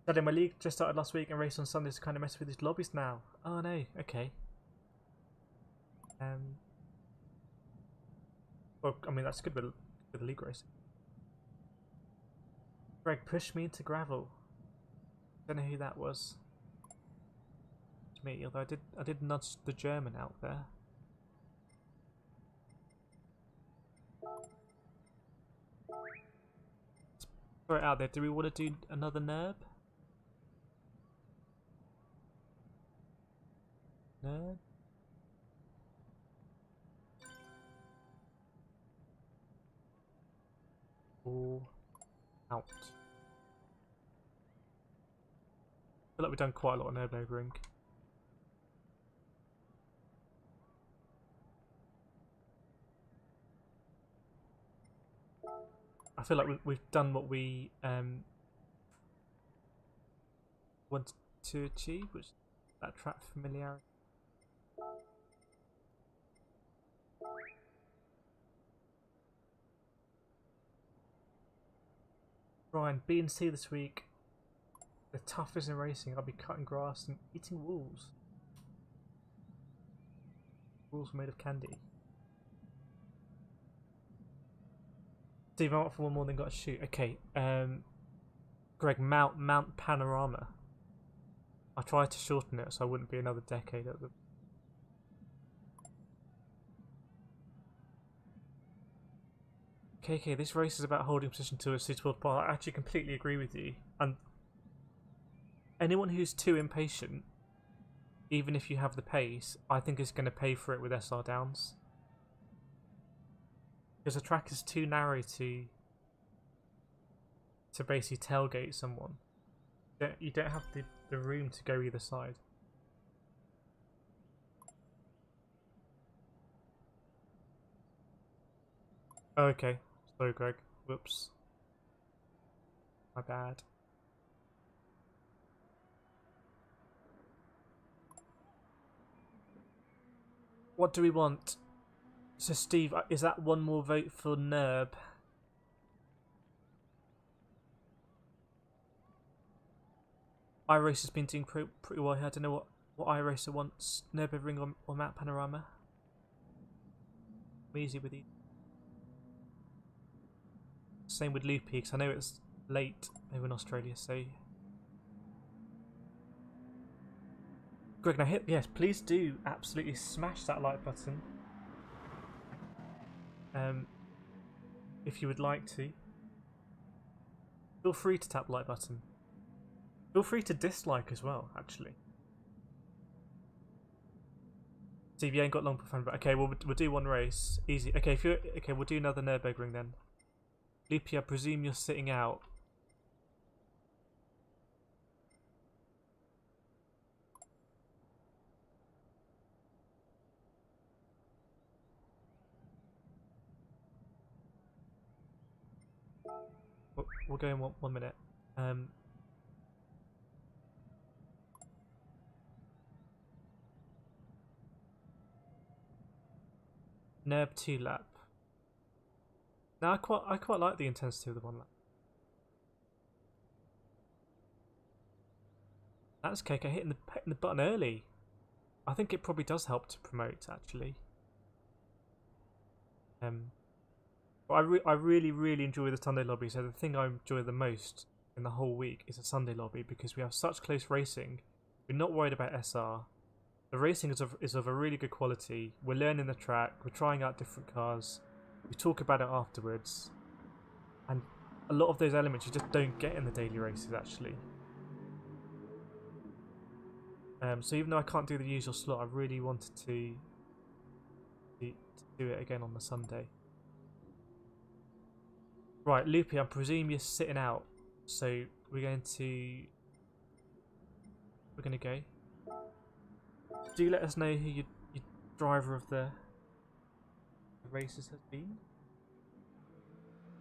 Saturday, my league just started last week and raced on Sundays to kind of mess with these lobbies now. Oh no, okay. Well, I mean that's good with the league racing. Greg pushed me into gravel. Don't know who that was. It's me, although I did nudge the German out there. Let's throw it out there. Do we want to do another Nurb? Nurb? Or out. I feel like we've done quite a lot on Nürburgring. I feel like we've done what we wanted to achieve, which is that track familiarity. Ryan, B and C this week. The toughest in racing. I'll be cutting grass and eating walls. Walls made of candy. Steve, I'm up for one more than got to shoot. Okay, Greg, Mount Panorama. I tried to shorten it so I wouldn't be another decade at the KK, this race is about holding position to a suitable path. I actually completely agree with you. And anyone who's too impatient, even if you have the pace, I think is going to pay for it with SR downs. Because the track is too narrow to basically tailgate someone. You don't have the room to go either side. Oh, okay. Sorry, Greg. Whoops. My bad. What do we want? So, Steve, is that one more vote for Nurb? iRace has been doing pretty well here. I don't know what iRacer wants. Nürburgring or Map Panorama? I'm easy with you. Same with Loopy, because I know it's late over in Australia, so... Greg, now hit... Yes, please do absolutely smash that like button. If you would like to. Feel free to tap the like button. Feel free to dislike as well, actually. Steve, you ain't got long for fun, but okay, we'll do one race. Easy. Okay, we'll do another Nürburgring then. Loopy, I presume you're sitting out. We'll go in one minute. Nurb 2 lap. Now I quite like the intensity of the 1 lap. That's KK hitting the button early. I think it probably does help to promote actually. But I really enjoy the Sunday lobby. So the thing I enjoy the most in the whole week is a Sunday lobby because we have such close racing. We're not worried about SR. The racing is of a really good quality. We're learning the track. We're trying out different cars. We talk about it afterwards, and a lot of those elements you just don't get in the daily races actually. So even though I can't do the usual slot, I really wanted to do it again on the Sunday. Right, Loopy, I presume you're sitting out, so we're going to go. Do let us know who your driver of the races has been.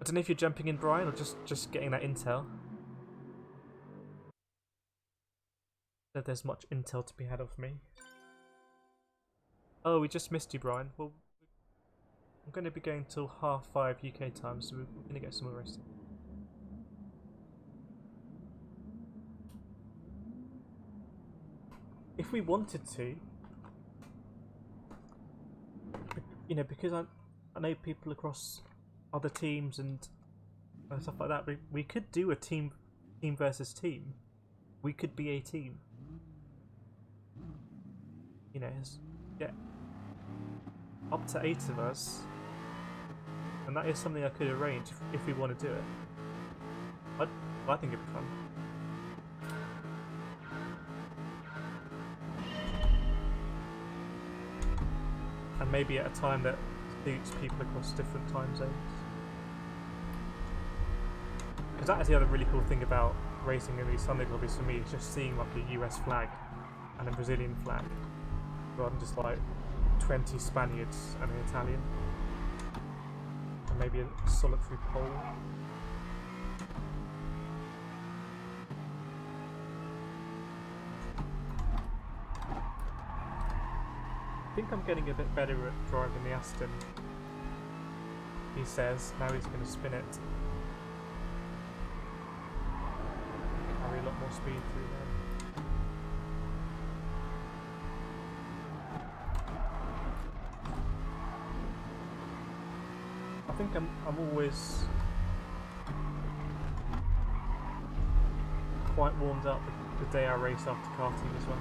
I don't know if you're jumping in, Brian, or just getting that intel. That there's much intel to be had of me. Oh, we just missed you, Brian. Well, I'm going to be going till 5:30 UK time, so we're going to get some more rest. If we wanted to, you know, because I know people across other teams and stuff like that, we could do a team versus team. We could be a team. You know, get up to 8 of us, and that is something I could arrange if we want to do it. I think it'd be fun. And maybe at a time that suits people across different time zones. Because that is the other really cool thing about racing in these Sunday lobbies for me, is just seeing like a US flag and a Brazilian flag, rather than just like 20 Spaniards and an Italian. And maybe a solitary pole. I think I'm getting a bit better at driving the Aston, he says. Now he's going to spin it. Carry a lot more speed through there. I think I'm always quite warmed up the day I race after karting as well.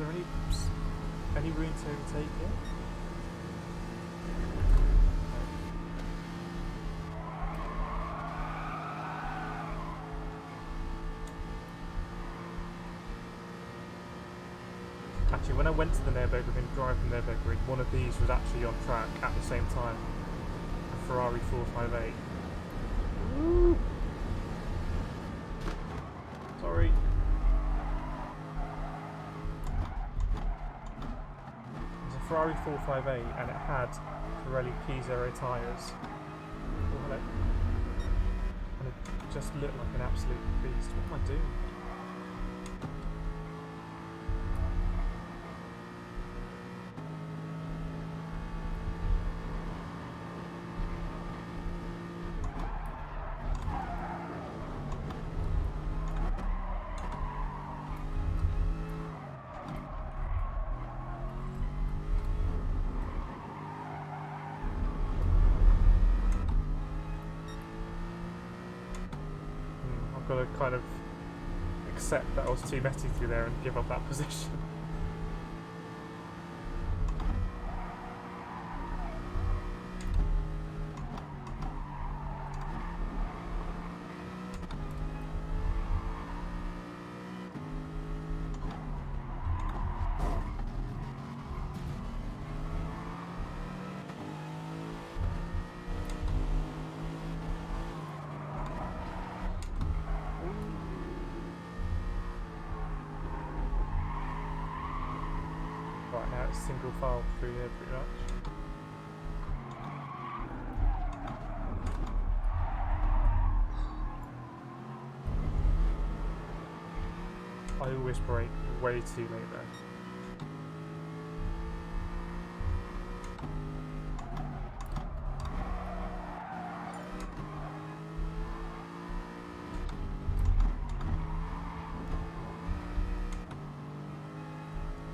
there any room to overtake it? Actually, when I went to the Nürburgring, drive from Nürburgring, one of these was actually on track at the same time. A Ferrari 458. Woo! Sorry. It was a Ferrari 458 and it had Pirelli P0 tyres. Oh, hello. And it just looked like an absolute beast. What am I doing? I've got to kind of accept that I was too messy through there and give up that position. Right, now it's single file through here pretty much. I always brake way too late there.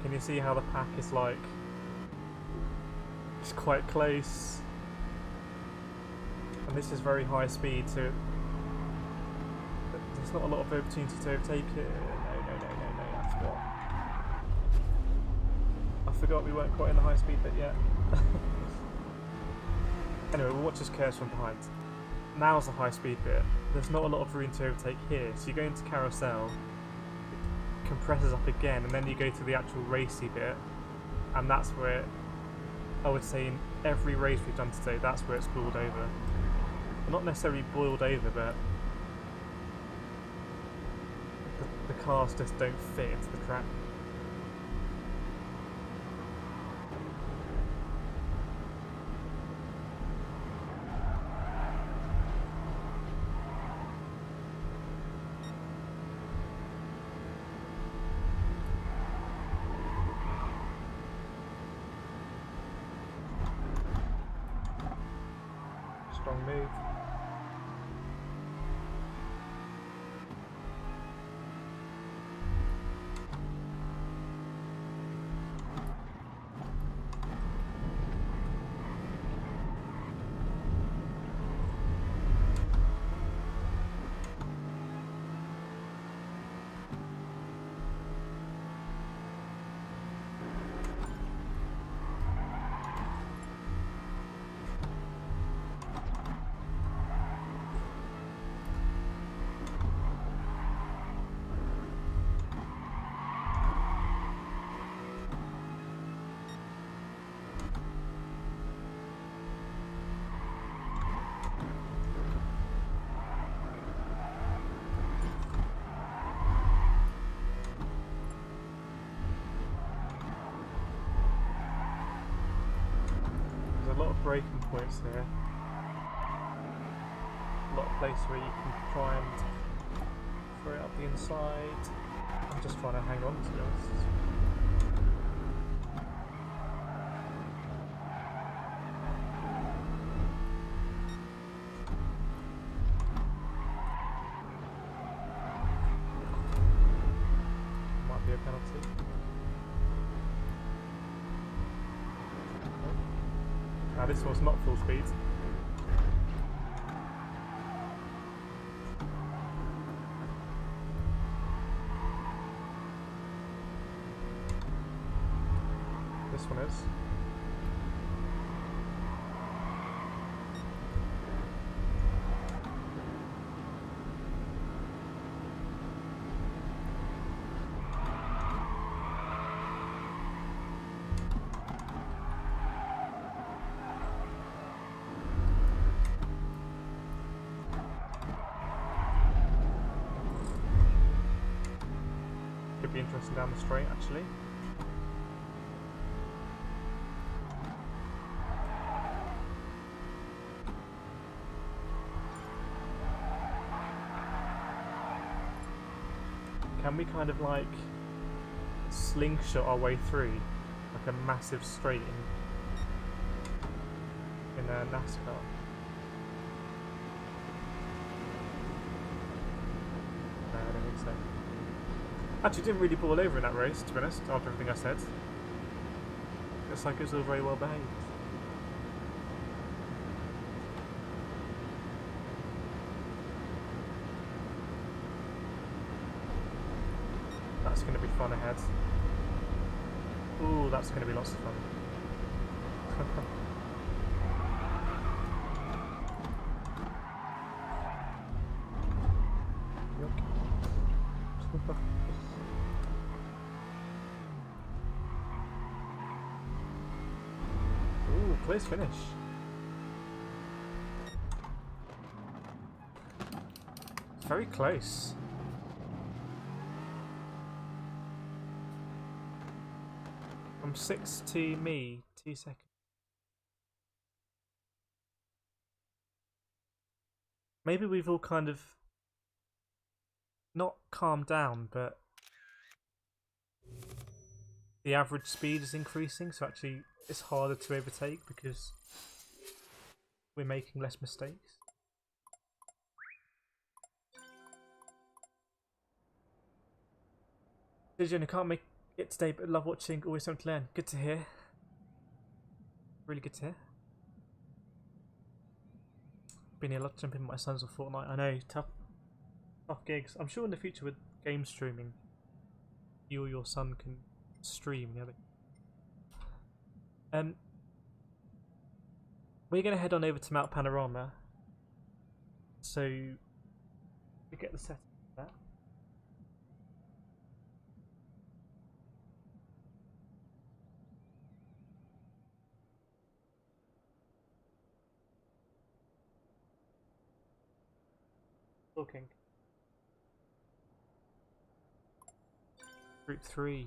Can you see how the pack is like, it's quite close, and this is very high speed, so there's not a lot of opportunity to overtake it. No, I forgot we weren't quite in the high speed bit yet. Anyway, we'll watch this curse from behind. Now's the high speed bit. There's not a lot of room to overtake here, so you go into carousel, compresses up again, and then you go to the actual racy bit, and that's where I would say in every race we've done today, that's where it's boiled over. Well, not necessarily boiled over, but the cars just don't fit into the track. Strong move. A lot of braking points here. A lot of place where you can try and throw it up the inside. I'm just trying to hang on, to be honest. Might be a penalty. Now this was not full speed. one is. Could be interesting down the straight, actually. Can we kind of like slingshot our way through like a massive straight in NASCAR? No, I don't think so. Actually, didn't really ball over in that race, to be honest, after everything I said. Looks like it was all very well behaved. That's going to be fun ahead. Ooh, that's going to be lots of fun. Ooh, close finish. It's very close. From 6 to me, 2 seconds. Maybe we've all kind of not calmed down, but the average speed is increasing, so actually it's harder to overtake because we're making less mistakes. Dijon, I can't make it today, but love watching, always something to learn. Good to hear. Really good to hear. Been here a lot jumping with my sons on Fortnite. I know, tough gigs. I'm sure in the future with game streaming, you or your son can stream. We're going to head on over to Mount Panorama. So we get the setting for that. Talking. Group 3.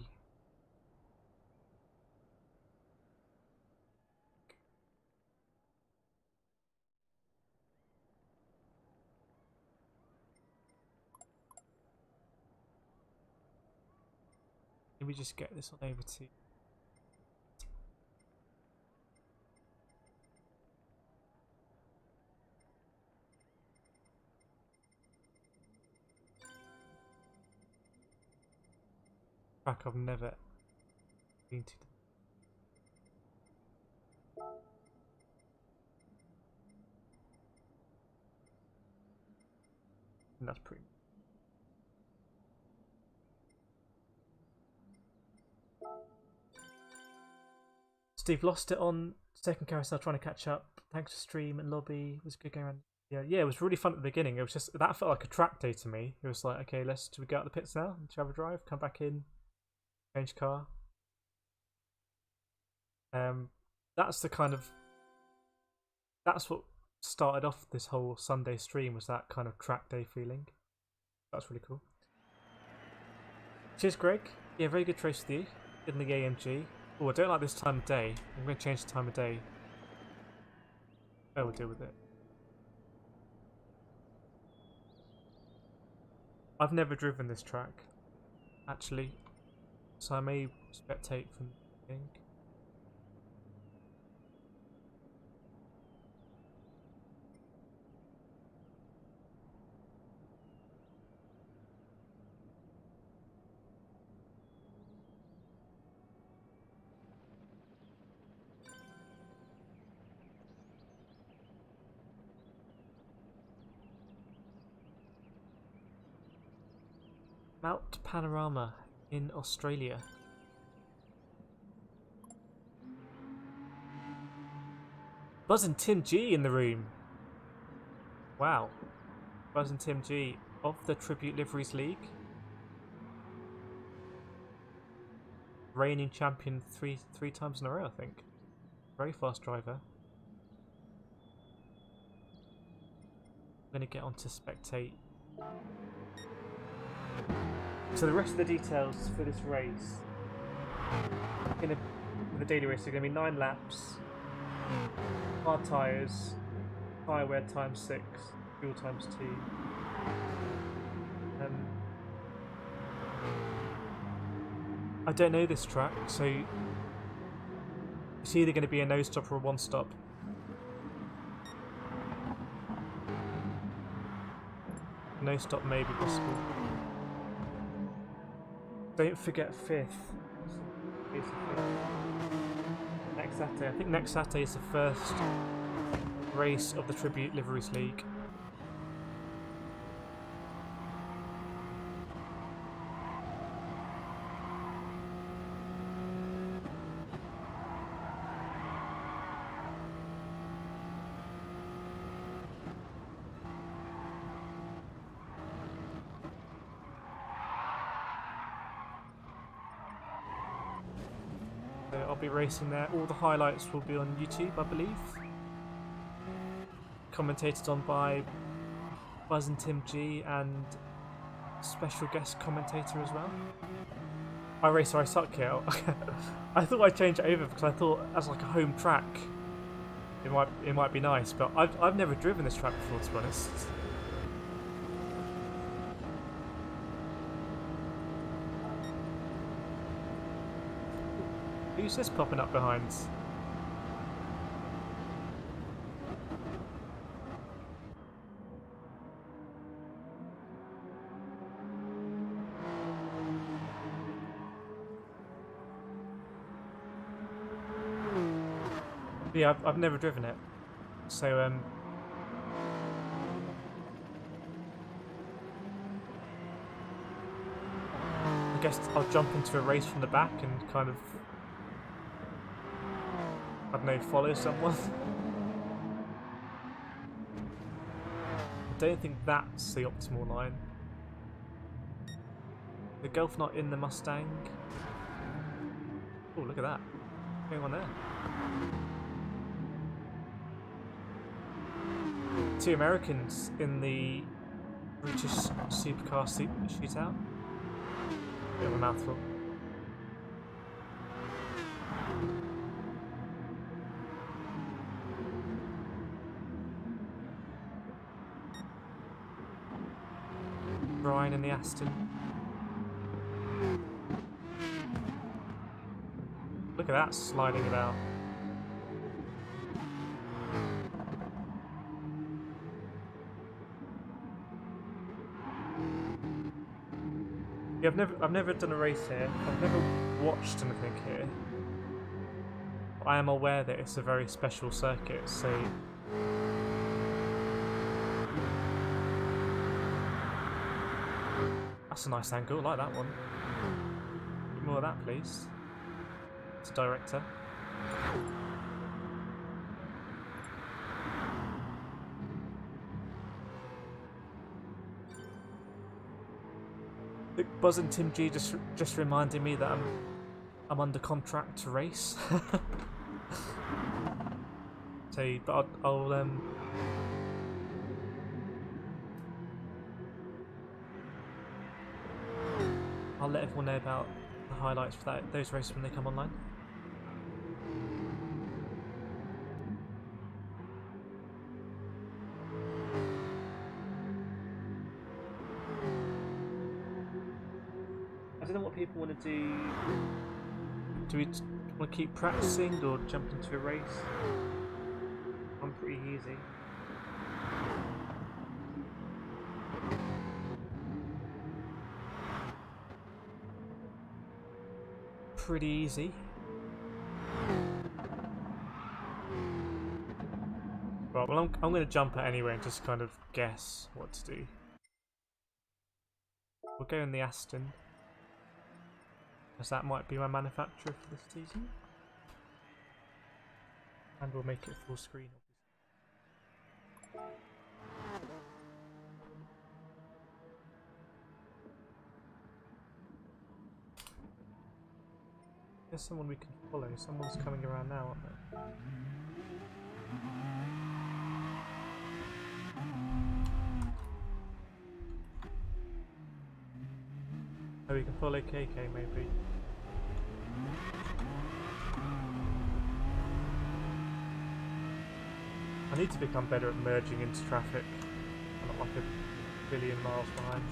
Let me just get this on over to track I've never been to. And that's pretty. Steve lost it on second carousel trying to catch up. Thanks to stream and lobby. It was good going around. Yeah, it was really fun at the beginning. It was just that felt like a track day to me. It was like, okay, should we go out the pits now and have a drive, come back in, change car. That's what started off this whole Sunday stream, was that kind of track day feeling. That's really cool. Cheers, Greg. Yeah, very good trace with you. Good in the AMG. Oh, I don't like this time of day. I'm going to change the time of day. Oh, we'll deal with it. I've never driven this track, actually, so I may spectate from the beginning. Mount Panorama in Australia. Buzz and Tim G in the room. Wow. Buzz and Tim G of the Tribute Liveries League. Reigning champion three times in a row, I think. Very fast driver. I'm going to get on to spectate. So the rest of the details for this race, for the daily race, are going to be 9 laps, hard tyres, tyre wear times 6, fuel times 2. I don't know this track, so it's either going to be a no stop or a 1 stop. No stop may be possible. Don't forget 5th. Next Saturday. I think next Saturday is the first race of the Tribute Liveries League. So I'll be racing there. All the highlights will be on YouTube, I believe. Commentated on by Buzz and Tim G and special guest commentator as well. I race or I suck here. I thought I'd change it over because I thought as like a home track it might be nice, but I've never driven this track before, to be honest. Who's this popping up behind? Yeah, I've never driven it, so I guess I'll jump into a race from the back and kind of, I don't know, follow someone. I don't think that's the optimal line. The Gulf not in the Mustang. Oh, look at that. What's going on there? 2 Americans in the British Supercar Shootout. Bit of a mouthful. Brian in the Aston. Look at that sliding about. Yeah, I've never done a race here. I've never watched anything here. But I am aware that it's a very special circuit, so that's a nice angle, I like that one. Bit more of that, please. It's a director. Buzz and Tim G just reminded me that I'm under contract to race. So, but I'll let everyone know about the highlights for those races when they come online. I don't know what people want to do. Do we want to keep practicing or jump into a race? I'm pretty easy. Pretty easy. Right, well, I'm going to jump it anyway and just kind of guess what to do. We'll go in the Aston, as that might be my manufacturer for this season. And we'll make it full screen. There's someone we can follow. Someone's coming around now, aren't they? Oh, we can follow KK maybe. I need to become better at merging into traffic. I'm not like a billion miles behind.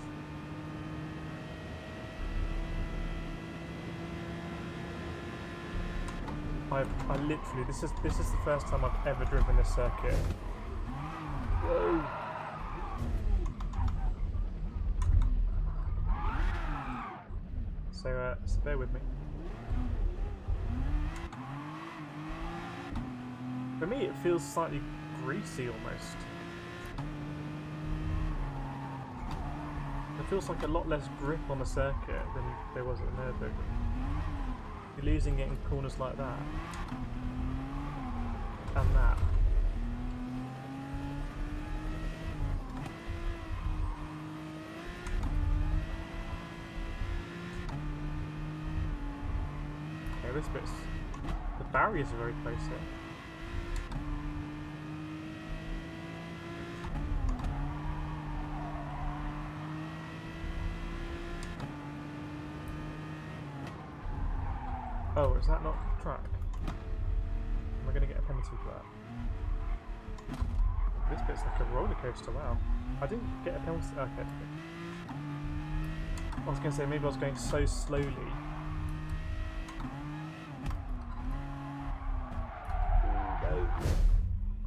I literally, this is the first time I've ever driven this circuit. Whoa! So bear with me. For me, it feels slightly greasy almost. It feels like a lot less grip on the circuit than there was at the Nürburgring. You're losing it in corners like that. And that. Okay, this bit's... the barriers are very close here. Oh, is that not track? Am I going to get a penalty for that? This bit's like a roller coaster, wow. I didn't get a penalty. Okay. I was going to say maybe I was going so slowly.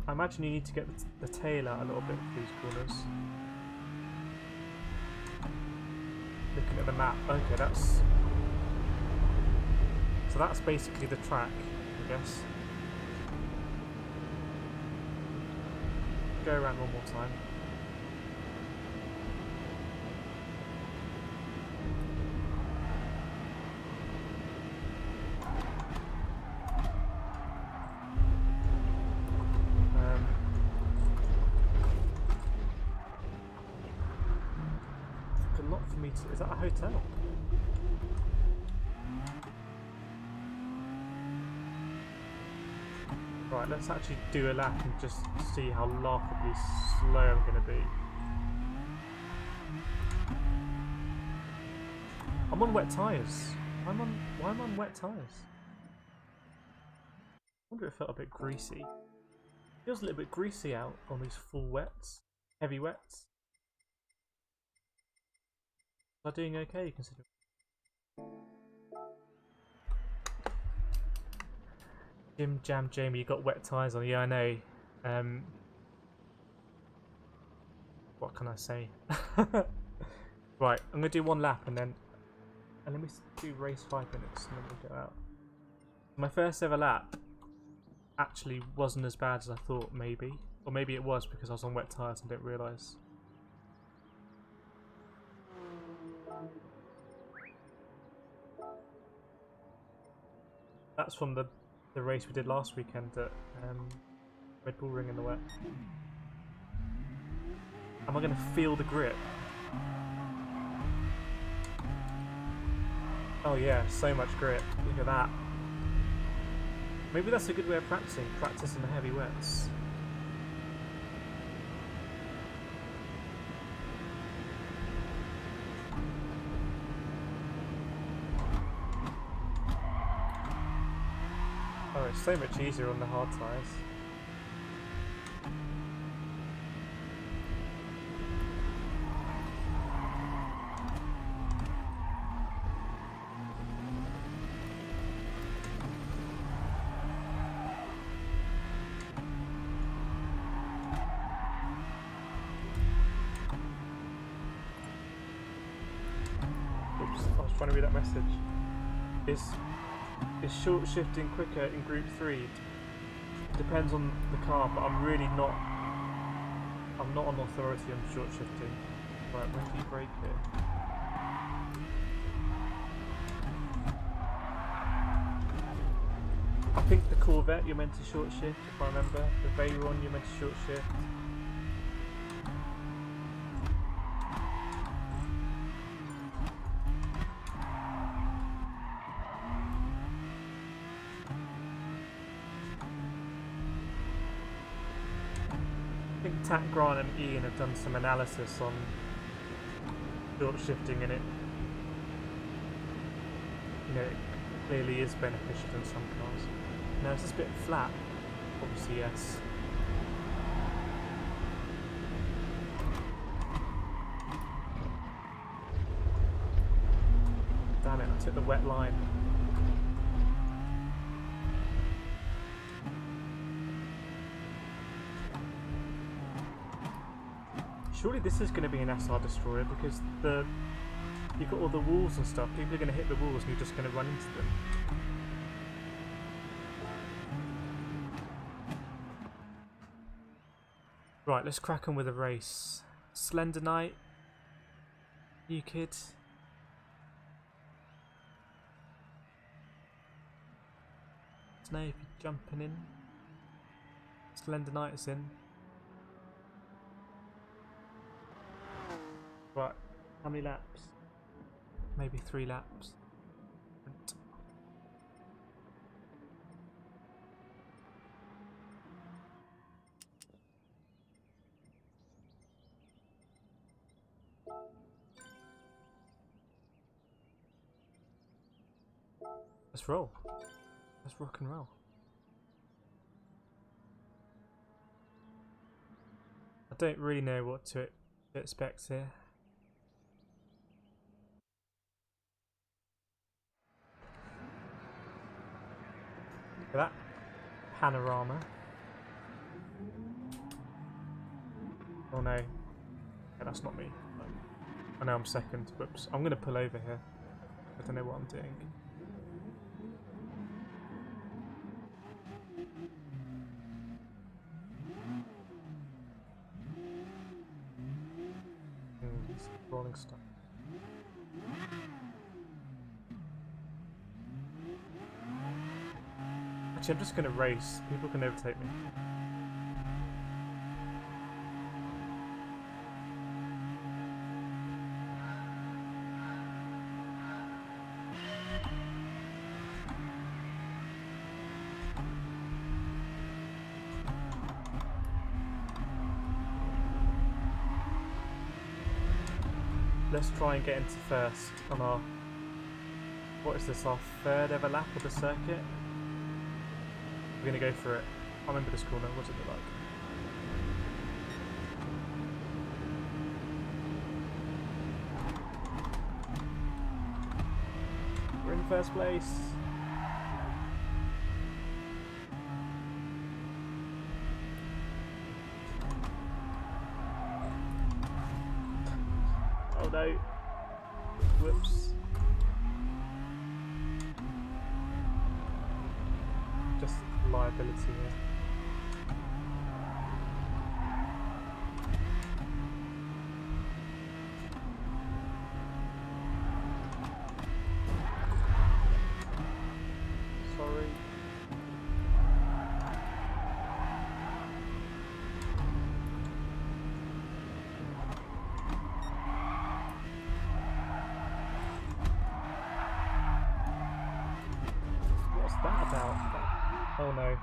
I imagine you need to get the tail out a little bit for these corners. Looking at the map, okay, that's... so that's basically the track, I guess. Go around one more time. A lot for me to... is that a hotel? Right, let's actually do a lap and just see how laughably slow I'm going to be. I'm on wet tyres. Why am I on wet tyres? I wonder if it felt a bit greasy. It feels a little bit greasy out on these full wets, heavy wets. Am I doing okay considering? Jim Jam Jamie, you got wet tyres on. Yeah, I know. What can I say? Right, I'm going to do one lap and then... and let me do race 5 minutes and then we'll go out. My first ever lap actually wasn't as bad as I thought, maybe. Or maybe it was because I was on wet tyres and didn't realise. That's from the race we did last weekend at Red Bull Ring in the wet. Am I going to feel the grip? Oh yeah, so much grip. Look at that. Maybe that's a good way of practicing. Practice in the heavy wets. Oh, it's so much easier on the hard tyres. Oops, I was trying to read that message. Is short shifting quicker in Group 3? Depends on the car, but I'm really not... I'm not on authority on short shifting. Right, when do you brake it? I think the Corvette you're meant to short shift, if I remember. The Veyron you're meant to short shift. I think Tat, Grant and Ian have done some analysis on short shifting, and it, you know, it clearly is beneficial in some cars. Now is this a bit flat? Obviously yes. Damn it, I took the wet line. Surely this is going to be an SR destroyer because you've got all the walls and stuff. People are going to hit the walls and you're just going to run into them. Right, let's crack on with a race. Slender Knight, you kid. Snape, you're jumping in. Slender Knight is in. Right, how many laps? Maybe 3 laps. Let's roll. Let's rock and roll. I don't really know what to expect here. Look at that panorama. Oh no. Yeah, that's not me. I know I'm second. Whoops. I'm going to pull over here. I don't know what I'm doing. Rolling stuff. Actually, I'm just going to race. People can overtake me. Let's try and get into first on our... What is this, our 3rd ever lap of the circuit? We're going to go for it. I remember this corner. What's it look like? We're in first place. Oh no. Whoops. Just liability here. Sorry. What's that about? Oh no.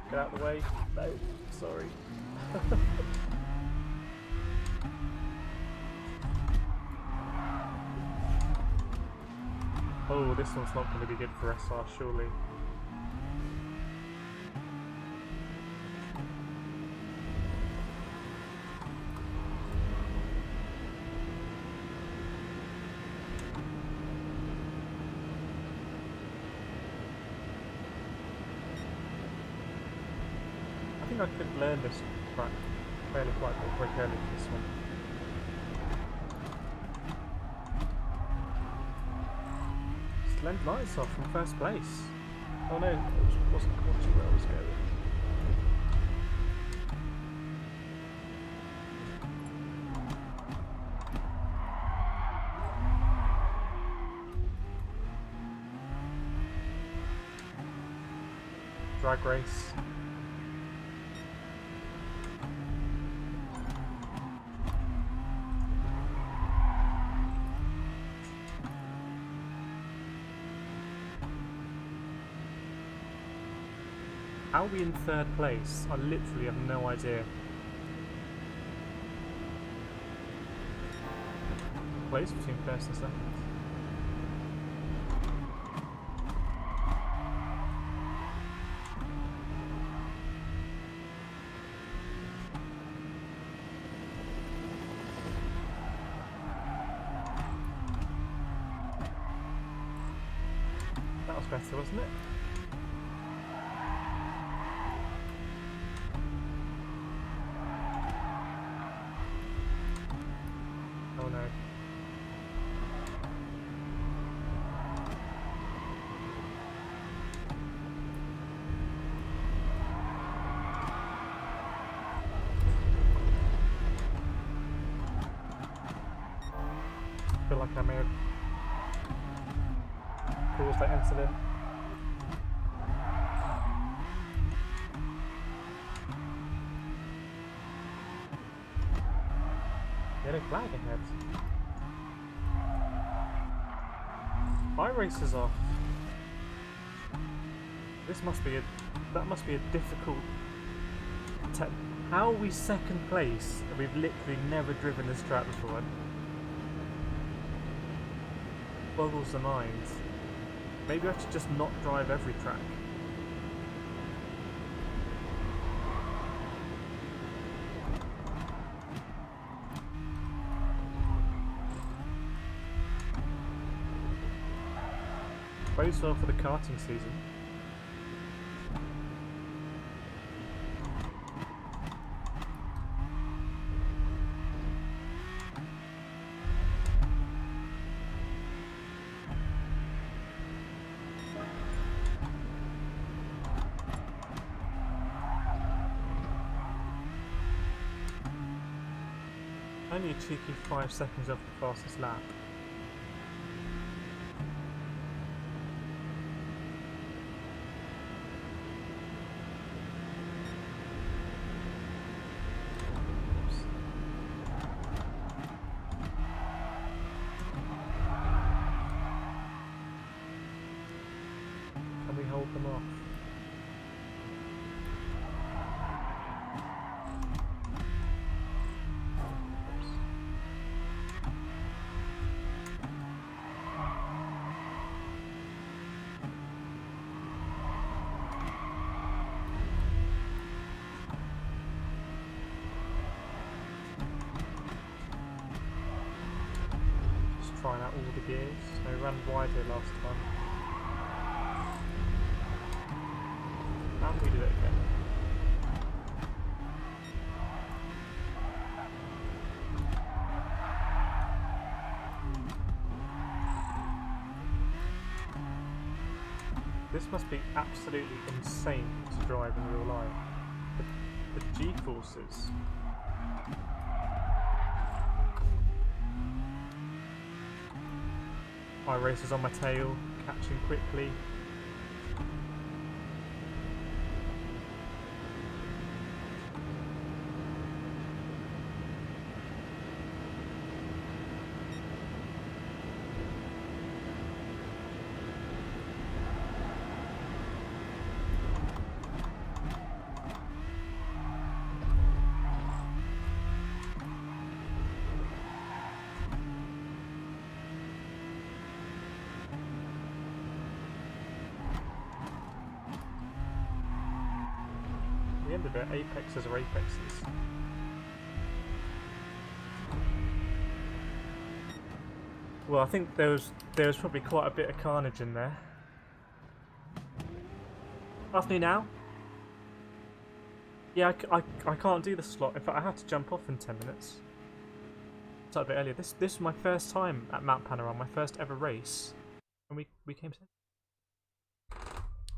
Get out of the way. No, sorry. Oh, this one's not going to be good for SR, surely. I think I could learn this track fairly quite early for this one. Slender Lights off from first place. Oh no, it wasn't watching where I was going. drag race. How are we in third place? I literally have no idea. Place between first and second. That was better, wasn't it? Oh no. I feel like I may have caused that incident. Yellow flag ahead. My race is off. This must be that must be a difficult how are we second place and we've literally never driven this track before? Boggles the mind. Maybe I should just not drive every track. Bodes well for the karting season. Only a cheeky 5 seconds off the fastest lap. Can we hold them off? Trying out all the gears. I ran wide here last time. How do we do it again? This must be absolutely insane to drive in real life. The G-forces. My racer's on my tail, catching quickly. The end of it, apexes are apexes. Well, I think there was probably quite a bit of carnage in there. Afternoon now? Yeah, I can't do the slot. In fact, I have to jump off in 10 minutes. Started a bit earlier. This is my first time at Mount Panorama, my first ever race, and we came second.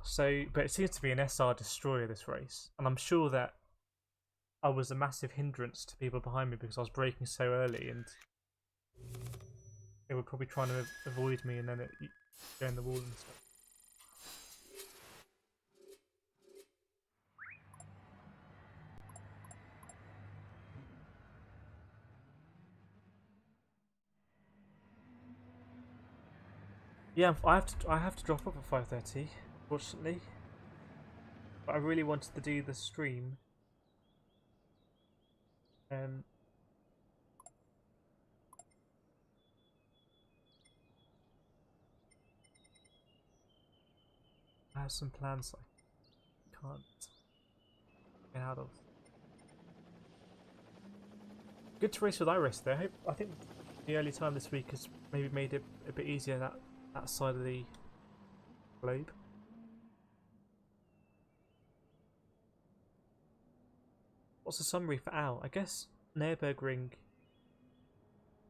So, but it seems to be an SR destroyer, this race, and I'm sure that I was a massive hindrance to people behind me because I was braking so early, and they were probably trying to avoid me, and then it going the wall and stuff. Yeah, I have to drop up at 5:30, fortunately. But I really wanted to do the stream. I have some plans I can't get out of. Good to race with iRace though. I think the early time this week has maybe made it a bit easier that side of the globe. What's the summary for Al? I guess Nürburgring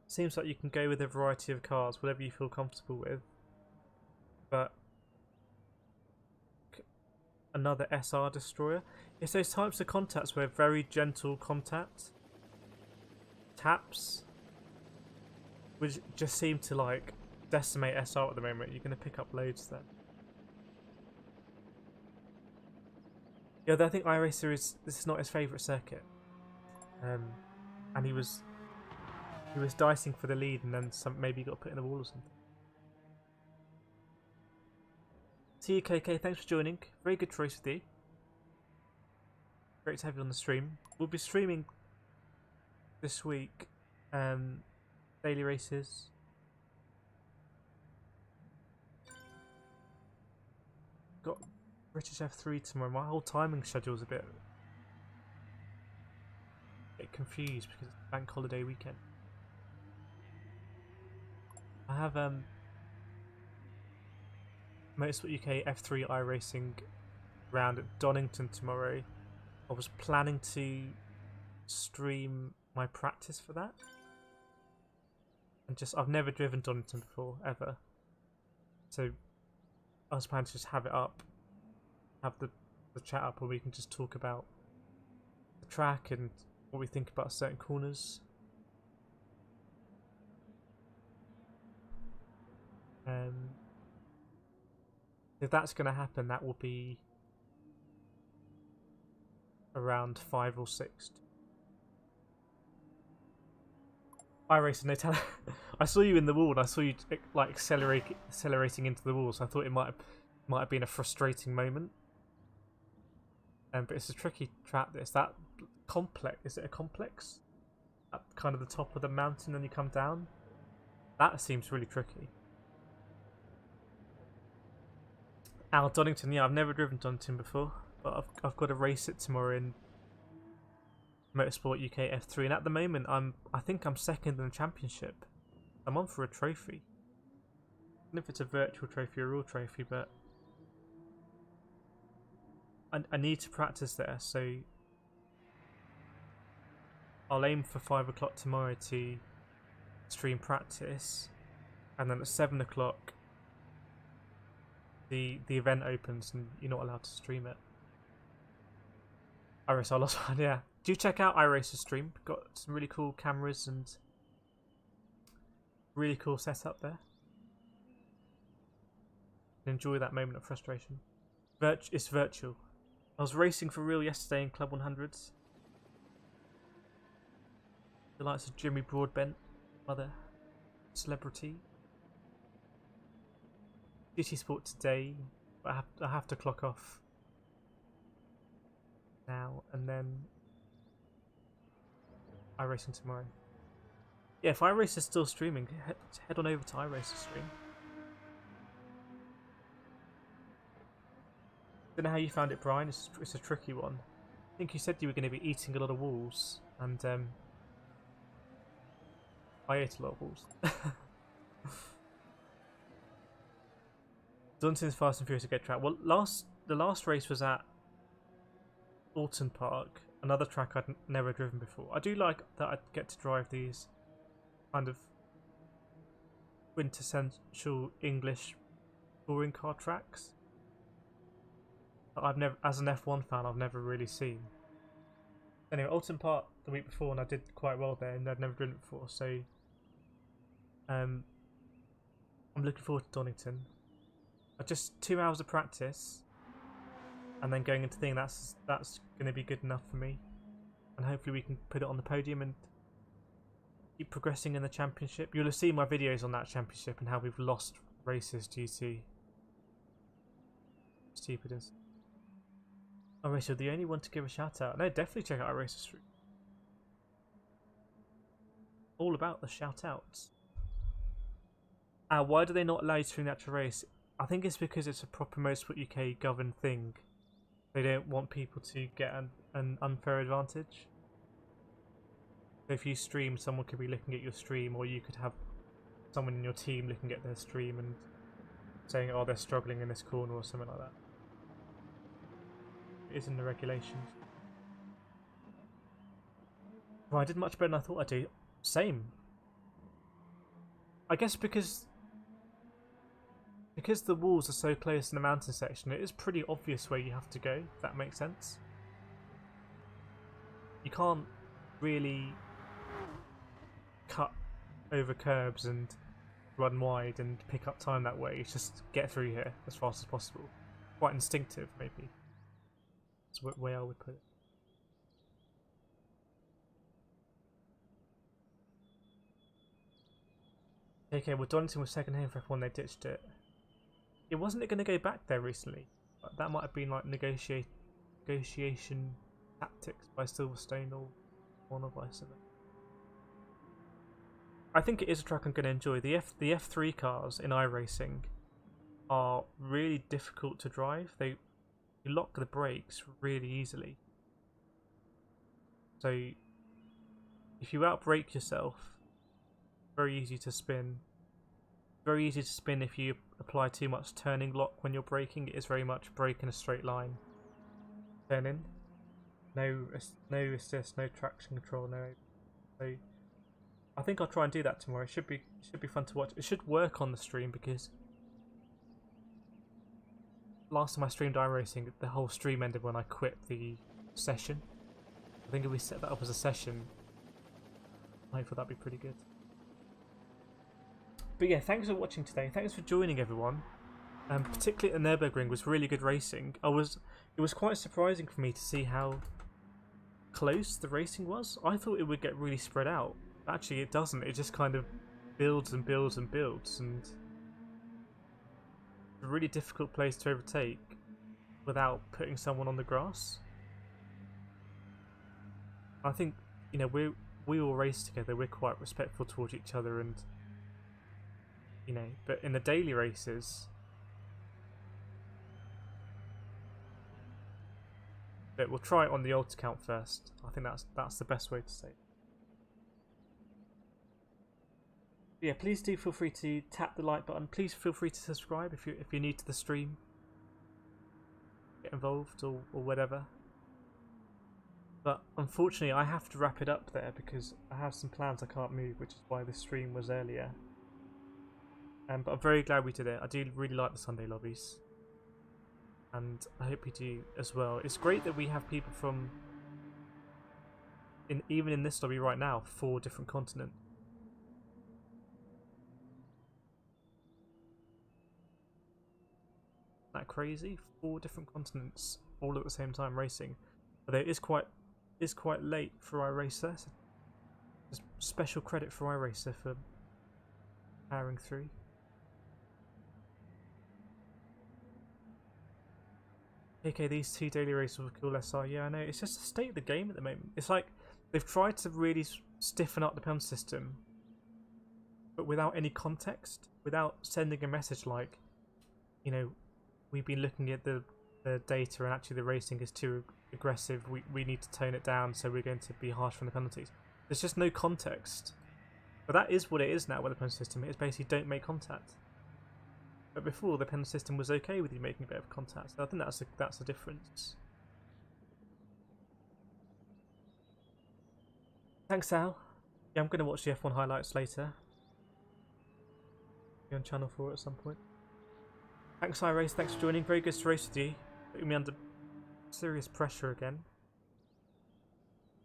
seems like you can go with a variety of cars, whatever you feel comfortable with. But another SR destroyer. It's those types of contacts where very gentle contact taps which just seem to like decimate SR at the moment. You're going to pick up loads then. Yeah, I think iRacer this is not his favourite circuit, and he was dicing for the lead, and then maybe he got put in the wall or something. TKK, thanks for joining. Very good to race with you. Great to have you on the stream. We'll be streaming this week, daily races. Got British F3 tomorrow. My whole timing schedule's a bit confused because it's bank holiday weekend. I have Motorsport UK F3 iRacing round at Donington tomorrow. I was planning to stream my practice for that, and I've never driven Donington before ever, so I was planning to just have it up, have the chat up, where we can just talk about the track and what we think about certain corners. If that's going to happen, that will be around 5 or 6. iRacing, no tell. I saw you in the wall, and I saw you like accelerating into the wall. So I thought it might have been a frustrating moment. But it's a tricky track. This that complex. Is it a complex? At kind of the top of the mountain, and you come down. That seems really tricky. Al Donington, yeah, I've never driven Donington before, but I've got to race it tomorrow in Motorsport UK F3, and at the moment I think I'm second in the championship. I'm on for a trophy. I don't know if it's a virtual trophy or a real trophy, but I need to practice there, so I'll aim for 5 o'clock tomorrow to stream practice, and then at 7 o'clock the event opens and you're not allowed to stream it. iRace, I lost one, yeah. Do check out iRace's stream. Got some really cool cameras and really cool setup there. Enjoy that moment of frustration. It's virtual. I was racing for real yesterday in Club 100s. The likes of Jimmy Broadbent, other celebrity. GT Sport today, but I have to clock off now, and then iRacing tomorrow. Yeah, if iRace is still streaming, head on over to iRace's stream. Don't know how you found it, Brian. It's a tricky one. I think you said you were going to be eating a lot of walls, and I ate a lot of walls. Dunton's Fast and Furious a good track. Well, the last race was at Alton Park, another track I'd never driven before. I do like that I get to drive these kind of quintessential English touring car tracks that I've never, as an F1 fan, I've never really seen. Anyway, Alton Park the week before, and I did quite well there, and I'd never driven it before, so I'm looking forward to Donington. Just 2 hours of practice, and then going into the thing. That's going to be good enough for me, and hopefully we can put it on the podium and keep progressing in the championship. You'll have seen my videos on that championship and how we've lost races due to stupidness. Oh, Rachel, the only one to give a shout out. No, definitely check out our racer stream. All about the shout outs. Why do they not allow you to stream the actual race? I think it's because it's a proper Motorsport UK governed thing. They don't want people to get an unfair advantage. So if you stream, someone could be looking at your stream, or you could have someone in your team looking at their stream and saying, oh, they're struggling in this corner or something like that. It is in the regulations. Well, I did much better than I thought I'd do. Same. I guess because the walls are so close in the mountain section, it is pretty obvious where you have to go, if that makes sense. You can't really cut over curbs and run wide and pick up time that way. It's just get through here as fast as possible. Quite instinctive, maybe. That's the way I would put it. Okay, well, Donington was second here for everyone, they ditched it. It wasn't going to go back there recently. But that might have been like negotiation tactics by Silverstone or one of vice versa. I think it is a track I'm going to enjoy. The F3 cars in iRacing are really difficult to drive. You lock the brakes really easily. So if you outbrake yourself, very easy to spin. Very easy to spin if you apply too much turning lock when you're braking. It is very much brake in a straight line. Turn in. No assist, no traction control, no. So I think I'll try and do that tomorrow. It should be fun to watch. It should work on the stream because last time I streamed iRacing, the whole stream ended when I quit the session. I think if we set that up as a session, hopefully that'd be pretty good. But yeah, thanks for watching today. Thanks for joining, everyone. Particularly at the Nürburgring was really good racing. It was quite surprising for me to see how close the racing was. I thought it would get really spread out. Actually, it doesn't. It just kind of builds and builds and builds, and it's a really difficult place to overtake without putting someone on the grass. I think, you know, we all race together. We're quite respectful towards each other, and you know, but in the daily races, but we'll try it on the old account first. I think that's the best way to say it. But yeah, please do feel free to tap the like button. Please feel free to subscribe if you're new to the stream. Get involved or whatever. But unfortunately, I have to wrap it up there because I have some plans I can't move, which is why the stream was earlier. But I'm very glad we did it. I do really like the Sunday lobbies, and I hope you do as well. It's great that we have people from, even in this lobby right now, 4 different continents. Isn't that crazy? 4 different continents all at the same time racing. Although it is quite late for iRacer. So there's special credit for iRacer for powering through. Okay, these 2 daily races with cool SR. Yeah, I know. It's just the state of the game at the moment. It's like they've tried to really stiffen up the penalty system, but without any context, without sending a message like, you know, we've been looking at the data and actually the racing is too aggressive. We need to tone it down, so we're going to be harsh on the penalties. There's just no context. But that is what it is now with the penalty system. It's basically don't make contact. But before, the penalty system was okay with you making a bit of contact. So I think that's the difference. Thanks, Al. Yeah, I'm going to watch the F1 highlights later. Be on Channel 4 at some point. Thanks, iRace. Thanks for joining. Very good to race with you. Putting me under serious pressure again.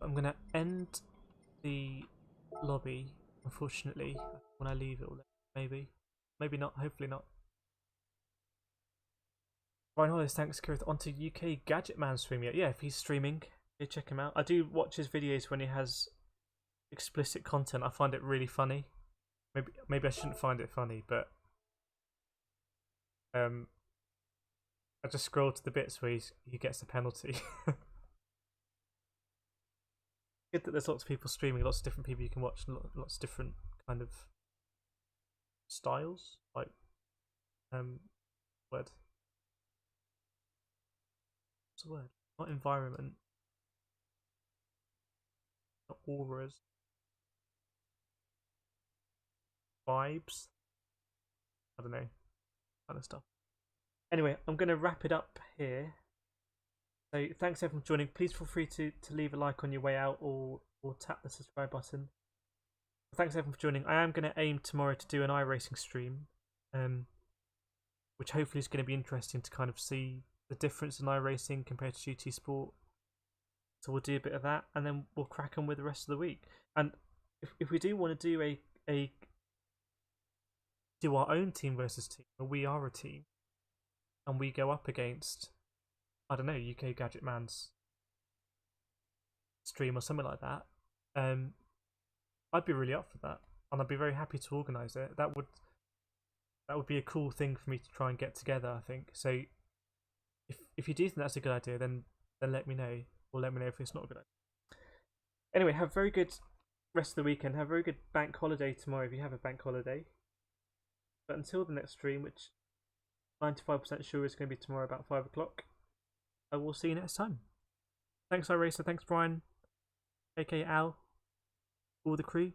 I'm going to end the lobby, unfortunately, when I leave it. Maybe. Maybe not. Hopefully not. Ryan Hollis, thanks, Kireth. On to UK Gadget Man stream yet. Yeah, if he's streaming, go check him out. I do watch his videos when he has explicit content. I find it really funny. Maybe I shouldn't find it funny, but I just scroll to the bits where he gets the penalty. Good that there's lots of people streaming, lots of different people you can watch, and lots of different kind of styles, like word. What's the word? Not environment. Not auras. Vibes. I don't know. Kind of stuff. Anyway, I'm going to wrap it up here. So thanks everyone for joining. Please feel free to leave a like on your way out or tap the subscribe button. Thanks everyone for joining. I am going to aim tomorrow to do an iRacing stream, which hopefully is going to be interesting to kind of see the difference in iRacing compared to GT Sport. So we'll do a bit of that, and then we'll crack on with the rest of the week. And if we do want to do do our own team versus team, where we are a team, and we go up against, I don't know, UK Gadget Man's stream or something like that, I'd be really up for that, and I'd be very happy to organise it. That would be a cool thing for me to try and get together, I think. So if you do think that's a good idea, then let me know, or let me know if it's not a good idea. Anyway, have a very good rest of the weekend. Have a very good bank holiday tomorrow if you have a bank holiday. But until the next stream, which 95% sure is going to be tomorrow about 5 o'clock, I will see you next time. Thanks iRacer, thanks Brian, aka Al, all the crew.